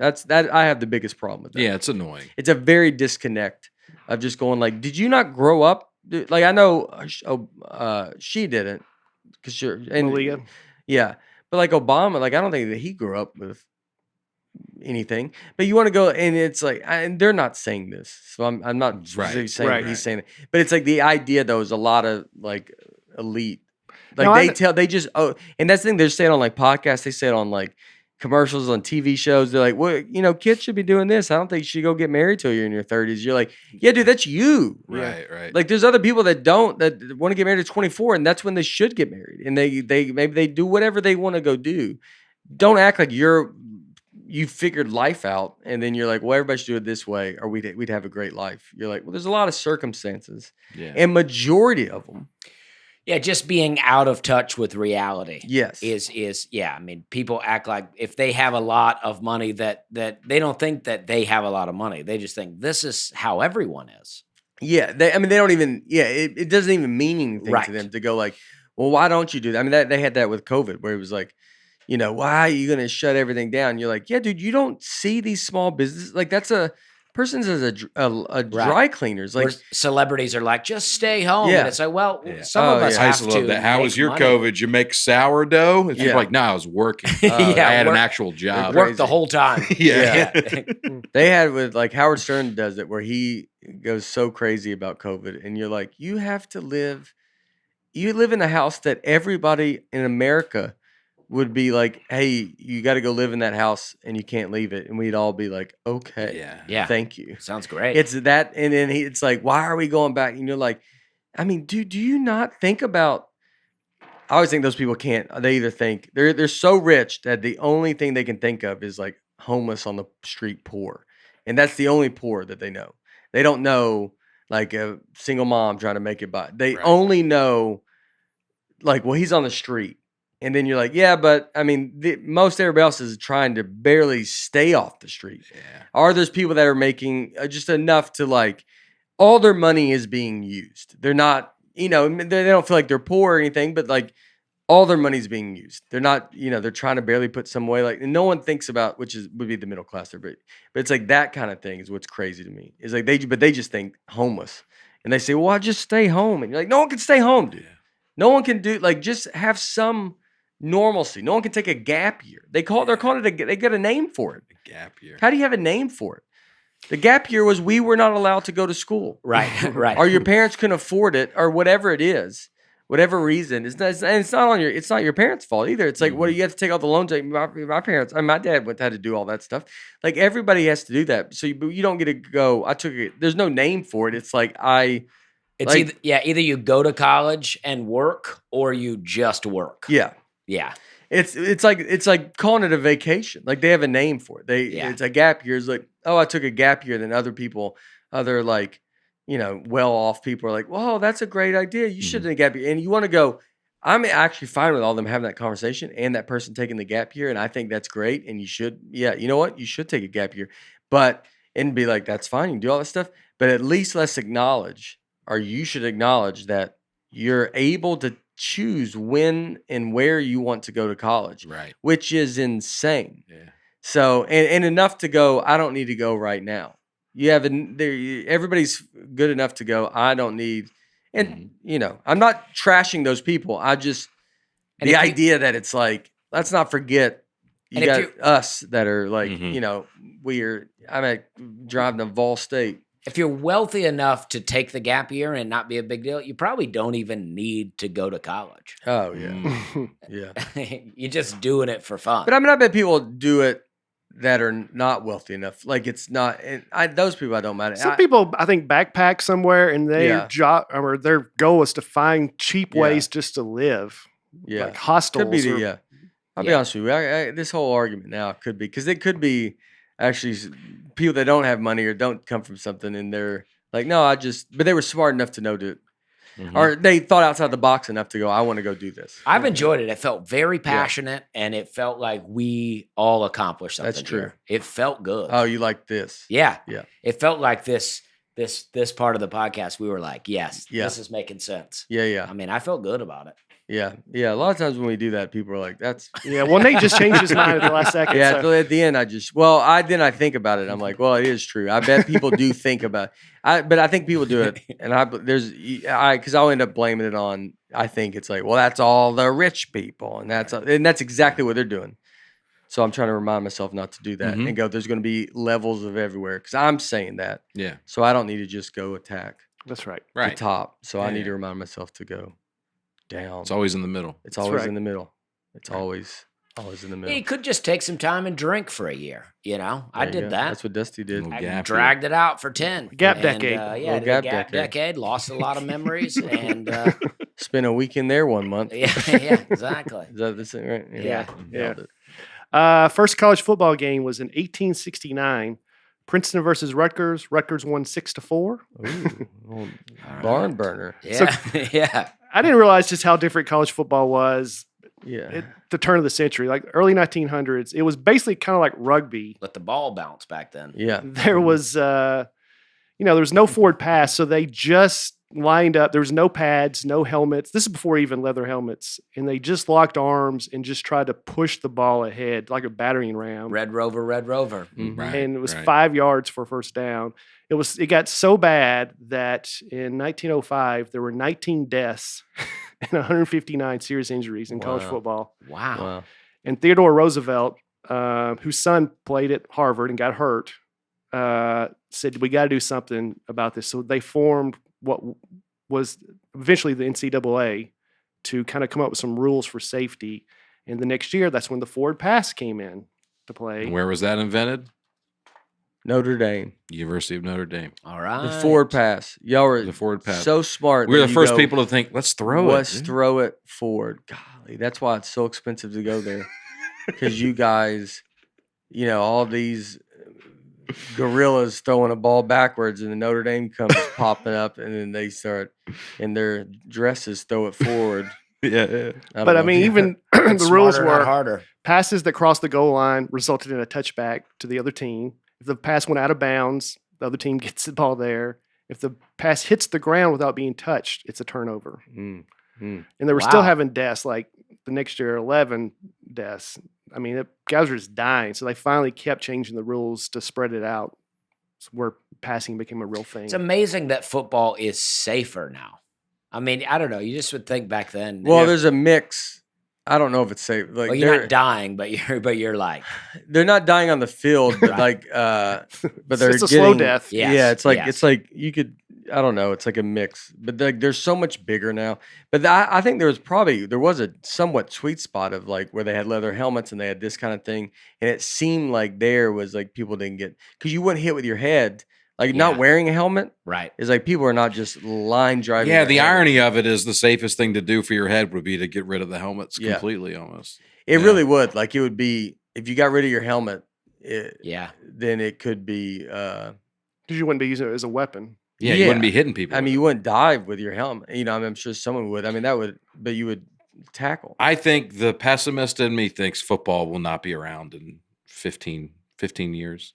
I have the biggest problem with that. Yeah, it's annoying. It's a very disconnect of just going like, did you not grow up? Like I know she didn't. Malia. Yeah. But like Obama, like I don't think that he grew up with anything. But you want to go and it's like, and they're not saying this. So I'm not specifically saying Right. he's saying it. But it's like the idea though is a lot of like elite. Like No, and that's the thing they're saying on like podcasts, they say it on like commercials on TV shows. They're like, well, kids should be doing this. I don't think you should go get married till you're in your 30s. You're like, yeah, dude, that's you. Right. Like there's other people that want to get married at 24 and that's when they should get married. And they maybe they do whatever they want to go do. Don't act like you figured life out and then you're like, well, everybody should do it this way or we'd have a great life. You're like, well, there's a lot of circumstances. Yeah. And majority of them. Yeah, just being out of touch with reality. Yes. Is I mean, people act like if they have a lot of money that they don't think that they have a lot of money. They just think this is how everyone is. Yeah, they don't even. Yeah, it doesn't even mean anything to them to go like, well, why don't you do that? I mean, they had that with COVID, where it was like, why are you going to shut everything down? You're like, yeah, dude, you don't see these small businesses like that's a person's as a dry cleaners. Like where celebrities are like, just stay home. Yeah. And it's like, well, some of us I have used to love to. that. How make was your money. COVID? You make sourdough? It's Yeah. like, no, I was working. Yeah, I had an work- actual job. Work Work the whole time. Yeah. they had with like Howard Stern does it, where he goes so crazy about COVID, and you're like, you live in a house that everybody in America would be like, hey, you got to go live in that house and you can't leave it. And we'd all be like, okay, Yeah. thank you. Sounds great. It's that. And then it's like, why are we going back? And you're like, I mean, dude, do you not think about, I always think those people can't, they either think they're so rich that the only thing they can think of is like homeless on the street poor. And that's the only poor that they know. They don't know like a single mom trying to make it by. They Right. only know, like, well, he's on the street. And then you're like, yeah, but I mean, most everybody else is trying to barely stay off the street. Yeah. Or there's people that are making just enough to, like, all their money is being used. They're not, they don't feel like they're poor or anything, but like all their money's being used. They're not, they're trying to barely put some away. Like, and no one thinks about, would be the middle class there, but it's like that kind of thing is what's crazy to me. Is like they just think homeless, and they say, well, I'll just stay home, and you're like, no one can stay home, dude. Yeah. No one can do, like, just have some normalcy. No one can take a gap year. They're calling it they got a name for it. A gap year. How do you have a name for it? The gap year was we were not allowed to go to school. Right, right. Or your parents couldn't afford it, or whatever it is, whatever reason. It's not your parents' fault either. It's like, what do you have to take all the loans? Like my parents, my dad had to do all that stuff. Like everybody has to do that. So you don't get to go. I took it. There's no name for it. It's like It's either you go to college and work or you just work. Yeah. Yeah. It's like calling it a vacation. Like they have a name for it. It's a gap year. It's like, oh, I took a gap year. Then other like, well-off people are like, whoa, that's a great idea. You should have a gap year. And you want to go, I'm actually fine with all of them having that conversation and that person taking the gap year. And I think that's great. And you should, you know what? You should take a gap year. And be like, that's fine. You can do all that stuff. But at least let's acknowledge, or you should acknowledge that you're able to choose when and where you want to go to college. Right. Which is insane. Yeah. So, and enough to go, I don't need to go right now. Everybody's good enough to go, I don't need, and I'm not trashing those people. I just, the idea that it's like, let's not forget, you got us that are like, I'm driving to Vol State. If you're wealthy enough to take the gap year and not be a big deal, you probably don't even need to go to college. Oh, yeah. Yeah. You're just doing it for fun. But I mean, I bet people do it that are not wealthy enough. Like it's not, and those people I don't mind. Some people, I think, backpack somewhere and their job or their goal is to find cheap ways just to live. Yeah. Like hostels. Could be I'll be honest with you. This whole argument now could be, because it could be actually people that don't have money or don't come from something and they're like, no, but they were smart enough to know or they thought outside the box enough to go, I want to go do this. I've enjoyed it. It felt very passionate and it felt like we all accomplished something. That's true. Here. It felt good. Oh, you like this? Yeah. Yeah. It felt like this part of the podcast, we were like, yes, this is making sense. Yeah, yeah. I mean, I felt good about it. Yeah, yeah. A lot of times when we do that, people are like, "That's." Yeah, well, Nate just changed his mind at the last second. Yeah, so at the end, I think about it. I'm like, well, it is true. I bet people do think about it. But I think people do it, and because I'll end up blaming it on. I think it's like, well, that's all the rich people, and that's exactly what they're doing. So I'm trying to remind myself not to do that and go. There's going to be levels of everywhere because I'm saying that. Yeah. So I don't need to just go attack. That's right. The top. So I need to remind myself to go down. It's always in the middle. It's always in the middle. It's always in the middle. You could just take some time and drink for a year. I did that. That's what Dusty did. I dragged it out for 10. Gap decade. Gap decade. Lost a lot of memories and spent a week in there 1 month. Yeah, exactly. Is that the thing, right? Yeah. First college football game was in 1869. Princeton versus Rutgers. Rutgers won 6-4. Ooh, barn burner. Yeah, yeah. I didn't realize just how different college football was. Yeah. At the turn of the century, like early 1900s, it was basically kind of like rugby. Let the ball bounce back then. Yeah. There was, there was no forward pass, so they just lined up. There was no pads, no helmets. This is before even leather helmets, and they just locked arms and just tried to push the ball ahead like a battering ram. Red Rover. Mm-hmm. Right, and it was 5 yards for first down. It got so bad that in 1905 there were 19 deaths and 159 serious injuries in college football. Wow. And Theodore Roosevelt, whose son played at Harvard and got hurt, said, we got to do something about this. So they formed what was eventually the NCAA to kind of come up with some rules for safety. And the next year, that's when the forward pass came in to play. And where was that invented? Notre Dame. University of Notre Dame. All right. The forward pass. Y'all were The forward pass. so smart. We were the first people to think, let's throw it. Let's throw it forward. Golly, that's why it's so expensive to go there. Because you guys, all these gorillas throwing a ball backwards, and the Notre Dame comes popping up, and then they start in their dresses throw it forward. Yeah. But I mean, even the rules Smarter, not were harder. passes that crossed the goal line resulted in a touchback to the other team. If the pass went out of bounds, the other team gets the ball there. If the pass hits the ground without being touched, it's a turnover. Mm. And they were still Wow. having deaths, like the next year, 11 deaths. I mean, guys were just dying. So they finally kept changing the rules to spread it out, where passing became a real thing. It's amazing that football is safer now. I mean, I don't know. You just would think back then. Well, there's a mix. I don't know if it's safe. Like well, you're not dying, but you're like, they're not dying on the field, but Right. but they're it's a getting, slow death. Yes, Yeah, it's like yes. you could. I don't know. It's like a mix, but they're so much bigger now. But I think there was a somewhat sweet spot of like where they had leather helmets and they had this kind of thing, and it seemed like there was like people didn't get because you wouldn't hit with your head. Like not Yeah. wearing a helmet right. is like people are not just line driving. Yeah, their the head. irony of it is the safest thing to do for your head would be to get rid of the helmets Yeah. completely almost. It Yeah. really would. Like it would be if you got rid of your helmet. Yeah. Then it could be. Because you wouldn't be using it as a weapon. Yeah, you wouldn't be hitting people. I with mean, it. you wouldn't dive with your helmet. You know, I mean, I'm sure someone would. I mean, but you would tackle. I think the pessimist in me thinks football will not be around in 15 years.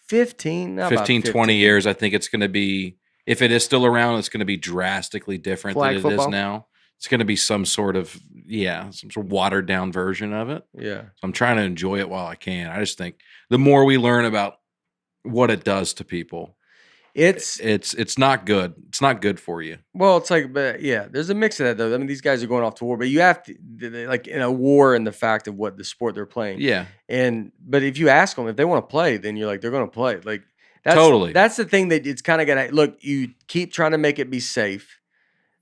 15, not about 15, 20 years. I think it's going to be, if it is still around, it's going to be drastically different Flag than it football? is now. It's going to be some sort of watered down version of it. Yeah. So I'm trying to enjoy it while I can. I just think the more we learn about what it does to people, It's not good. It's not good for you. well, it's like, but yeah, there's a mix of that though. I mean, these guys are going off to war, but you have to like in a war in the fact of what the sport they're playing. Yeah. But if you ask them if they want to play, then you're like they're going to play. Like Totally. That's the thing that it's kind of got to look. You keep trying to make it be safe,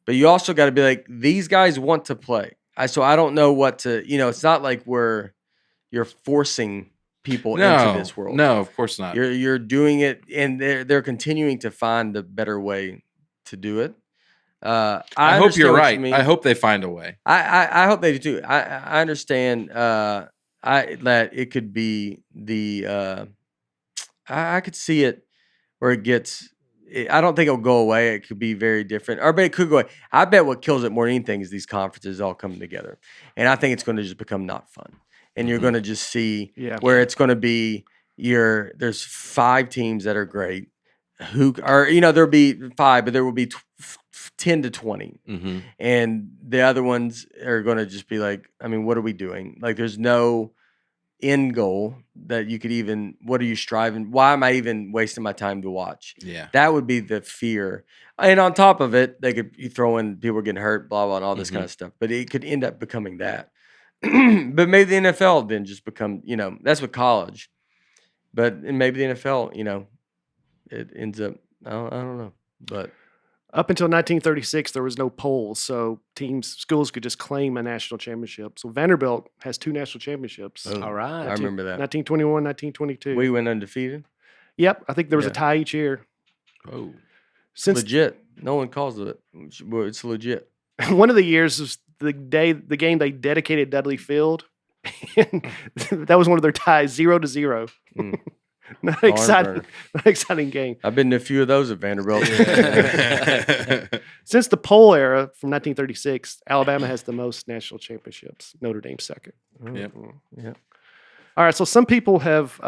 but you also got to be like these guys want to play. So I don't know what to. You know, it's not like you're forcing people into this world. No, of course not. You're doing it, and they're continuing to find the better way to do it. I hope understand you're what you right. mean. I hope they find a way. I hope they do too. I understand. That it could be the. I could see it where it gets. I don't think it'll go away. It could be very different, but it could go away. I bet what kills it more than anything is these conferences all coming together, and I think it's going to just become not fun. And you're going to just see where it's going to be there's 5 teams that are great who are, there'll be 5, but there will be 10 to 20. Mm-hmm. And the other ones are going to just be like, I mean, what are we doing? Like there's no end goal that you could even, what are you striving? Why am I even wasting my time to watch? Yeah. That would be the fear. And on top of it, you throw in people getting hurt, blah, blah, and all this kind of stuff. But it could end up becoming that. But maybe the NFL then just become, that's with college. But maybe the NFL, it ends up, I don't know. But up until 1936, there was no polls, so schools could just claim a national championship. So Vanderbilt has 2 national championships. All right. I remember that. 1921, 1922. We went undefeated. Yep, I think there was a Yeah. tie each year. Oh. Since Legit. No one calls it. Well, it's legit. one of the years was the game they dedicated Dudley Field. And that was one of their ties, 0-0. Mm. Not Barn exciting, burner. not exciting game. I've been to a few of those at Vanderbilt. Since the poll era from 1936, Alabama has the most national championships. Notre Dame second. Yep. Yeah. All right, so some people have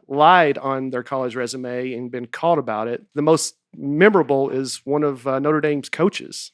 lied on their college resume and been caught about it. The most memorable is one of Notre Dame's coaches.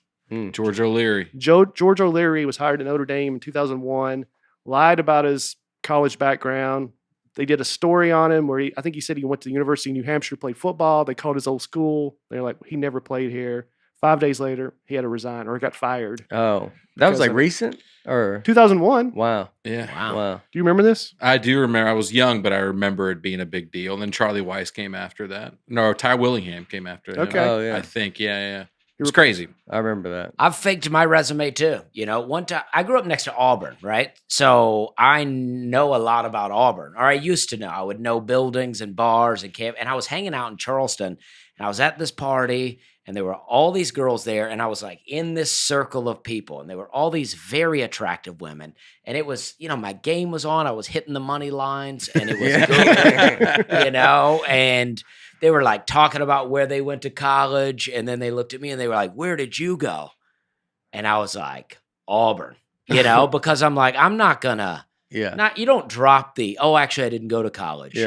George O'Leary. George O'Leary was hired at Notre Dame in 2001, lied about his college background. They did a story on him where I think he said he went to the University of New Hampshire, played football. They called his old school. They're like, he never played here. 5 days later, he had to resign or got fired. Oh, that was Because like of- recent or 2001. wow. Yeah. Wow. Do you remember this? I do remember. I was young, but I remember it being a big deal. And then Charlie Weiss came after that. No, Ty Willingham came after him. Okay. Oh, yeah. I think. Yeah. It was crazy. I remember that. I've faked my resume too. One time I grew up next to Auburn, right? So I know a lot about Auburn, or I used to know. I would know buildings and bars and camp. And I was hanging out in Charleston, And I was at this party, and there were all these girls there, and I was like in this circle of people, and there were all these very attractive women. And it was, my game was on. I was hitting the money lines, and it was good, and they were like talking about where they went to college. And then they looked at me and they were like, "Where did you go?" And I was like, "Auburn," because I'm like, I'm not gonna, you don't drop the, "Oh, actually, I didn't go to college."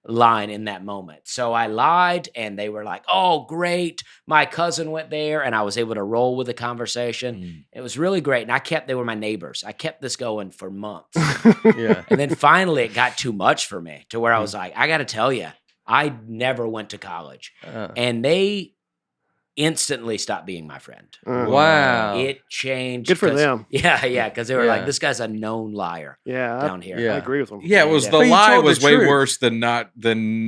Line in that moment. So I lied, and they were like, "Oh, great. My cousin went there," and I was able to roll with the conversation. It was really great. And they were my neighbors. I kept this going for months. And then finally it got too much for me to where I was like, I got to tell you, I never went to college. And they instantly stopped being my friend. Wow. It changed. Good for them. Yeah, because they were like, "This guy's a known liar." Down here. I agree with them. Yeah, it was the But you lie told the was way truth. worse than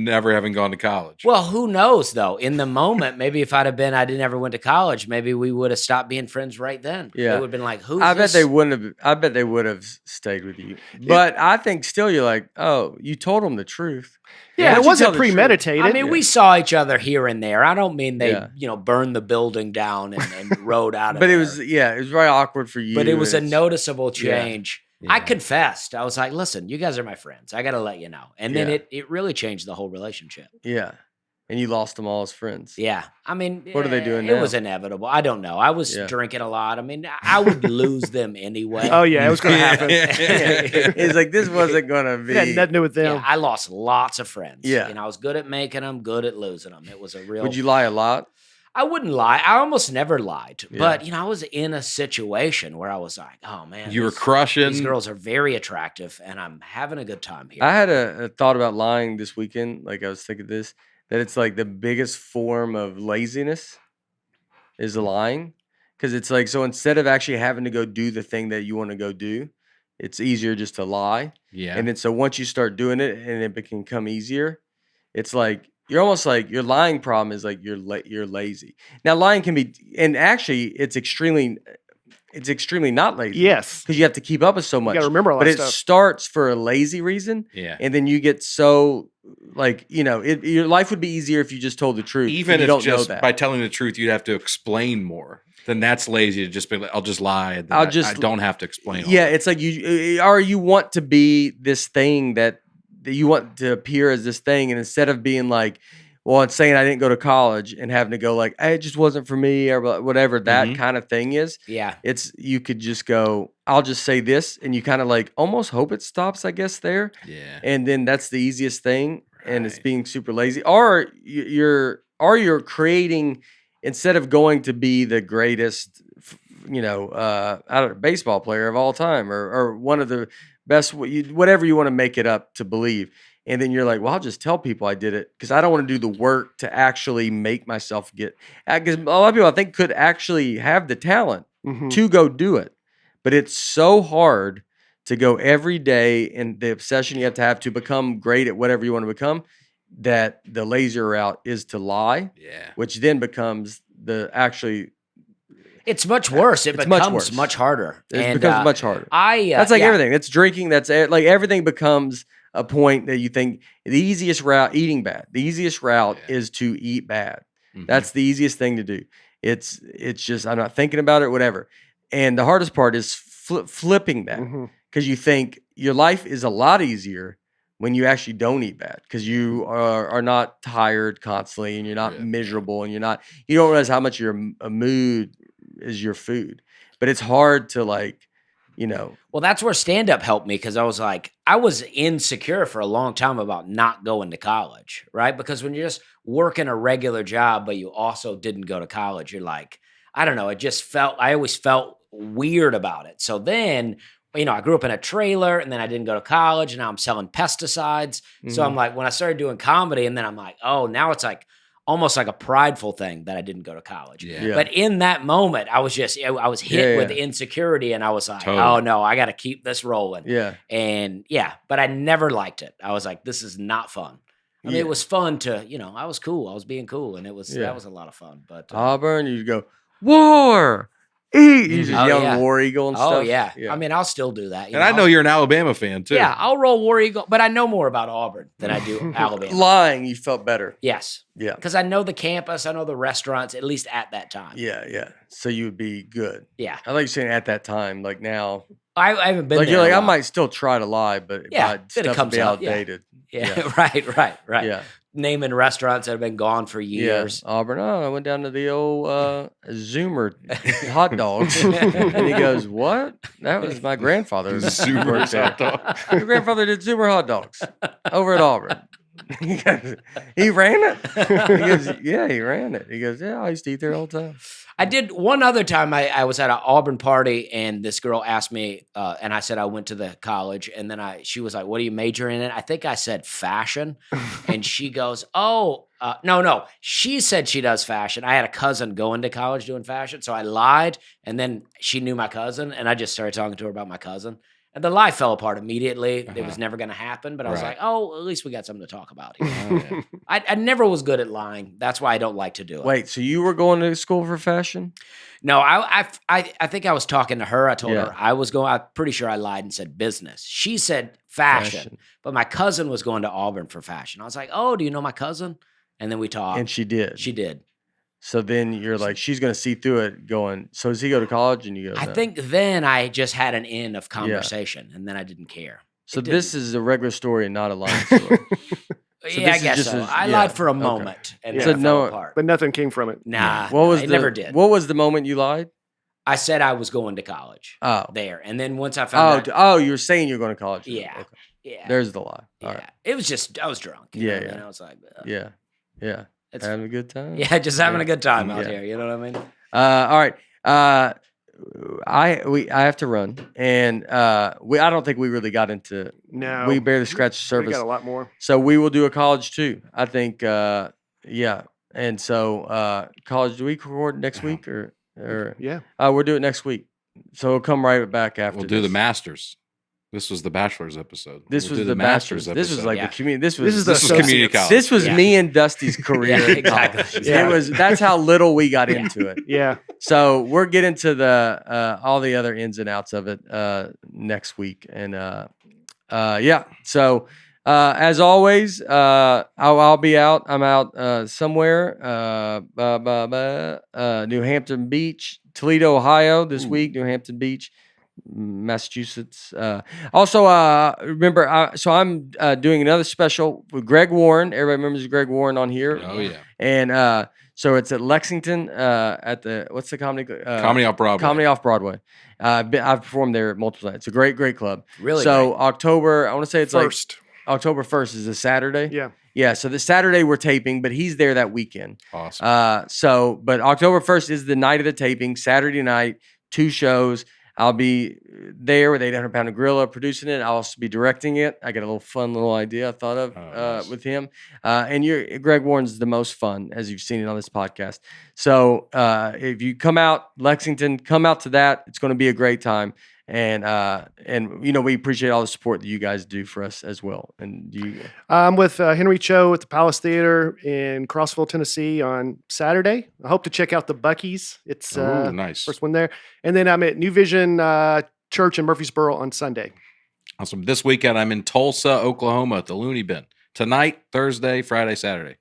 never having gone to college. Well, who knows though? In the moment, maybe if I'd have been, I never went to college, maybe we would have stopped being friends right then. Yeah. They would have been like, "Who's I bet this?" they wouldn't have. I bet they would have stayed with you. But I think still, you're like, oh, you told them the truth. Yeah, Why'd it you wasn't tell the truth? premeditated. I mean, we saw each other here and there. I don't mean they, Yeah. burned the building down and rode out of But there. it was very awkward for you. But it was a It's- noticeable change. Yeah. I confessed. I was like, "Listen, you guys are my friends. I got to let you know." And then Yeah. it really changed the whole relationship. Yeah, and you lost them all as friends. Yeah. I mean, What are they doing It now? was inevitable. I don't know. I was Yeah. drinking a lot. I mean, I would lose them anyway. Oh yeah, it was going to happen. It's like this wasn't gonna be. It had nothing to do with them. Yeah, I lost lots of friends. Yeah. And I was good at making them, good at losing them. It was a real. Would you lie a lot? I wouldn't lie. I almost never lied. Yeah. But, I was in a situation where I was like, "Oh, man. You were these crushing. girls are very attractive, and I'm having a good time here." I had a thought about lying this weekend. Like I was thinking this, that it's like the biggest form of laziness is lying, because it's like, so instead of actually having to go do the thing that you want to go do, it's easier just to lie. Yeah. And then so once you start doing it and it can become easier, it's like you're almost like your lying problem is like you're lazy. Now lying can be, and actually it's extremely not lazy. Yes. Because you have to keep up with so You much. got to remember a lot But of it stuff. starts for a lazy reason, Yeah. and then you get so like, your life would be easier if you just told the truth. Even and you if don't know just that. by telling the truth, you'd have to explain more. Then that's lazy to just be like, "I'll just lie. And then I'll I just- don't have to explain." all Yeah, that." it's like you want to be this thing that you want to appear as this thing, and instead of being like, well, it's saying I didn't go to college and having to go like, "Hey, it just wasn't for me," or whatever that Mhm. kind of thing is. Yeah. You could just go, I'll just say this, and you kind of like almost hope it stops, I guess, there. Yeah. And then that's the easiest thing, and it's Right. being super lazy. Or you're creating, instead of going to be the greatest, I don't know, baseball player of all time, or one of the best, whatever you want to make it up to believe. And then you're like, well, I'll just tell people I did it because I don't want to do the work to actually make myself get. Because a lot of people, I think, could actually have the talent Mhm. to go do it, but it's so hard to go every day, and the obsession you have to become great at whatever you want to become, that the lazier route is to lie, Yeah. which then becomes It's much worse. It It's much becomes worse. much harder. it And, becomes much harder. That's like yeah. everything. It's drinking. That's like everything becomes a point that you think the easiest route, eating bad. The easiest route Yeah. is to eat bad. Mhm. That's the easiest thing to do. It's just, I'm not thinking about it, whatever. And the hardest part is flipping that, Mhm. because you think your life is a lot easier when you actually don't eat bad, because you are not tired constantly, and you're not Yeah. miserable, and you don't realize how much your mood is your food. But it's hard to Well, that's where stand up helped me, because I was insecure for a long time about not going to college, right? Because when you're just working a regular job, but you also didn't go to college, you're like, I don't know, I always felt weird about it. So then, I grew up in a trailer, and then I didn't go to college, and now I'm selling pesticides. So I'm like, when I started doing comedy, and then I'm like, oh, now it's like almost like a prideful thing that I didn't go to college. Yeah. Yeah. But in that moment, I was hit Yeah, with yeah. insecurity, and I was like, Totally. oh no, I got to keep this rolling. yeah. And but I never liked it. I was like, this is not fun. I mean, Yeah. it was fun to, I was cool. I was being cool, and Yeah. that was a lot of fun. But Auburn, you go war, You just Oh, yell yeah. War Eagle and stuff. Oh yeah. I mean, I'll still do that. And I know you're an Alabama fan too. Yeah, I'll roll War Eagle, but I know more about Auburn than I do Alabama. Lying, you felt better. Yes, Yeah. because I know the campus, I know the restaurants, at least at that time. Yeah. So you would be good. Yeah. I like you saying at that time, like now. I haven't been Like there. you're like, in a I while. might still try to lie, but Yeah, then it stuff would comes be out, yeah. outdated. Yeah, right. Yeah. Naming restaurants that have been gone for years. Yeah. Auburn. Oh, I went down to the old Zoomer hot dogs. And he goes, "What? That was my grandfather. Zoomer's hot dog. Your grandfather did Zoomer hot dogs over at Auburn." He goes, "He ran it." He goes, "Yeah, he ran it." He goes, "Yeah, I used to eat there all the time." I did one other time. I was at an Auburn party, and this girl asked me, and I said I went to the college, and then she was like, "What do you major in?" I think I said fashion, and she goes, "Oh, no." She said she does fashion. I had a cousin going to college doing fashion, so I lied, and then she knew my cousin, and I just started talking to her about my cousin. And the lie fell apart immediately. It was never going to happen. But I was Right. like, oh, at least we got something to talk about here. I never was good at lying. That's why I don't like to do it. Wait, so you were going to school for fashion? No, I think I was talking to her. I told Yeah. her I was going. I'm pretty sure I lied and said business. She said fashion. But my cousin was going to Auburn for fashion. I was like, oh, do you know my cousin? And then we talked. And she did. She did. So then you're like, she's going to see through it going, so does he go to college? And you go, I "No." think then I just had an end of conversation, and then I didn't care. So it this is a regular story and not a lying story. So Yeah, this I is guess just so. a- I yeah, lied for a okay. moment, and Yeah. then So it fell no- apart. But nothing came from it. Nah, What was it the, never did. What was the moment you lied? I said I was going to college Oh. there, and then once I found out, Oh, you were saying you're going to college. Yeah. Okay. yeah, There's the lie. yeah, All right. it was just I was drunk. you Yeah, know what I yeah. mean? I was like, Yeah. Yeah. it's Having a good time. yeah, just having a good time out Yeah. here. You know what I mean? All right. I have to run, and I don't think we really got into. No. We barely scratched the We surface. got a lot more. So we will do a college too. I think. Yeah. And so college. Do we record next week or? Yeah. We'll do it next week. So we'll come right back after. We'll do the this. Masters. This was the Bachelor's episode. This We'll was do the Masters. episode. This was like Yeah. the community. This This was is the community associates. college. This was Yeah. me and Dusty's career. Yeah, in exactly. college. Yeah. That's how little we got into it. Yeah. So we're getting to the all the other ins and outs of it next week, and yeah. So as always, I'll be out. I'm out somewhere. New Hampton Beach, Toledo, Ohio this week. New Hampton Beach, Massachusetts. Also, remember, so I'm doing another special with Greg Warren. Everybody remembers Greg Warren on here. Oh yeah, And so it's at Lexington at the what's the comedy Comedy Off Broadway. Comedy Off Broadway. I've performed there multiple times. It's a great club. Really? So October, I want to say it's First. like October 1st is a Saturday. Yeah. Yeah. So this Saturday we're taping, but he's there that weekend. Awesome. But October 1st is the night of the taping. Saturday night, 2 shows. I'll be there with 800 Pound of Gorilla producing it. I'll also be directing it. I got a little fun little idea I thought of nice. with him. And Greg Warren's the most fun, as you've seen it on this podcast. So if you come out, Lexington, come out to that. It's going to be a great time. And we appreciate all the support that you guys do for us as well. And you, I'm with Henry Cho at the Palace Theater in Crossville, Tennessee on Saturday. I hope to check out the Buc-ee's. It's Ooh, nice. first one there. And then I'm at New Vision Church in Murfreesboro on Sunday. Awesome. This weekend I'm in Tulsa, Oklahoma at the Looney Bin. Tonight, Thursday, Friday, Saturday.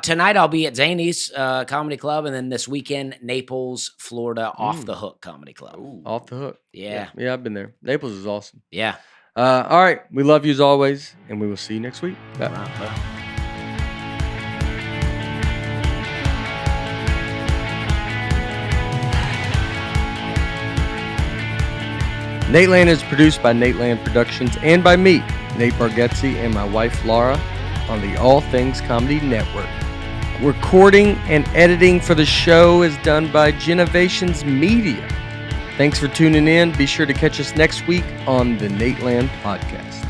Tonight I'll be at Zany's Comedy Club, and then this weekend Naples, Florida, Off the Hook Comedy Club. off the hook. Yeah. Yeah, I've been there. Naples is awesome. Yeah. All right. We love you as always, and we will see you next week. Bye. Nateland is produced by Nateland Productions and by me, Nate Bargatze, and my wife Laura on the All Things Comedy Network. Recording and editing for the show is done by Genovations Media. Thanks for tuning in. Be sure to catch us next week on the Nateland Podcast.